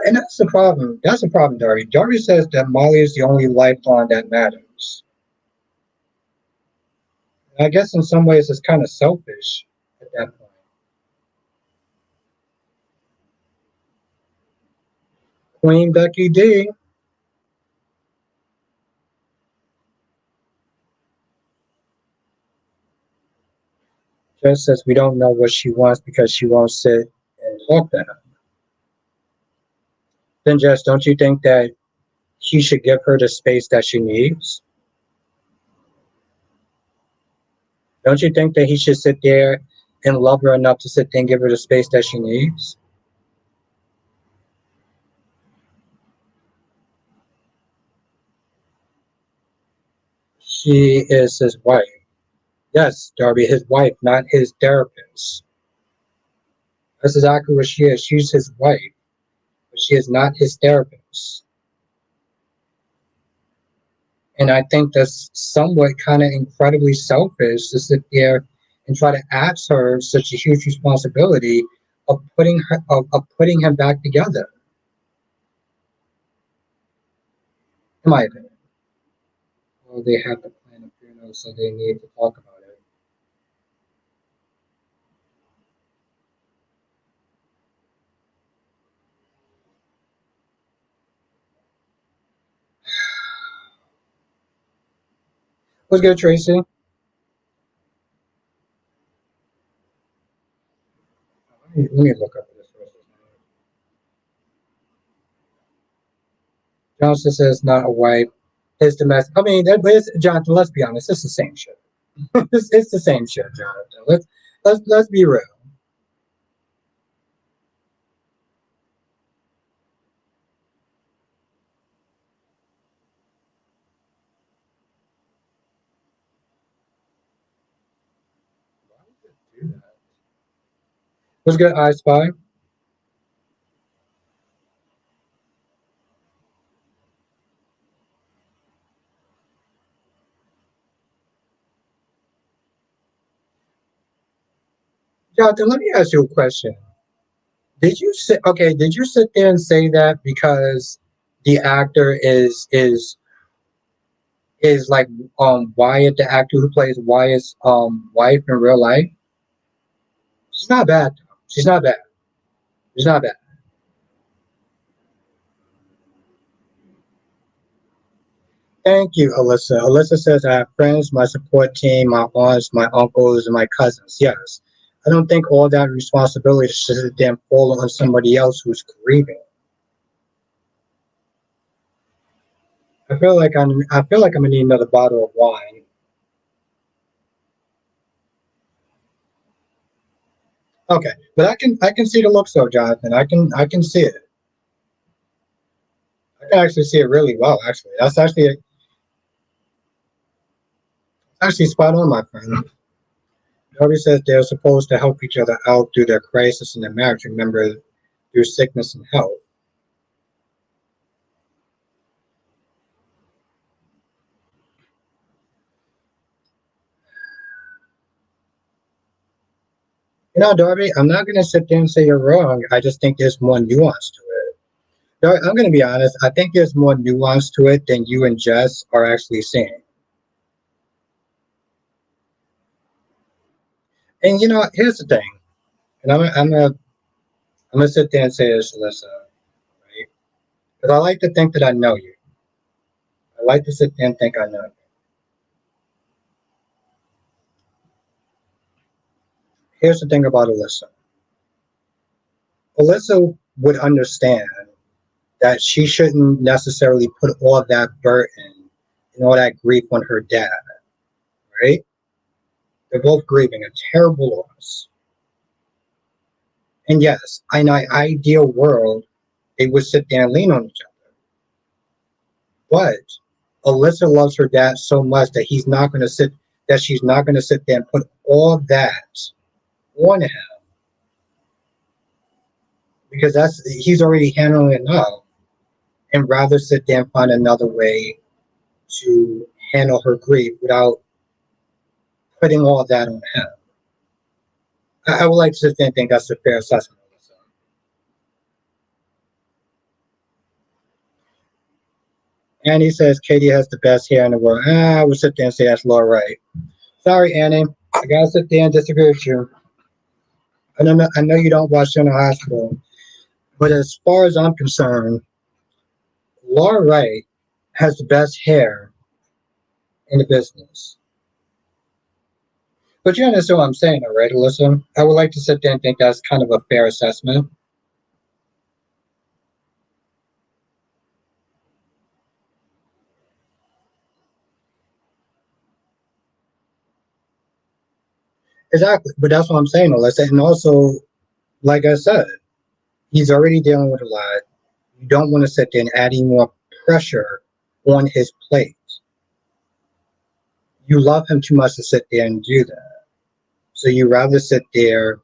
And that's the problem. That's the problem, Darby. Darby says that Molly is the only lifeline that matters. And I guess in some ways it's kind of selfish at that point. Queen Becky D. Jess says we don't know what she wants because she won't sit and talk to him. Then Jess, don't you think that he should give her the space that she needs? Don't you think that he should sit there and love her enough to sit there and give her the space that she needs? She is his wife. Yes, Darby, his wife, not his therapist. That's exactly what she is. She's his wife, but she is not his therapist. And I think that's somewhat kind of incredibly selfish to sit there and try to ask her such a huge responsibility of putting him back together. In my opinion. Well, they have to plan a funeral, so they need to talk about it. What's good, Tracy? Let me look up this person's name. Johnson says not a wife. His domestic. I mean, Jonathan. Let's be honest. It's the same shit. It's the same shit, Jonathan. Let's be real. Why would it do that? What's good, I Spy? Jonathan, let me ask you a question. Did you sit there and say that because the actor is like Wyatt, the actor who plays Wyatt's wife in real life? She's not bad. She's not bad. She's not bad. Thank you, Alyssa. Alyssa says I have friends, my support team, my aunts, my uncles, and my cousins. Yes. I don't think all that responsibility should then fall on somebody else who's grieving. I feel like I'm gonna need another bottle of wine. Okay, but I can see the looks though, Jonathan. I can see it. I can actually see it really well. Actually, that's actually spot on, my friend. Nobody says they're supposed to help each other out through their crisis in their marriage. Remember, through sickness and health. Darby, I'm not going to sit there and say you're wrong. I just think there's more nuance to it. Darby, I'm going to be honest. I think there's more nuance to it than you and Jess are actually seeing. And here's the thing. And I'm gonna sit there and say this, Alyssa, right? Because I like to think that I know you. I like to sit there and think I know you. Here's the thing about Alyssa. Alyssa would understand that she shouldn't necessarily put all that burden and all that grief on her dad, right? They're both grieving a terrible loss. And yes, in an ideal world, they would sit there and lean on each other. But Alyssa loves her dad so much that she's not gonna sit there and put all that on him because he's already handling it now, and rather sit there and find another way to handle her grief without putting all that on him. I would like to sit there and think that's a fair assessment. Annie says Katie has the best hair in the world. I would sit there and say that's Laura Wright. Sorry, Annie. I gotta sit there and disagree with you. I know you don't watch General Hospital, but as far as I'm concerned, Laura Wright has the best hair in the business. But you understand what I'm saying, all right, Alyssa? I would like to sit there and think that's kind of a fair assessment. Exactly. But that's what I'm saying, Alyssa. And also, like I said, he's already dealing with a lot. You don't want to sit there and add any more pressure on his plate. You love him too much to sit there and do that. So you rather sit there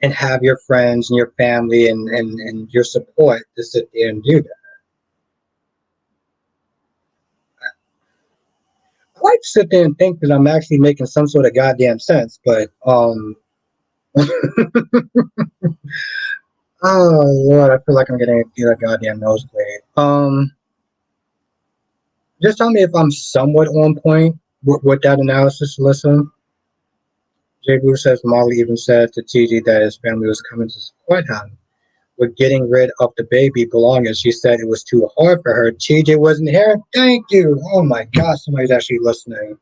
and have your friends and your family and your support to sit there and do that. I like to sit there and think that I'm actually making some sort of goddamn sense, but oh Lord, I feel like I'm getting a goddamn nosebleed. Just tell me if I'm somewhat on point with that analysis. Listen, Jay Blue says Molly even said to TG that his family was coming to support him with getting rid of the baby belongings. She said it was too hard for her. TJ wasn't here. Thank you. Oh my gosh, somebody's actually listening.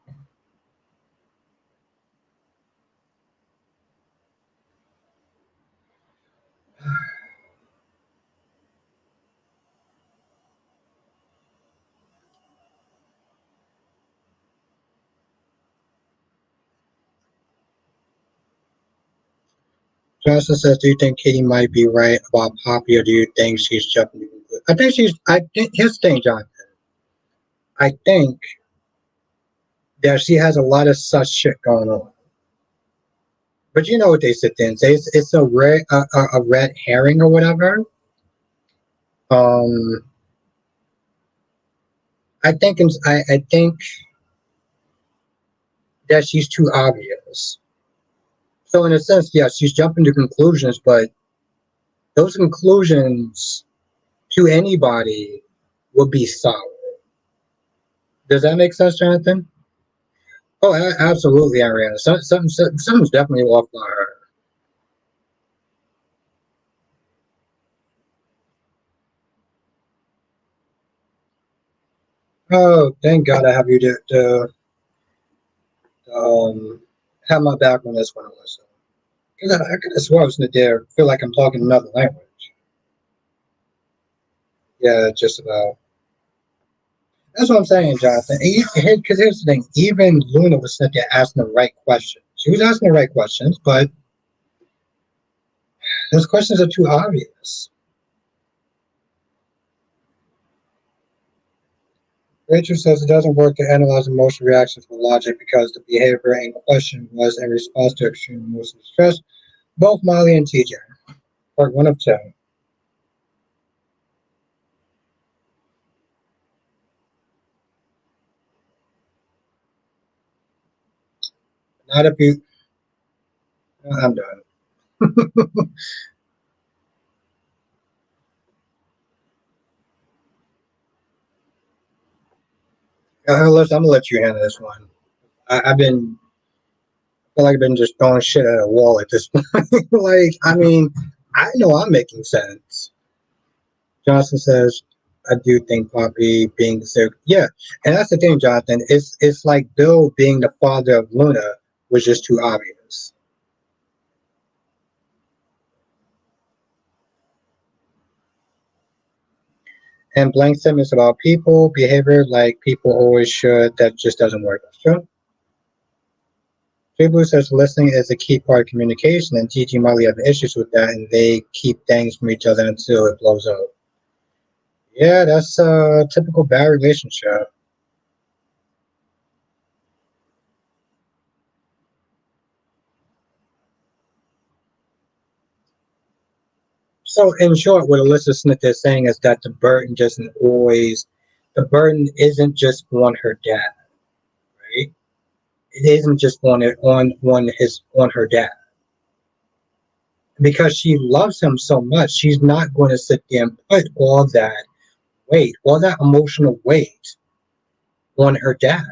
Johnson says, "Do you think Katie might be right about Poppy, or do you think she's jumping?" I think she's. I think here's the thing, Jonathan. I think that she has a lot of such shit going on. But you know what they sit there and say? It's a red herring or whatever. Um, I think that she's too obvious. So in a sense, yes, she's jumping to conclusions, but those conclusions to anybody would be solid. Does that make sense, Jonathan? Oh, absolutely, Ariana. Something's definitely off by her. Oh, thank God I have you um, have my back on this one, Alyssa. Because I could have swore I was in there, feel like I'm talking another language. Yeah, just about. That's what I'm saying, Jonathan. Because here's the thing: even Luna was sitting there asking the right questions. She was asking the right questions, but those questions are too obvious. Rachel says it doesn't work to analyze emotional reactions with logic because the behavior in question was in response to extreme emotional stress. Both Molly and TJ. Part 1 of 10. Not if you. I'm done. Listen, I'm gonna let you handle this one. I've been feel like I've been just throwing shit at a wall at this point. Like, I mean, I know I'm making sense. Johnson says, I do think Poppy being sick. Yeah, and that's the thing, Jonathan. It's like Bill being the father of Luna was just too obvious. And blank statements about people, behavior like people always should, that just doesn't work. That's true. Jay Blue says listening is a key part of communication, and Gigi and Molly have issues with that, and they keep things from each other until it blows up. Yeah, that's a typical bad relationship. So, in short, what Alyssa Smith is saying is that the burden isn't just on her dad, right? It isn't just on her dad because she loves him so much. She's not going to sit there and put all that emotional weight on her dad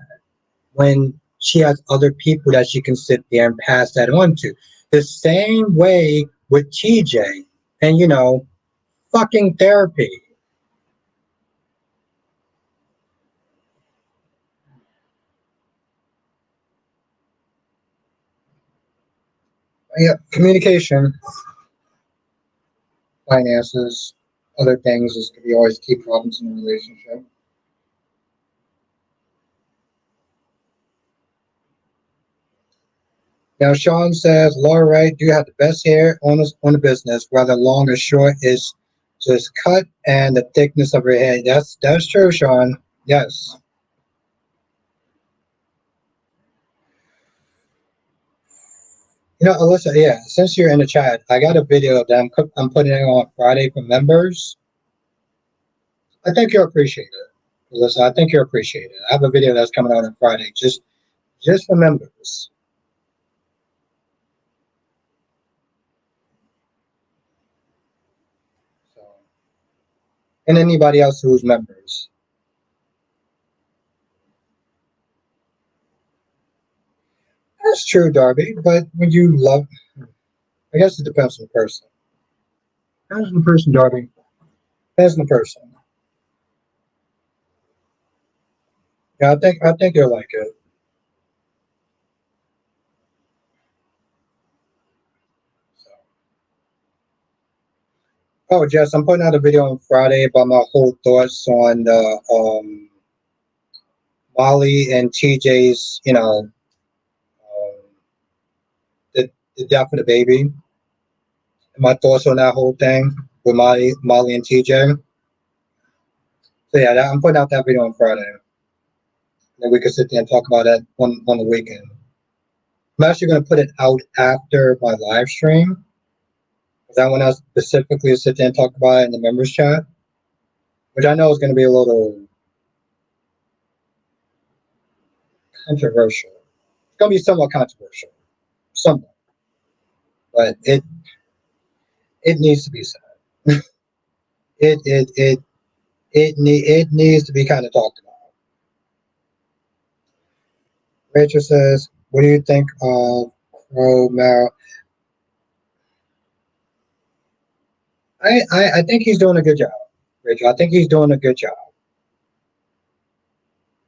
when she has other people that she can sit there and pass that on to. The same way with TJ and fucking therapy. Yeah, communication, finances, other things is could be always key problems in a relationship. Now, Sean says, Laura Wright, do you have the best hair on the business, whether long or short, is just cut and the thickness of your head. That's true, Sean. Yes. Alyssa, yeah, since you're in the chat, I got a video that I'm putting it on Friday for members. I think you'll appreciate it. Alyssa, I think you'll appreciate it. I have a video that's coming out on Friday, just for members. So, and anybody else who's members. That's true, Darby, but when you love, I guess it depends on the person. Depends on the person, Darby. Depends on the person. Yeah, I think you'll like it. So. Oh, Jess, I'm putting out a video on Friday about my whole thoughts on the Molly and TJ's, the death of the baby. My thoughts on that whole thing with Molly and TJ. So yeah, I'm putting out that video on Friday. And we can sit there and talk about that on the weekend. I'm actually going to put it out after my live stream. Because I want to specifically sit there and talk about it in the members chat. Which I know is going to be a little controversial. It's going to be somewhat controversial. Somewhat. But it needs to be said. It it it it needs to be kind of talked about. Rachel says, "What do you think of Crow Mal?" I think he's doing a good job, Rachel. I think he's doing a good job.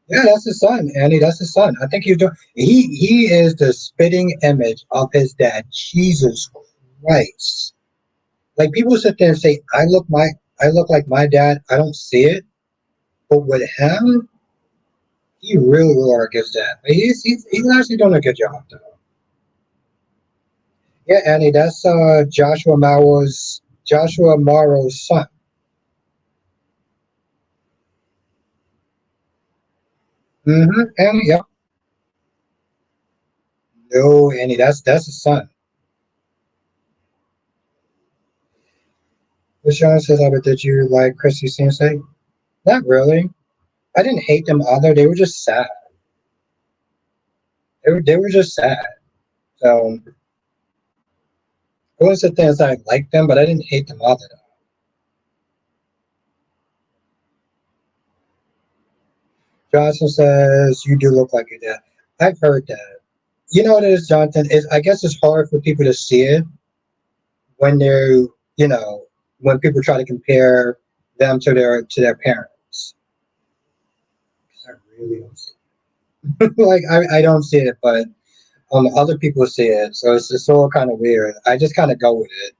Yeah, that's his son, Annie. That's his son. I think he's doing. He is the spitting image of his dad. Jesus Christ! Like people sit there and say, I look like my dad." I don't see it, but with him, he really will like his dad. But he's actually doing a good job, though. Yeah, Annie, that's Joshua Morrow's son. Mm-hmm. Annie, yep. No, Annie, that's his son. Michelle says, "I bet did you like Chrissy Sensei?" Not really. I didn't hate them either. They were just sad. They were just sad. So I wouldn't say things I liked them, but I didn't hate them either. Johnson says, "You do look like your dad." I've heard that. You know what it is, Jonathan? Is I guess it's hard for people to see it when they're, you know, when people try to compare them to their parents. I really don't see it. Like I don't see it, but other people see it, so it's all kind of weird. I just kind of go with it.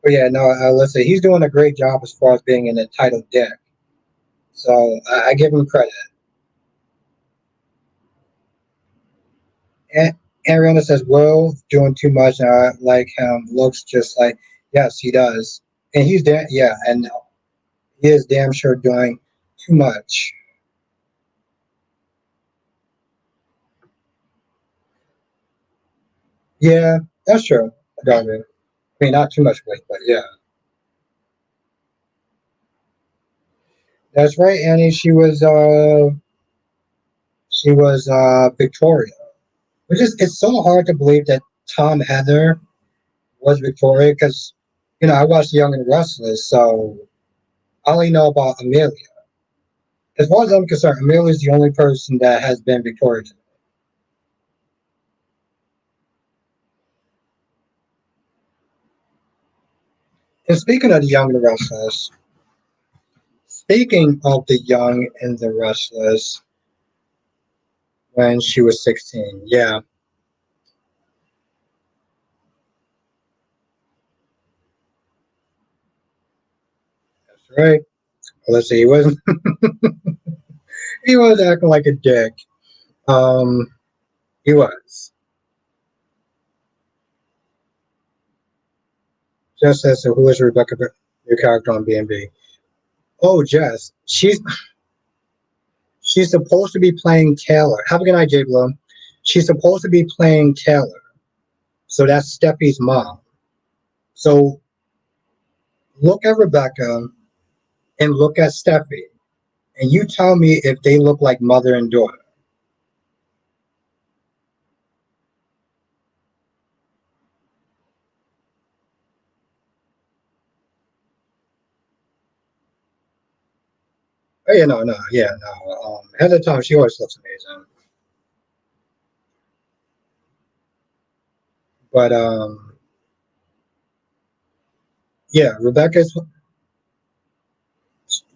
But yeah, no, let's say he's doing a great job as far as being an entitled dick. So I give him credit. And Ariana says, "Will doing too much. And I like him. Looks just like yes, he does, and he's damn yeah, and he is damn sure doing too much." Yeah, that's true. Darby. I mean, not too much weight, but yeah, that's right, Annie. She was Victoria, which is it's so hard to believe that Tom Heather was Victoria because I watched Young and Restless, so I only know about Amelia. As far as I'm concerned, Amelia is the only person that has been Victoria. And speaking of the Young and the Restless, when she was 16. Yeah, that's right. Let's see, he wasn't he was acting like a dick. Um, he was. Jess says, so who is Rebecca, your character on B&B? Oh, Jess. She's supposed to be playing Taylor. Have a good night, J Bloom. She's supposed to be playing Taylor. So that's Steffi's mom. So look at Rebecca and look at Steffi. And you tell me if they look like mother and daughter. Oh, yeah, no, no, yeah, no. At the time, she always looks amazing. But yeah, Rebecca's.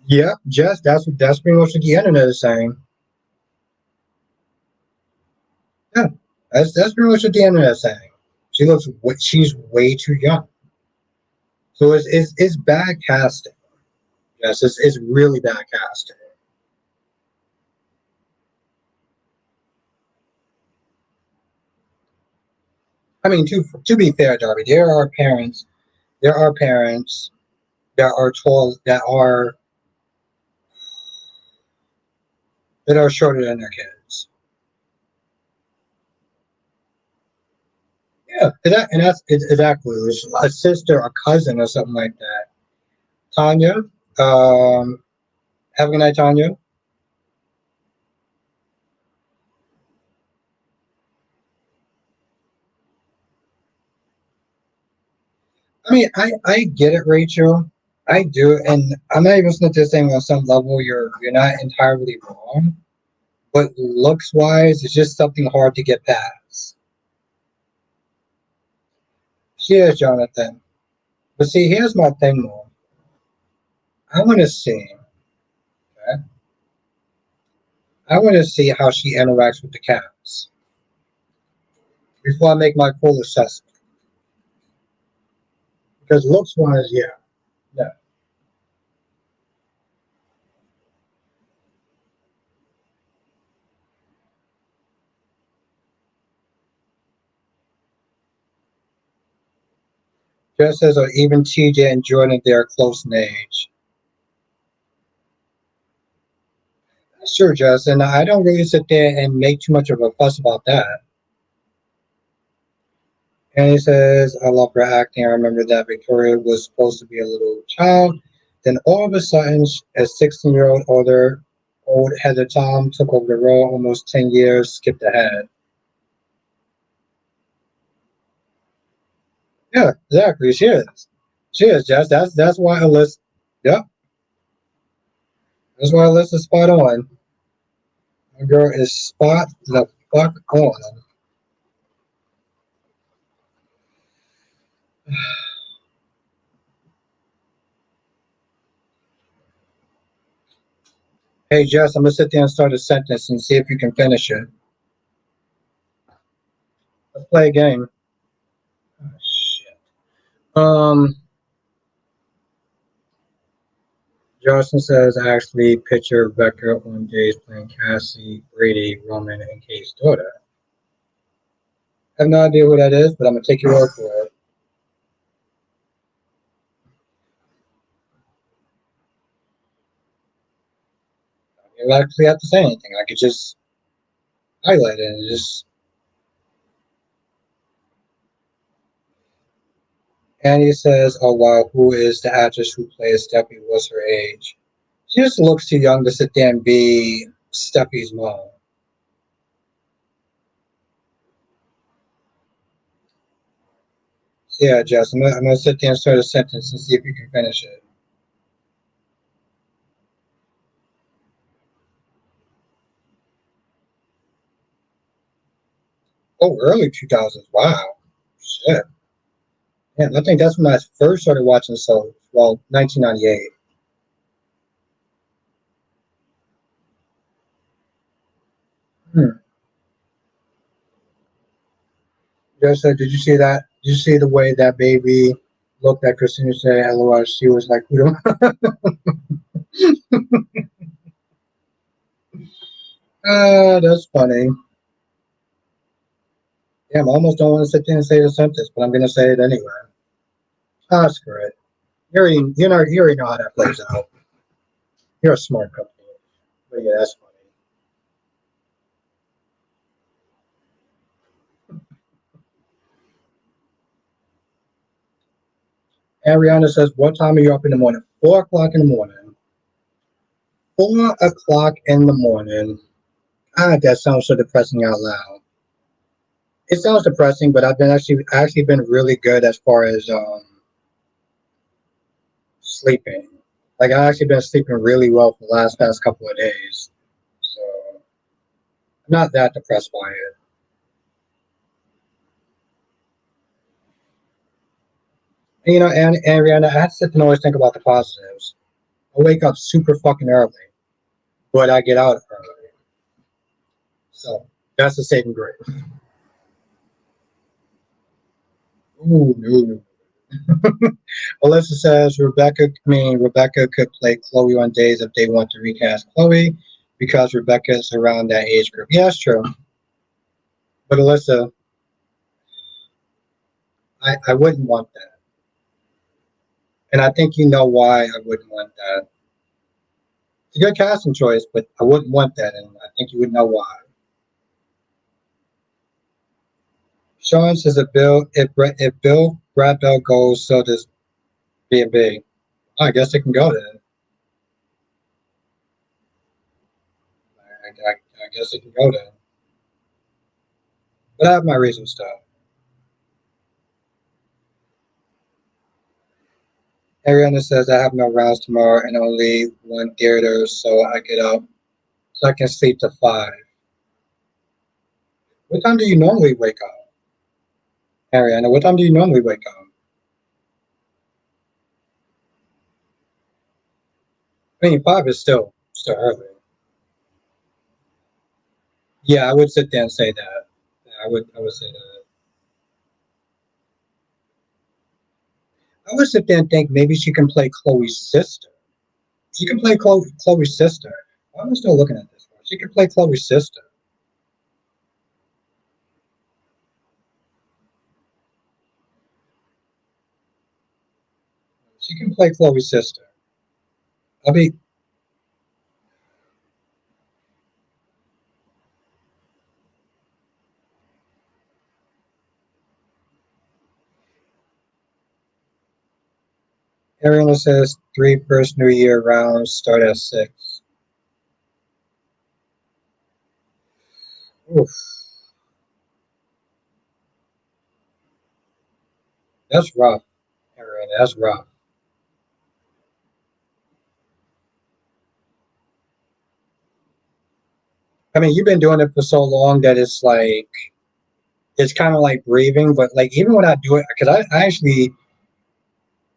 Yeah, Jess. That's pretty much what the internet is saying. Yeah, that's pretty much what the internet is saying. She's way too young. So it's bad casting. Yes, it's really bad casting. I mean, to be fair, Darby, there are parents that are shorter than their kids. Yeah, and that's exactly a sister, a cousin, or something like that. Tanya, have a good night, Tanya. I mean, I get it, Rachel. I do, and I'm not even just saying on some level you're not entirely wrong, but looks wise, it's just something hard to get past. Cheers, Jonathan. But see, here's my thing, though. I want to see. Okay? I want to see how she interacts with the cats before I make my full assessment. Because looks wise, yeah, yeah. Just as even TJ and Jordan, they're close in age. Sure, Jess, and I don't really sit there and make too much of a fuss about that. And he says, I love her acting. I remember that Victoria was supposed to be a little child. Then all of a sudden, a 16-year-old old Heather Tom took over the role almost 10 years, skipped ahead. Yeah, exactly. She is. She is, Jess. That's why Alyssa, yep, that's why Alyssa's spot on. My girl is spot the fuck on. Hey, Jess, I'm gonna sit there and start a sentence and see if you can finish it. Let's play a game. Oh, shit. Justin says, I actually picture Rebecca on days playing Cassie, Brady, Roman, and Kate's daughter. I have no idea who that is, but I'm gonna take your word for it. You don't actually have to say anything. I could just highlight it and just. Annie says, oh wow, who is the actress who plays Steffi? What's her age? She just looks too young to sit there and be Steffi's mom. So yeah, Jess, I'm gonna sit there and start a sentence and see if you can finish it. Oh, early 2000s. Wow. Shit. Yeah, I think that's when I first started watching soaps. Well, 1998. Hmm. Just said, did you see that? Did you see the way that baby looked at Christina said, LOL, she was like, who that's funny. Damn, I almost don't want to sit there and say the sentence, but I'm going to say it anyway. Ah, screw it. You already know how that plays out. You're a smart company. But yeah, that's funny. Ariana says, what time are you up in the morning? 4 o'clock in the morning. 4 o'clock in the morning. Ah, that sounds so depressing out loud. It sounds depressing, but I've been actually been really good as far as sleeping. Like I've actually been sleeping really well for the last past couple of days. So I'm not that depressed by it. And, and Rihanna, I have to sit and always think about the positives. I wake up super fucking early, but I get out early. So that's the saving grace. Ooh, no. Alyssa says Rebecca could play Chloe on days if they want to recast Chloe because Rebecca is around that age group. Yeah, that's true. But Alyssa, I wouldn't want that. And I think you know why I wouldn't want that. It's a good casting choice, but I wouldn't want that, and I think you would know why. Sean says if Bill Brad Bell goes, so does B&B. I guess it can go then. I guess it can go then. But I have my reasons though. Ariana says I have no rounds tomorrow and only one theater, so I get up so I can sleep to 5. What time do you normally wake up? Ariana, what time do you normally wake up? I mean, 5 is still early. Yeah, I would sit there and say that. I would say that. I would sit there and think maybe she can play Chloe's sister. She can play Chloe's sister. Why am I still looking at this one? She can play Chloe's sister. She can play Chloe's sister. I mean, Ariana says 3 first New Year rounds start at 6. Oof, that's rough, Ariana. That's rough. I mean, you've been doing it for so long that it's kind of like breathing. But like even when I do it, because I actually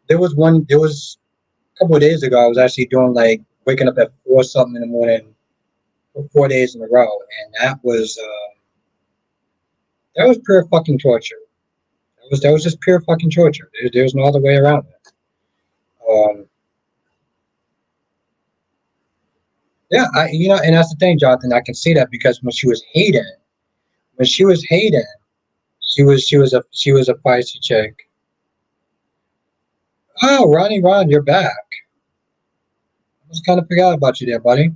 there was a couple of days ago I was actually doing like waking up at 4 something in the morning for 4 days in a row, and that was pure fucking torture. That was just pure fucking torture. There's no other way around it. Um, yeah, and that's the thing, Jonathan. I can see that because when she was Hayden, she was a feisty chick. Oh, Ron, you're back. I just kind of forgot about you there, buddy.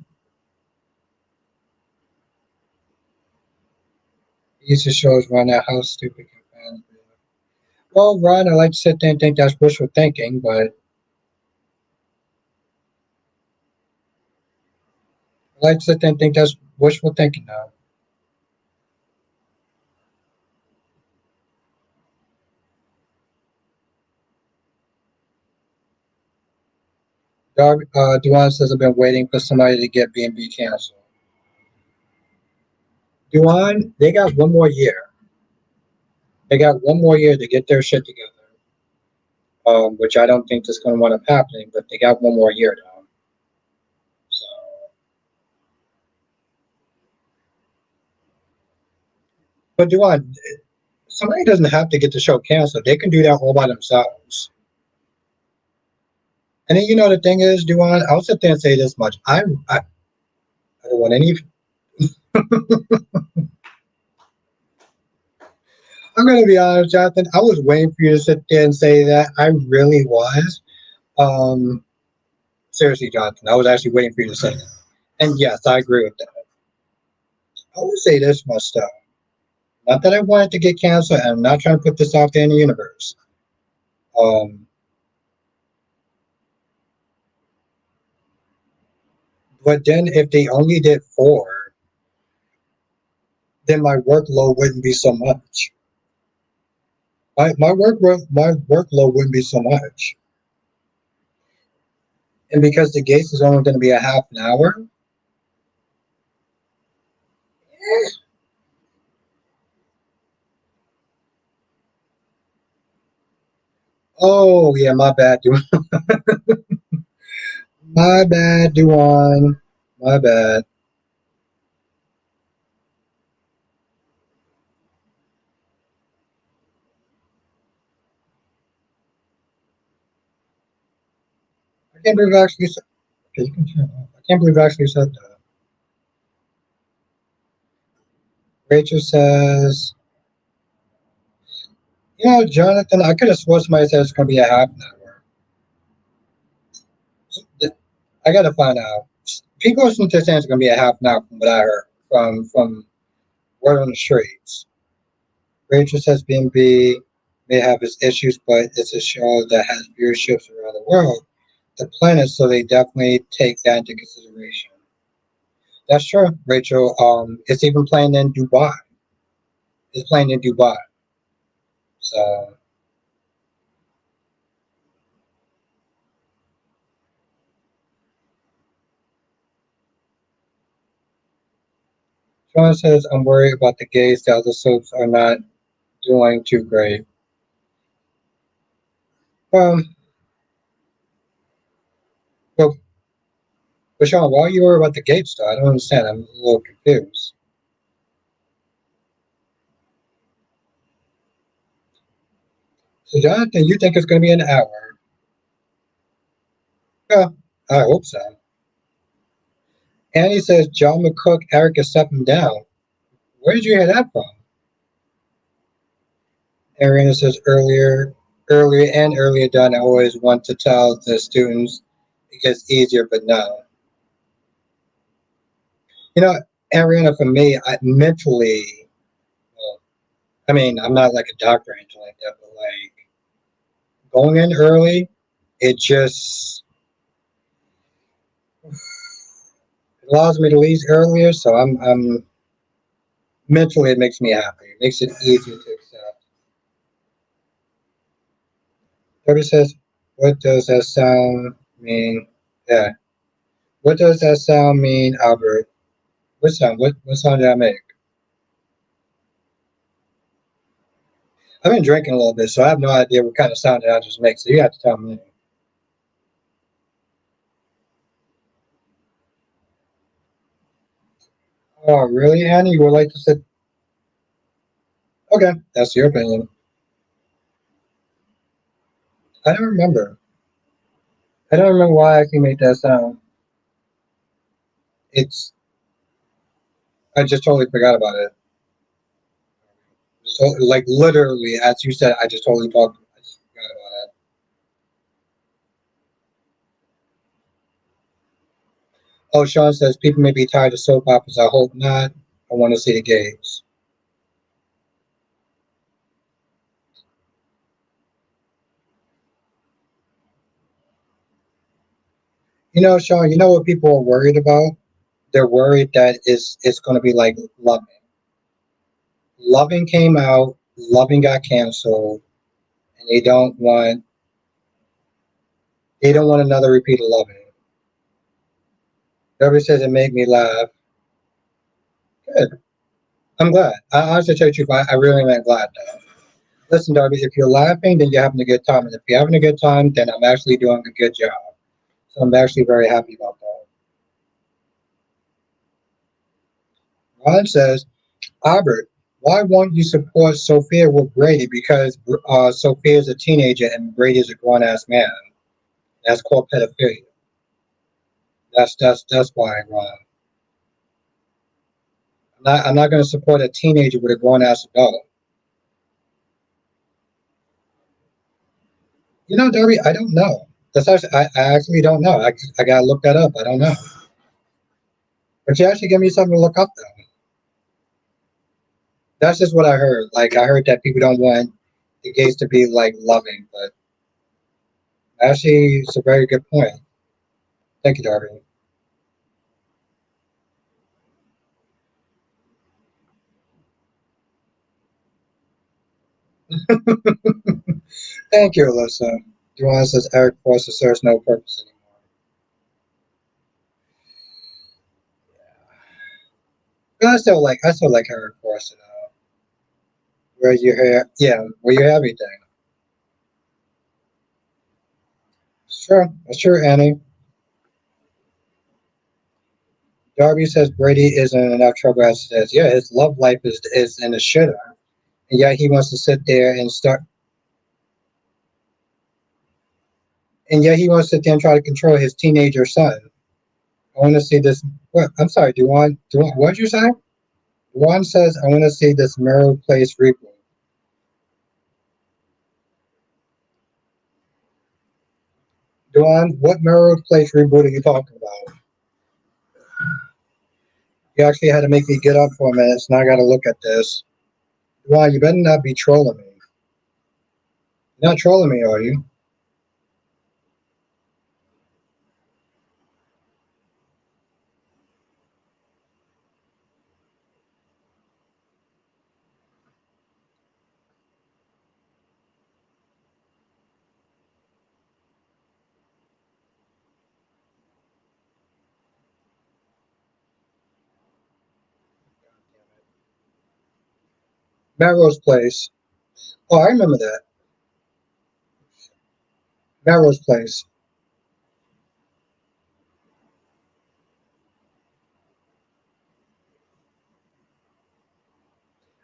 He used to show us Ron that how stupid your fans were. Well, Ron, I like to sit there and think that's wishful thinking, but I like to sit there and think that's wishful thinking now. Duan says I've been waiting for somebody to get B&B canceled. Duan, they got one more year. They got one more year to get their shit together. Which I don't think is going to wind up happening, but they got one more year now. So, but Duan, somebody doesn't have to get the show canceled. They can do that all by themselves. And then, the thing is, Duan, I'll sit there and say this much. I don't want any. I'm going to be honest, Jonathan. I was waiting for you to sit there and say that. I really was. Um, Seriously, Jonathan, I was actually waiting for you to say that. And yes, I agree with that. I would say this much stuff. Not that I want it to get canceled, and I'm not trying to put this out there in the universe. Um, but then if they only did 4, then my workload wouldn't be so much. My workload wouldn't be so much. And because the gates is only going to be a half an hour, oh yeah, my bad, Duan. My bad, Duan. My bad. I can't believe I actually said. Okay, you can turn it off. I can't believe I actually said that. Rachel says, Jonathan, I could have sworn somebody said it's going to be a half an hour. I got to find out. People seem to say it's going to be a half an hour from what I heard from word on the streets. Rachel says B&B may have its issues, but it's a show that has viewerships around the world, the planet, so they definitely take that into consideration. That's true, Rachel. It's even playing in Dubai. It's playing in Dubai. So Sean says, I'm worried about the gays. The other soaps are not doing too great. Um, but, but Sean, why are you worried about the gates though? I don't understand. I'm a little confused. So Jonathan, you think it's going to be an hour? Yeah, I hope so. Annie says John McCook, Eric is stepping down. Where did you hear that from? Ariana says earlier done. I always want to tell the students it gets easier, but no. You know, Ariana, for me, I mentally, well, I mean, I'm not like a doctor or anything like that, but like going in early, it just it allows me to leave earlier. So I'm mentally, it makes me happy. It makes it easier to accept. Debbie says, "What does that sound mean?" Yeah. What does that sound mean, Albert? What sound? What sound did I make? I've been drinking a little bit, so I have no idea what kind of sound that I just make. So you have to tell me. Oh, really, Annie? You would like to sit? Okay, that's your opinion. I don't remember. I don't remember why I actually made that sound. It's. I just totally forgot about it. Like literally, as you said, I just totally talked. I just forgot about it. Oh, Sean says people may be tired of soap operas. I hope not. I want to see the games. Sean. You know what people are worried about? They're worried that it's going to be like Loving. Loving came out. Loving got canceled, and they don't want another repeat of Loving. Whoever says it made me laugh. Good. I'm glad. I honestly tell you the truth, I really am glad though. Listen, Darby, if you're laughing, then you're having a good time. And if you're having a good time, then I'm actually doing a good job. So I'm actually very happy about that. Ron says, Albert, Why won't you support Sophia with Brady? Because Sophia is a teenager and Brady is a grown ass man. That's called pedophilia. That's why, Ron. I'm not going to support a teenager with a grown ass adult. You know, Darby, I don't know. That's actually, I actually don't know. I gotta look that up. I don't know. But you actually give me something to look up though. That's just what I heard. Like I heard that people don't want the gays to be like loving, but actually, it's a very good point. Thank you, Darby. Thank you, Alyssa. Duane says Eric Foster serves no purpose anymore. But I still like Eric Foster though. Where you have, yeah, where you have everything. Sure, that's true, Annie. Darby says Brady isn't in enough trouble as it is. Yeah, his love life is in the shitter. And yet he wants to sit there and start, and yet he wants to sit there and try to control his teenager son. I want to see this. What? I'm sorry, Duan, what'd you say? Duan says, I want to see this Mirror Place reboot. Duan, what Mirror Place reboot are you talking about? You actually had to make me get up for a minute, so now I got to look at this. Duan, you better not be trolling me. You're not trolling me, are you? Melrose Place. Oh, I remember that. Melrose Place.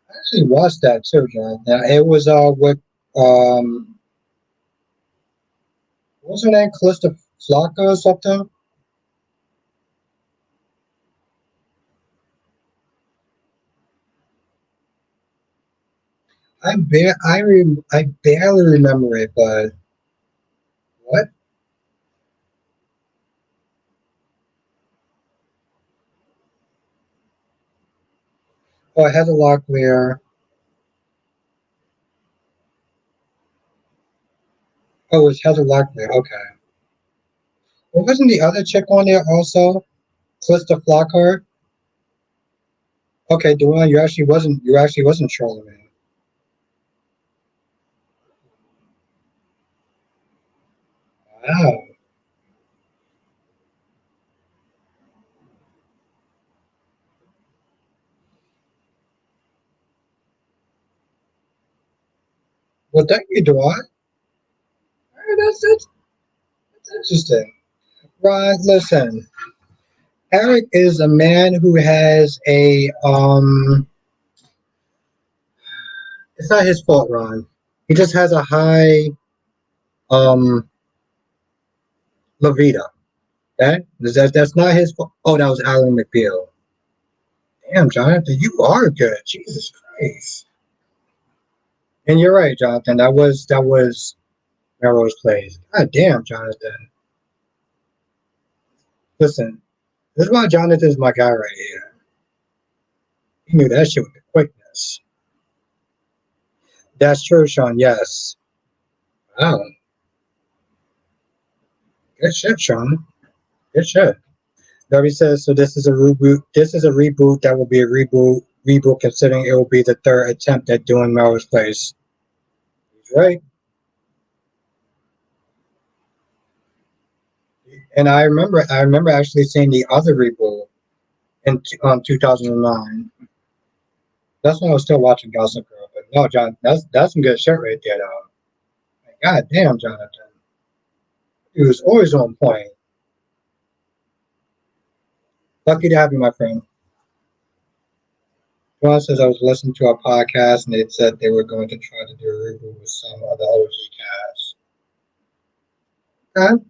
I actually watched that too, John. Now, it was with um, what was her name? Calista Flocka or something? I barely remember it, but what? Oh, Heather Locklear. Oh, it was Heather Locklear. Okay. Well, wasn't the other chick on there also? Calista Flockhart? Okay, Duane, you actually wasn't trolling me. Wow. Well, thank you, Duane. That's interesting. Right, listen. Eric is a man who has it's not his fault, Ron. He just has a high um libido. Okay? That's not his fault. Oh, that was Alan McBeal. Damn, Jonathan, you are good. Jesus Christ. And you're right, Jonathan. That was Melrose Place. God damn, Jonathan. Listen, this is why Jonathan's my guy right here. He knew that shit with the quickness. That's true, Sean. Yes. Wow. Good shit, Sean. Good shit. Darby says, so this is a reboot. This is a reboot that will be a reboot considering it will be the third attempt at doing Melrose Place. He's right. And I remember actually seeing the other reboot in 2009. That's when I was still watching Gossip Girl. But no, John, that's some good shit right there, though. God damn, Jonathan. He was always on point. Lucky to have you, my friend. Ron says I was listening to a podcast and they said they were going to try to do a reboot with some of the OG cast. Okay,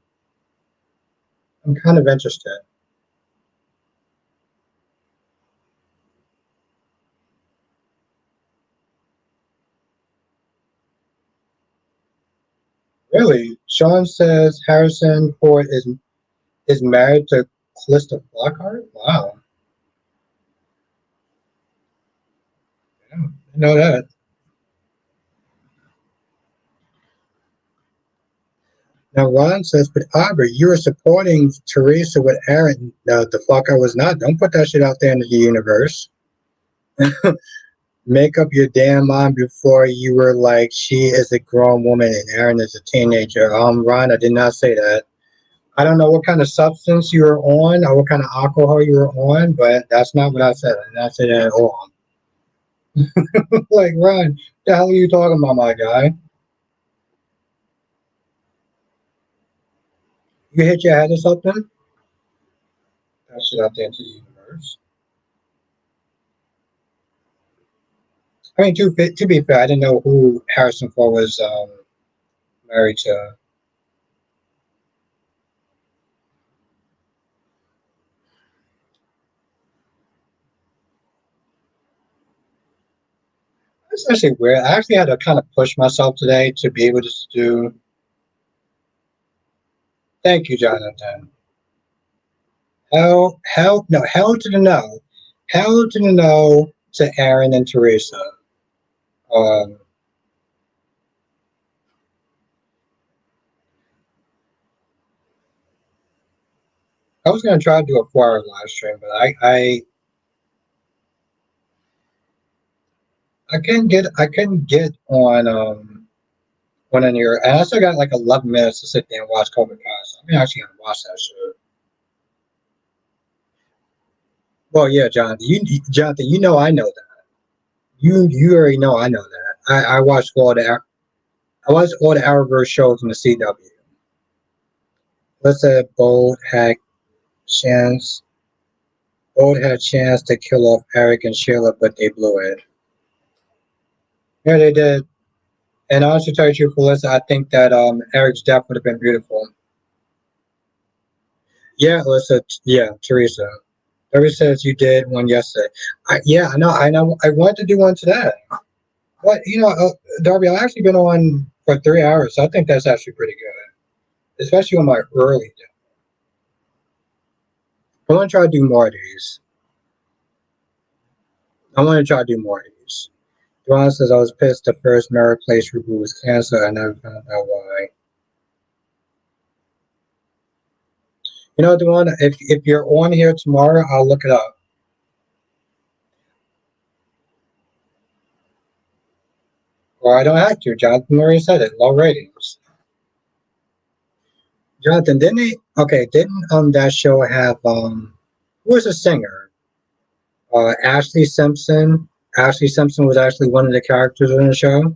I'm kind of interested. Really? Sean says Harrison Ford is married to Calista Flockhart? Wow. Yeah, I didn't know that. Now Ron says, but Aubrey, you were supporting Teresa with Aaron. No, the fuck I was not. Don't put that shit out there into the universe. Make up your damn mind before you were like, she is a grown woman and Aaron is a teenager. Ron, I did not say that. I don't know what kind of substance you were on or what kind of alcohol you were on, but that's not what I said. I did not say that at all. Like, Ron, the hell are you talking about, my guy? You hit your head or something? That shit out there into the universe. I mean, to be fair, I didn't know who Harrison Ford was married to. It's actually weird. I actually had to kind of push myself today to be able to do. Thank you, Jonathan. Hell to the no. Hell to the no to Aaron and Teresa. Um, I was gonna try to do a 4 hour live stream, but I couldn't get on here, and I still got like 11 minutes to sit there and watch Cobra Kai. So I'm actually gonna watch that shit. Well, yeah, Jonathan, you know I know that. You already know I know that. I watched all the Arrowverse shows in the CW. Let's say chance Bold had a chance to kill off Eric and Sheila, but they blew it. Yeah, they did. And honestly, to tell you the truth, Melissa, I think that Eric's death would have been beautiful. Yeah, Alyssa. Yeah, Teresa. Teresa says you did one yesterday. Yeah, I know. I wanted to do one today. But Darby, I've actually been on for 3 hours, so I think that's actually pretty good, especially on my early day. I want to try to do more of these. I want to try to do more of these. Duane says I was pissed the first Mirror Place reboot was canceled. I never found out why. Duane, if you're on here tomorrow, I'll look it up. Or I don't have to. Jonathan already said it. Low ratings. Jonathan, didn't he? Okay, didn't that show have who was a singer? Ashley Simpson. Ashley Simpson was actually one of the characters in the show.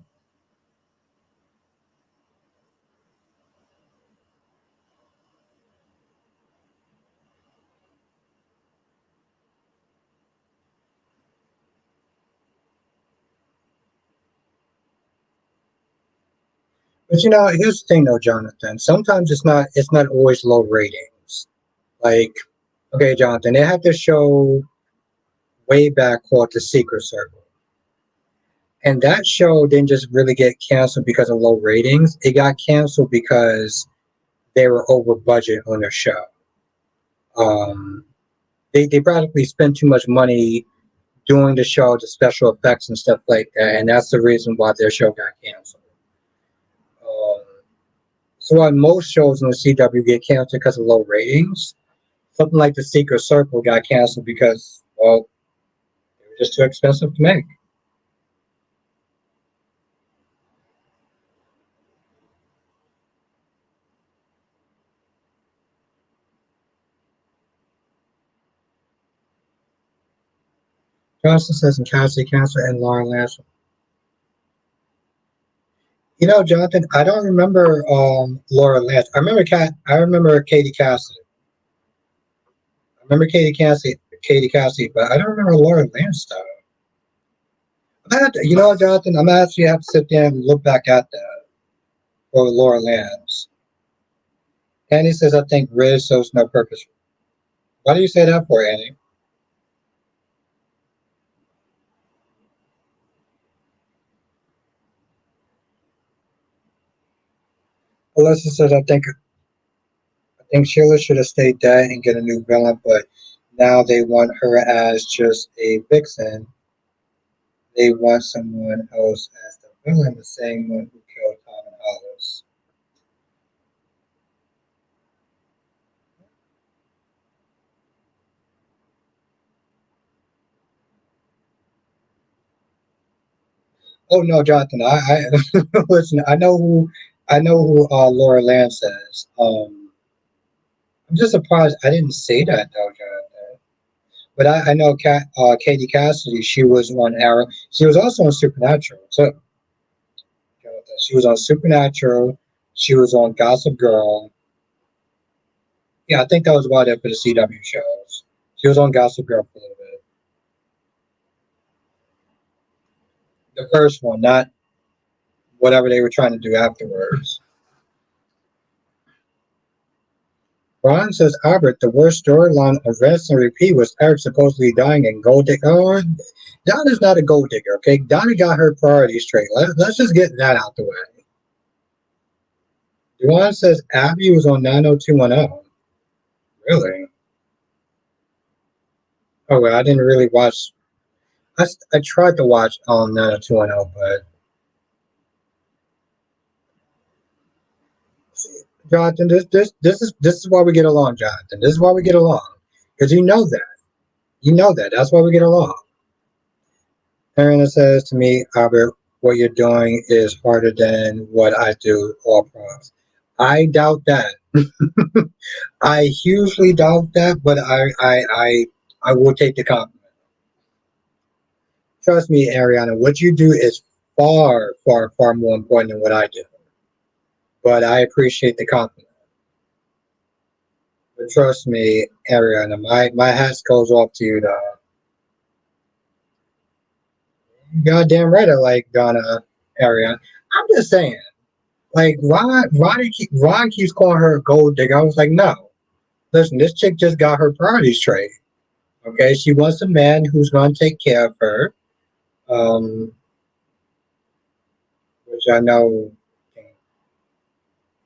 But here's the thing though, Jonathan. Sometimes it's not always low ratings. Like, okay, Jonathan, they had this show way back called The Secret Circle. And that show didn't just really get canceled because of low ratings. It got canceled because they were over budget on their show. Um, they practically spent too much money doing the show, the special effects and stuff like that, and that's the reason why their show got canceled. Um, so while most shows in the CW get canceled because of low ratings, something like The Secret Circle got canceled because, well, they were just too expensive to make. Johnson says, and Cassie Cancer and Lauren Lance. Jonathan, I don't remember Laura Lance. I remember Katie Cassidy. I remember Katie Cassidy, but I don't remember Laura Lance though. You know what, Jonathan? I'm actually have to sit there and look back at that for Laura Lambs. Annie says, I think Riz serves no purpose. Why do you say that for, Annie? Alyssa says, I think Sheila should have stayed dead and get a new villain, but now they want her as just a vixen. They want someone else as the villain, the same one who killed Tom and Hollis. Oh no, Jonathan, I listen. I know who Laura Lance says. I'm just surprised I didn't say that though, Jonathan. But I know Katie Cassidy. She was on Arrow. She was also on Supernatural too. Jonathan. She was on Supernatural. She was on Gossip Girl. Yeah, I think that was about it for the CW shows. She was on Gossip Girl for a little bit. The first one, not whatever they were trying to do afterwards. Ron says, Albert, the worst storyline of Rest and Repeat was Eric supposedly dying in Gold Digger. Oh, Donna's not a gold digger, okay? Donna got her priorities straight. Let's just get that out the way. Duan says Abby was on 90210. Really? Oh, well, I didn't really watch. I tried to watch 90210, but Jonathan, this is why we get along, Jonathan. This is why we get along. Because you know that. You know that. That's why we get along. Marina says to me, Albert, what you're doing is harder than what I do all proms. I doubt that. I hugely doubt that, but I will take the compliment. Trust me, Ariana, what you do is far, far, far more important than what I do. But I appreciate the compliment. But trust me, Ariana, my hat goes off to you, though. Goddamn right, I like Donna, Ariana. I'm just saying. Like Ron keeps calling her a gold digger. I was like, no. Listen, this chick just got her priorities straight. Okay, she wants a man who's going to take care of her. Um, which I know. I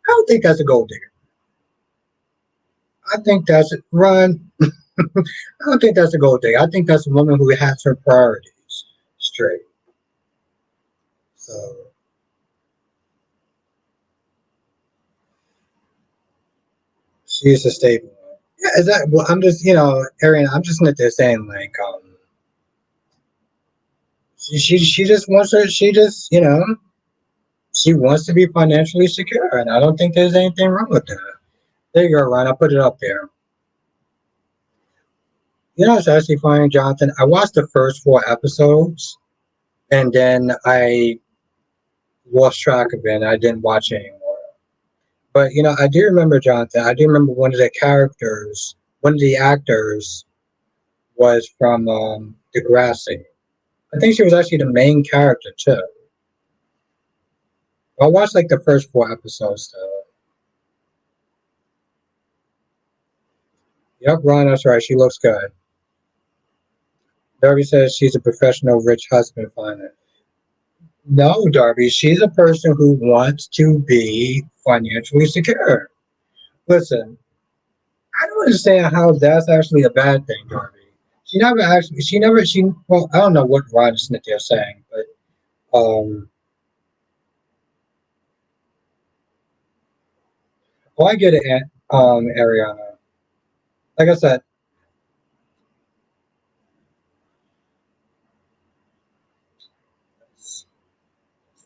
don't think that's a gold digger. I think that's Ron. I don't think that's a gold digger. I think that's a woman who has her priorities straight. So she's a stable one. Yeah, is that? Well, I'm just Arian. I'm just not there saying like she just wants her. She just she wants to be financially secure, and I don't think there's anything wrong with that. There you go, Ryan. I put it up there. You know, it's actually funny, Jonathan. I watched the first 4 episodes, and then I lost track of it. And I didn't watch it anymore. But I do remember, Jonathan. I do remember one of the characters, one of the actors, was from Degrassi. I think she was actually the main character too. I watched like the first 4 episodes though. Yep, Ron, that's right. She looks good. Darby says she's a professional rich husband finder. No, Darby, she's a person who wants to be financially secure. Listen, I don't understand how that's actually a bad thing, Darby. Well, I don't know what Ron Smith they're saying, but I get it, Ariana. Like I said,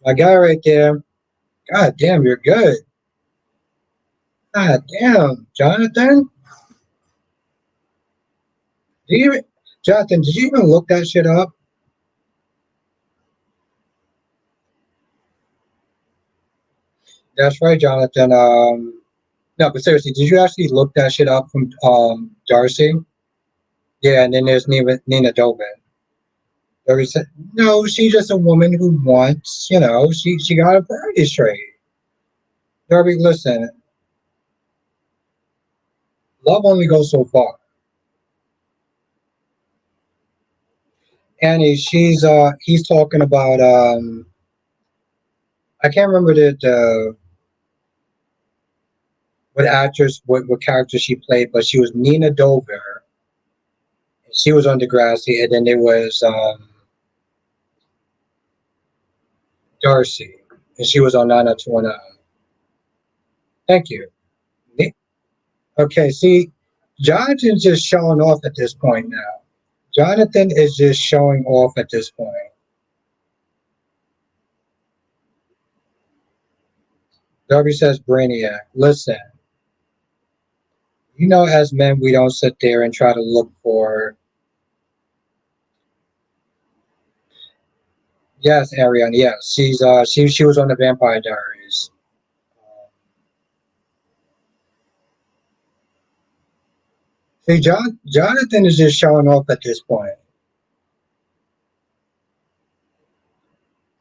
my guy right there. God damn, you're good. God damn, Jonathan. Do you, Jonathan? Did you even look that shit up? That's right, Jonathan. No, but seriously, did you actually look that shit up from Darcy? Yeah, and then there's Nina Dobin. Darby said, no, she's just a woman who wants, she got a priority straight. Darby, listen, love only goes so far. Annie, he's talking about, I can't remember what actress, what character she played, but she was Nina Dover. She was on Degrassi, and then there was Darcy, and she was on 90210. Thank you. Okay, see, Jonathan's just showing off at this point now. Jonathan is just showing off at this point. Darby says, Brainiac, listen, as men, we don't sit there and try to look for. Yes, Ariane. Yes, she was on the Vampire Diaries. See, Jonathan is just showing off at this point.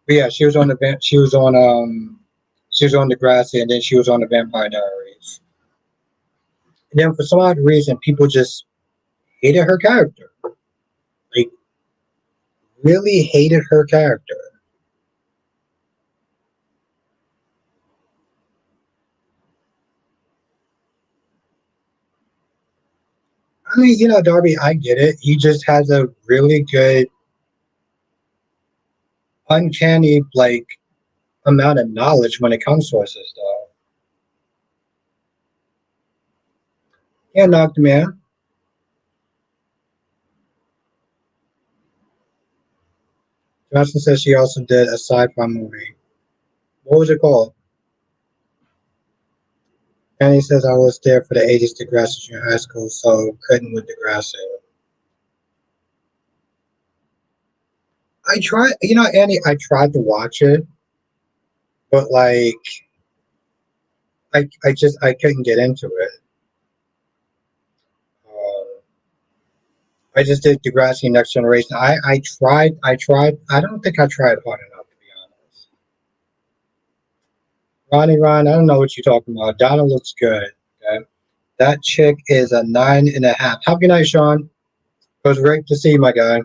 But yeah, she was on Degrassi, and then she was on the Vampire Diaries. And then for some odd reason, people just hated her character. Like, really hated her character. I mean, Darby, I get it. He just has a really good, uncanny, like, amount of knowledge when it comes to us and stuff. Yeah, knocked man. Johnson says she also did a sci-fi movie. What was it called? And he says I was there for the 80s Degrassi Junior High School, so couldn't with Degrassi. I tried, Annie, I tried to watch it, but like, I couldn't get into it. I just did Degrassi Next Generation. I tried. I don't think I tried hard enough, to be honest. Ron, I don't know what you're talking about. Donna looks good. Okay? That chick is a 9.5. Have a good night, Sean. It was great to see you, my guy.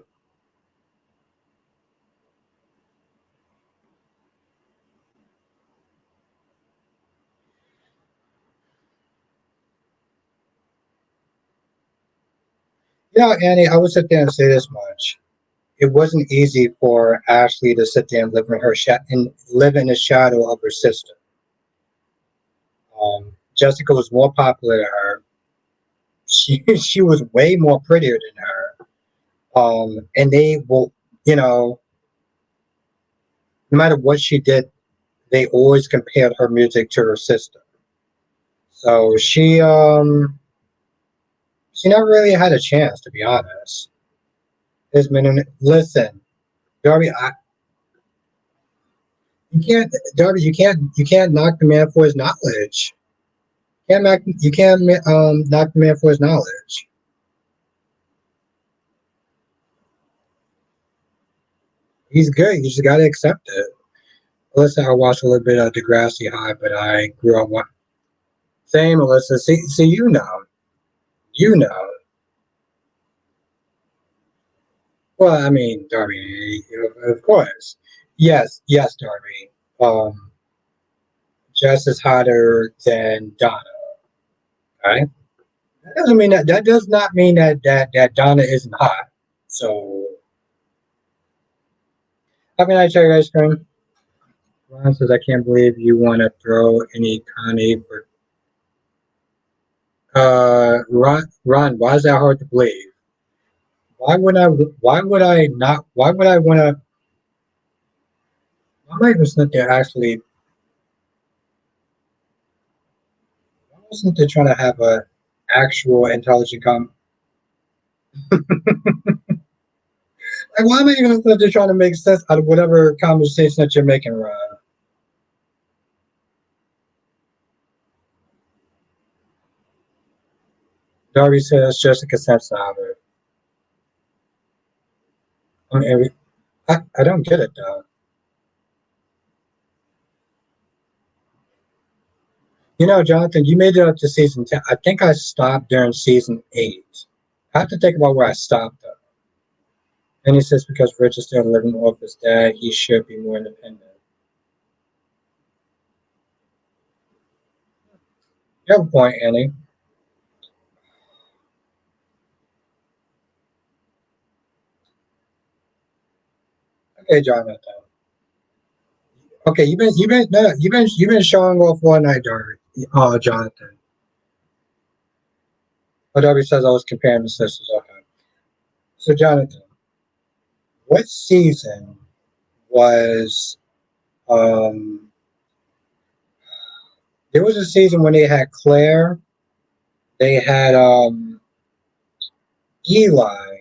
Annie, I would sit there and say this much. It wasn't easy for Ashley to sit there and live in the shadow of her sister. Jessica was more popular than her. She was way more prettier than her. And they will, no matter what she did, they always compared her music to her sister. So she never really had a chance, to be honest. Listen, Darby, you can't knock the man for his knowledge. You can't knock the man for his knowledge. He's good. You just gotta accept it. Listen, I watched a little bit of Degrassi High, but I grew up watching. Same, Alyssa. See, you know. Well, I mean, Darby, of course. Yes, Darby. Jess is hotter than Donna. Right? That does not mean that Donna isn't hot. So, how can I tell you ice cream? Ron says, I can't believe you want to throw any Connie for. Ron, why is that hard to believe? Why would I not? Why would I want to? Why am I even sit there actually? Why wasn't they trying to have a actual intelligent Like, why am I even sit there trying to make sense out of whatever conversation that you're making, Ron? Darby says Jessica Simpson. I mean, I don't get it though. Jonathan, you made it up to season 10. I think I stopped during season 8. I have to think about where I stopped though. And he says because Rich is still living off his dad, he should be more independent. You have a point, Annie. Okay, Jonathan. Okay, you've been showing off all night, Darby. Jonathan. But Darby says I was comparing the sisters. Okay. So Jonathan, what season was there was a season when they had Claire, they had Eli.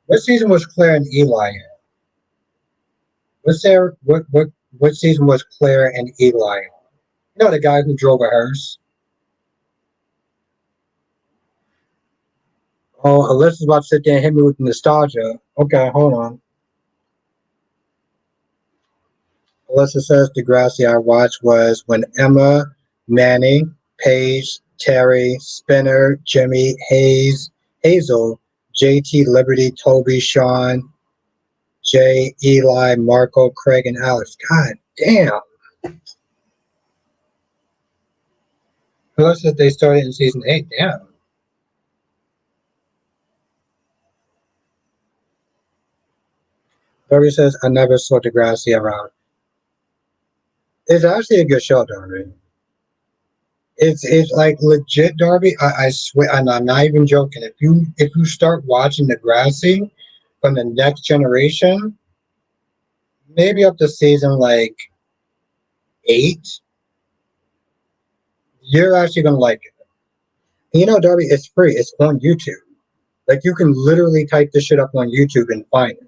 What season was Claire and Eli in? What's there what season was Claire and Eli in? The guy who drove a hearse. Oh, Alyssa's about to sit there and hit me with nostalgia. Okay, hold on. Alyssa says Degrassi I watched was when Emma, Manny, Paige, Terry, Spinner, Jimmy, Hayes, Hazel, JT, Liberty, Toby, Sean, Jay, Eli, Marco, Craig, and Alex. God damn. Alyssa says they started in season 8. Damn. Darby says I never saw Degrassi around. It's actually a good show, Darby. It's like legit, Darby. I swear, and I'm not even joking. If you start watching Degrassi from the next generation, maybe up to season like 8, you're actually gonna like it. And Darby, it's free. It's on YouTube. Like you can literally type this shit up on YouTube and find it.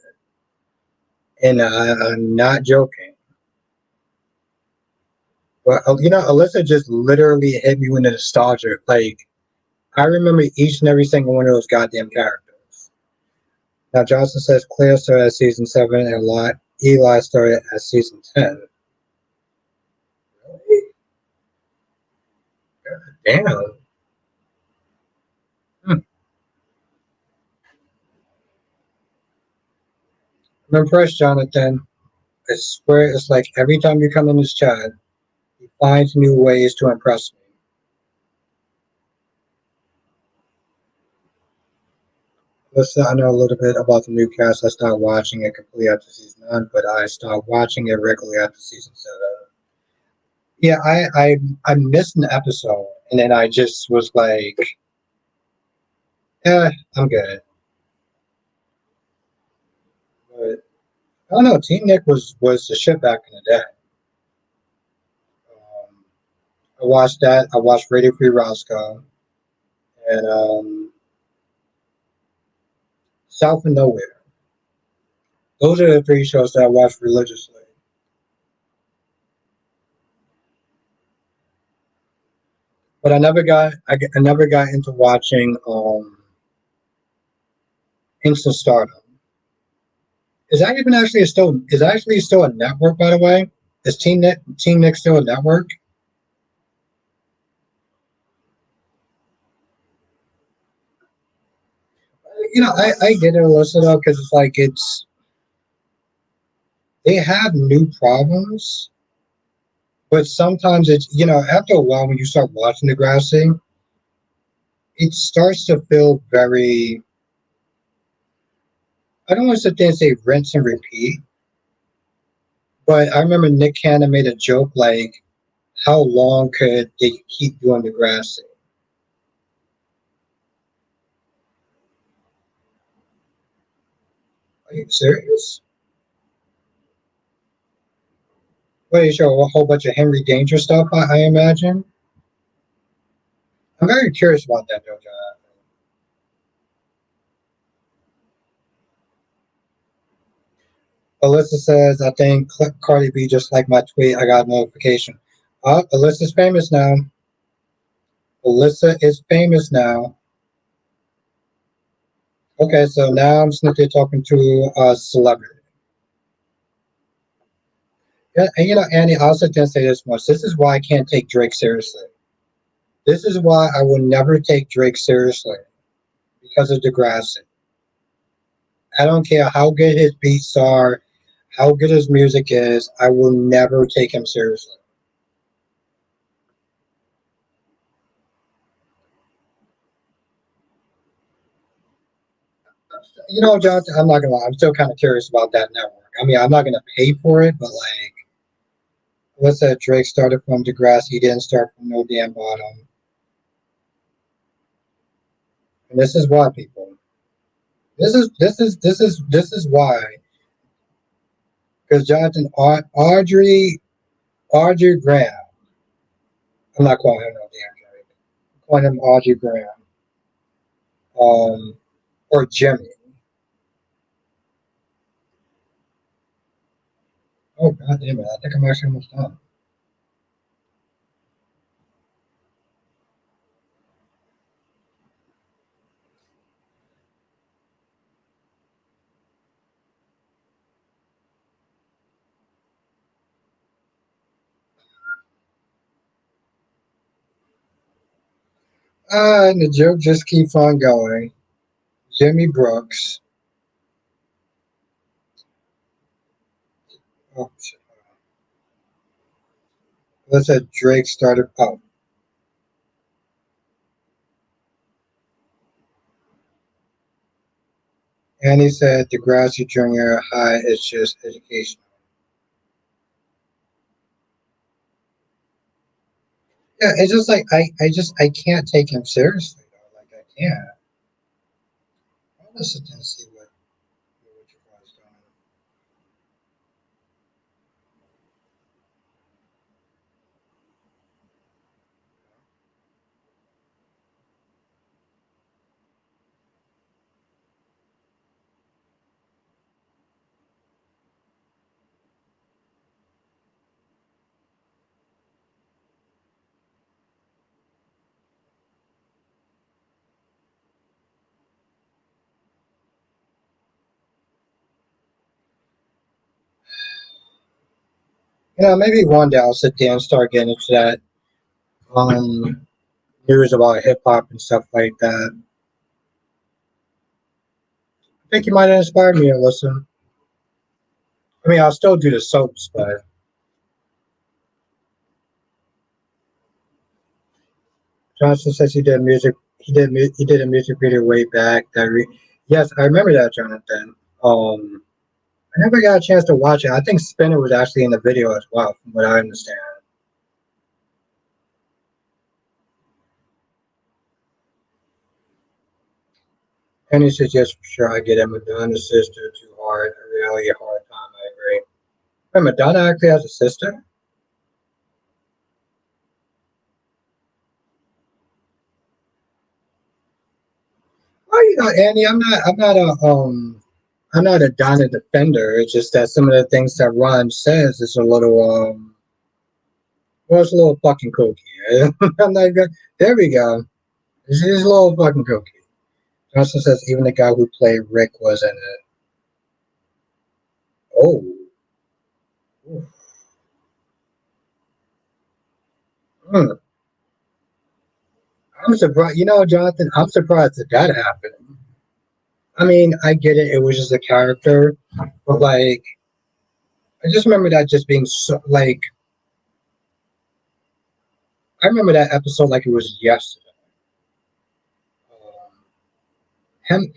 And I'm not joking. But Alyssa just literally hit me with the nostalgia. Like I remember each and every single one of those goddamn characters. Now Johnson says Claire started at season 7 and Eli started at season 10. Really? Damn. Hmm. I'm impressed, Jonathan. I swear it's like every time you come in this chat, he finds new ways to impress me. Listen, I know a little bit about the new cast. I started watching it completely after season 9, but I started watching it regularly after season 7. Yeah, I missed an episode, and then I just was like, I'm good. But I don't know. Team Nick was the shit back in the day. Um, I watched that. I watched Radio Free Roscoe and South of Nowhere. Those are the 3 shows that I watched religiously. But I never got into watching Instant Stardom. Is that actually still a network, by the way? Is Team Nick still a network? I get it, Alyssa, though, because it's like they have new problems, but sometimes it's after a while when you start watching Degrassi, it starts to feel very. I don't want to sit there and say rinse and repeat, but I remember Nick Cannon made a joke like, "How long could they keep doing Degrassi?" Are you serious? What you show a whole bunch of Henry Danger stuff? I imagine. I'm very curious about that, though, John. Alyssa says, I think Cardi B just like my tweet. I got a notification. Alyssa's famous now. Alyssa is famous now. Okay, so now I'm simply talking to a celebrity. Yeah, and Annie, I also can say this much. This is why I can't take Drake seriously. This is why I will never take Drake seriously because of Degrassi. I don't care how good his beats are, how good his music is. I will never take him seriously. Jonathan, I'm not gonna lie. I'm still kind of curious about that network. I mean, I'm not gonna pay for it, but like, what's that? Drake started from Degrassi. He didn't start from no damn bottom. And this is why, people. This is why. Because Jonathan Audrey Graham. I'm not calling him no damn Drake. I'm calling him Audrey Graham. Um, or Jimmy. Oh god damn it! I think I'm actually almost done. And the joke just keeps on going. Jimmy Brooks. Oh shit. Let's say Drake started. Oh, and he said Degrassi Junior High is just education. Yeah, it's just like I can't take him seriously though. Like I can't. I'll listen and see what you guys doing. Maybe one day I'll sit down and start getting into that news about hip hop and stuff like that. I think you might have inspired me to listen. I mean, I'll still do the soaps, but Johnson says he did music. He did a music video way back. Yes, I remember that, Jonathan. I never got a chance to watch it. I think Spinner was actually in the video as well, from what I understand. And he says, yes, for sure, I get it. Madonna's sister too hard, a really hard time. I agree. But Madonna actually has a sister. Well, Andy, I'm not a Donna defender. It's just that some of the things that Ron says is a little, well, it's a little fucking kooky. I'm not good. There we go. It's a little fucking kooky. Johnson says even the guy who played Rick was in it. Oh, hmm. I'm surprised. Jonathan, I'm surprised that happened. I mean, I get it. It was just a character, but like, I just remember that just being so like. I remember that episode like it was yesterday. Um, him,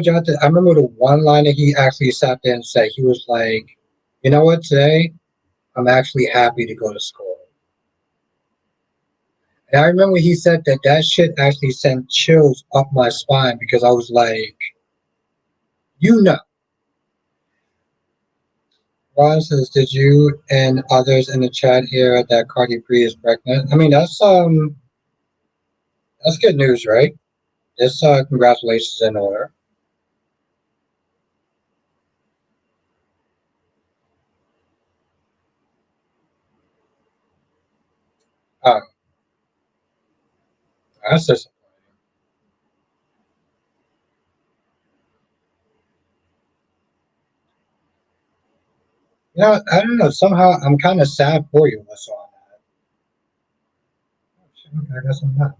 Jonathan. I remember the one line that he actually sat there and said. He was like, "You know what? Today, I'm actually happy to go to school." And I remember he said that that shit actually sent chills up my spine because I was like, you know. Ron says, "Did you and others in the chat hear that Cardi B is pregnant?" I mean, that's good news, right? This congratulations in order. Uh, that's just You know, I don't know. Somehow I'm kind of sad for you, Alyssa, on that. I guess I'm not.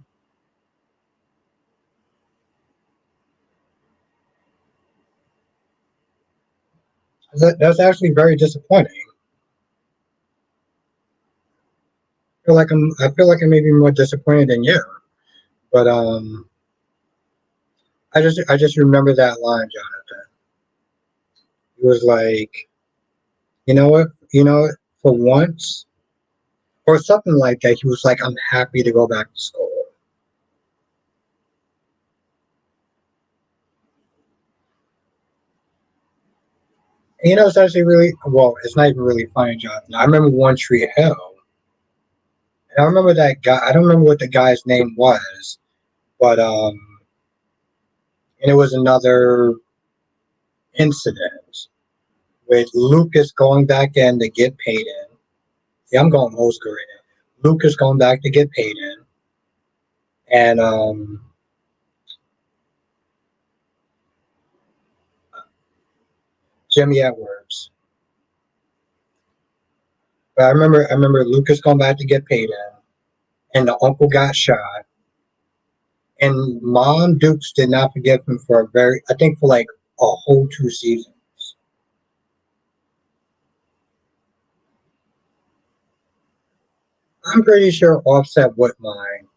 That's actually very disappointing. I feel like I may be more disappointed than you. But I just remember that line, Jonathan. It was like, you know what? You know, for once, or something like that. He was like, "I'm happy to go back to school." And, you know, it's actually really well. It's not even really funny, Jonathan. I remember One Tree Hill, and I remember that guy. I don't remember what the guy's name was, but and it was another incident with Lucas going back in to get paid in. Yeah, I'm going old school right now. Lucas going back to get paid in, and Jimmy Edwards. But I remember Lucas going back to get paid in, and the uncle got shot, and Mom Dukes did not forgive him for I think for like a whole 2 seasons. I'm pretty sure Offset would mind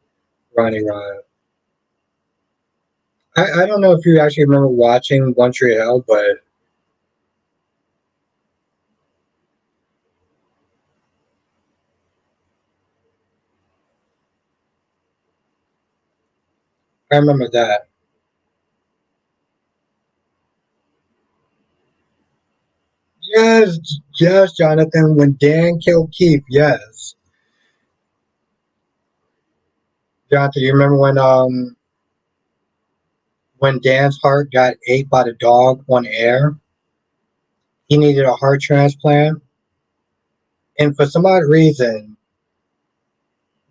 Ronnie Ryan. I don't know if you actually remember watching One Tree Hill, but I remember that. Yes, yes, Jonathan. When Dan killed Keith, yes, Jonathan. You remember when Dan's heart got ate by the dog on air? He needed a heart transplant, and for some odd reason,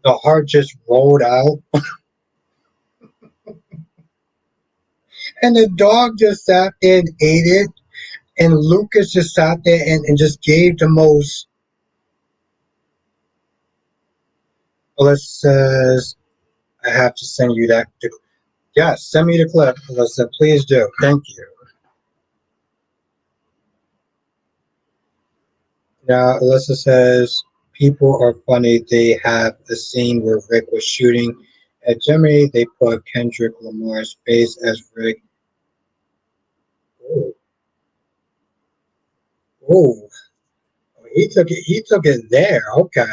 the heart just rolled out, and the dog just sat there and ate it, and Lucas just sat there and just gave the most. Alyssa, I have to send you that. Yes, send me the clip, Alyssa. Please do. Thank you. Now, Alyssa says people are funny. They have a scene where Rick was shooting at Jimmy. They put Kendrick Lamar's face as Rick. Oh, oh, he took it. He took it there. Okay,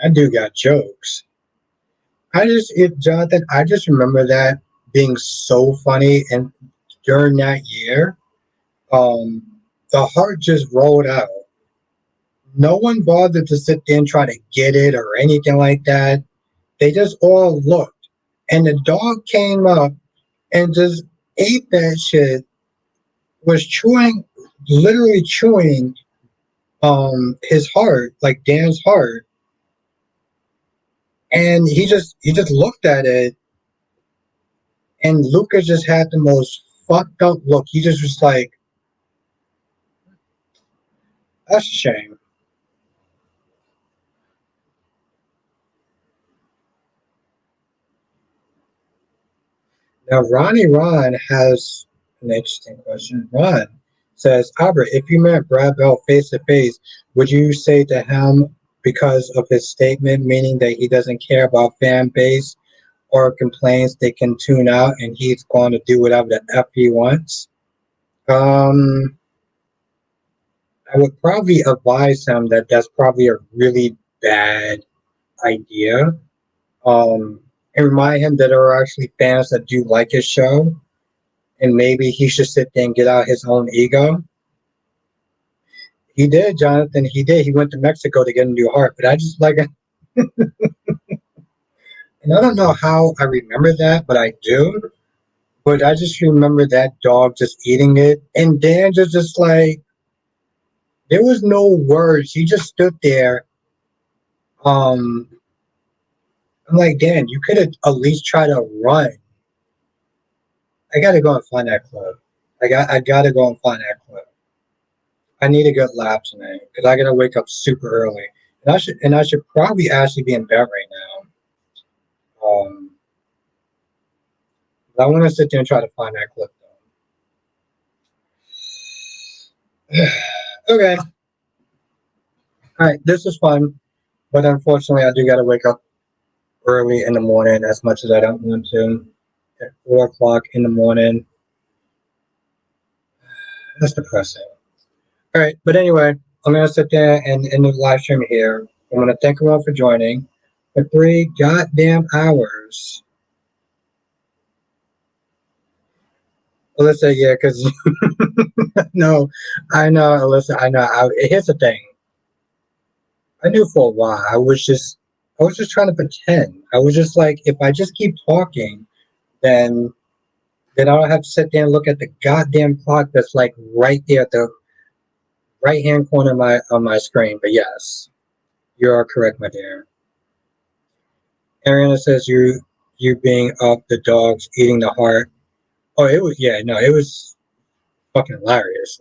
that dude got jokes. Jonathan. I just remember that being so funny, and during that year, um, the heart just rolled out. No one bothered to sit there and try to get it or anything like that. They just all looked. And the dog came up and just ate that shit, was chewing, literally chewing his heart, like Dan's heart. And he just looked at it, and Lucas just had the most fucked up look. He just was like, that's a shame. Now, Ronnie Ron has an interesting question. Ron says, Albert, if you met Brad Bell face to face, would you say to him because of his statement, meaning that he doesn't care about fan base or complaints, they can tune out and he's going to do whatever the F he wants? Um, I would probably advise him that that's probably a really bad idea. Um, and remind him that there are actually fans that do like his show and maybe he should sit there and get out his own ego. He did, Jonathan. He did. He went to Mexico to get a new heart. But I just like, and I don't know how I remember that, but I do. But I just remember that dog just eating it, and Dan just like there was no words. He just stood there. Um, I'm like, Dan, you could have at least tried to run. I gotta go and find that clip. I gotta go and find that clip. I need a good lap tonight because I gotta wake up super early, and I should probably actually be in bed right now. But I want to sit there and try to find that clip though. Okay, all right, this is fun, but unfortunately, I do gotta wake up early in the morning as much as I don't want to. At 4 o'clock in the morning, that's depressing. All right, but anyway, I'm gonna sit there and end the live stream here. I'm gonna thank everyone for joining for 3 goddamn hours. Alyssa, yeah, because no, I know, Alyssa, I know. Here's the thing. I knew for a while. I was just trying to pretend. I was just like, if I just keep talking, then I don't have to sit there and look at the goddamn clock that's like right there at the right hand corner of my screen. But yes, you are correct, my dear. Ariana says you being up, the dogs eating the heart. Oh, it was yeah, no, it was fucking hilarious.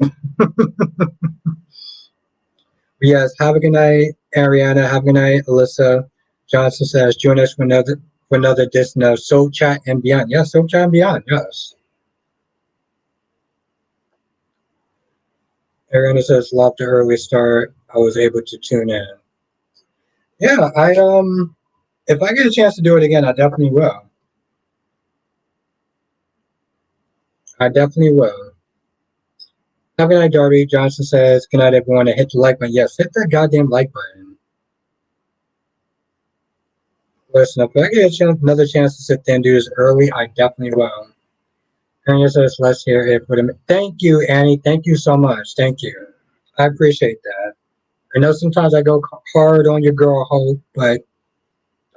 Yes, have a good night, Ariana. Have a good night, Alyssa. Johnson says, join us for another edition of Soul Chat and Beyond. Yes, Soul Chat and Beyond. Yes. Ariana says, love the early start. I was able to tune in. Yeah, if I get a chance to do it again, I definitely will. I definitely will. Have a good night, Darby. Johnson says, good night, everyone. And hit the like button. Yes, hit that goddamn like button. Listen, if I get another chance to sit there and do this early, I definitely will. Anya says, let's hear it for them. Thank you, Annie. Thank you so much. Thank you. I appreciate that. I know sometimes I go hard on your girl Hope, but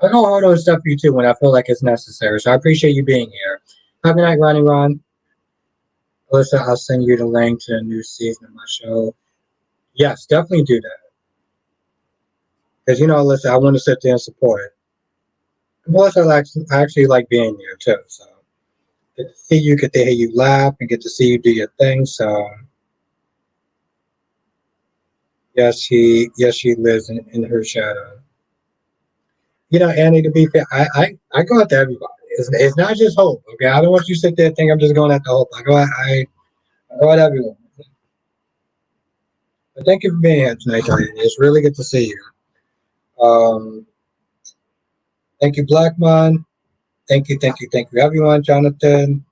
I go hard on stuff for you too when I feel like it's necessary. So I appreciate you being here. Have a good night, Ronnie Ron. Alyssa, I'll send you the link to the new season of my show. Yes, definitely do that. Because, Alyssa, I want to sit there and support it. Plus, I actually like being here too. So get to see you, get to hear you laugh, and get to see you do your thing. So yes, she lives in her shadow. Annie, to be fair, I go after everybody. It's not just Hope, okay? I don't want you to sit there and think I'm just going after Hope. I go at everyone. But thank you for being here tonight, Johnny. It's really good to see you. Um, thank you, Blackmon. Thank you, everyone. Jonathan,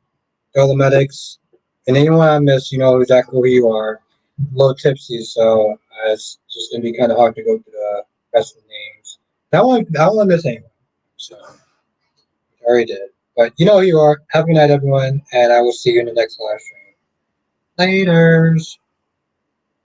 Dolomedics, and anyone I miss, you know exactly who you are. A little tipsy, so it's just gonna be kind of hard to go through the rest of the names. I won't miss anyone. So I already did. But you know who you are. Have a good night, everyone, and I will see you in the next live stream. Laters.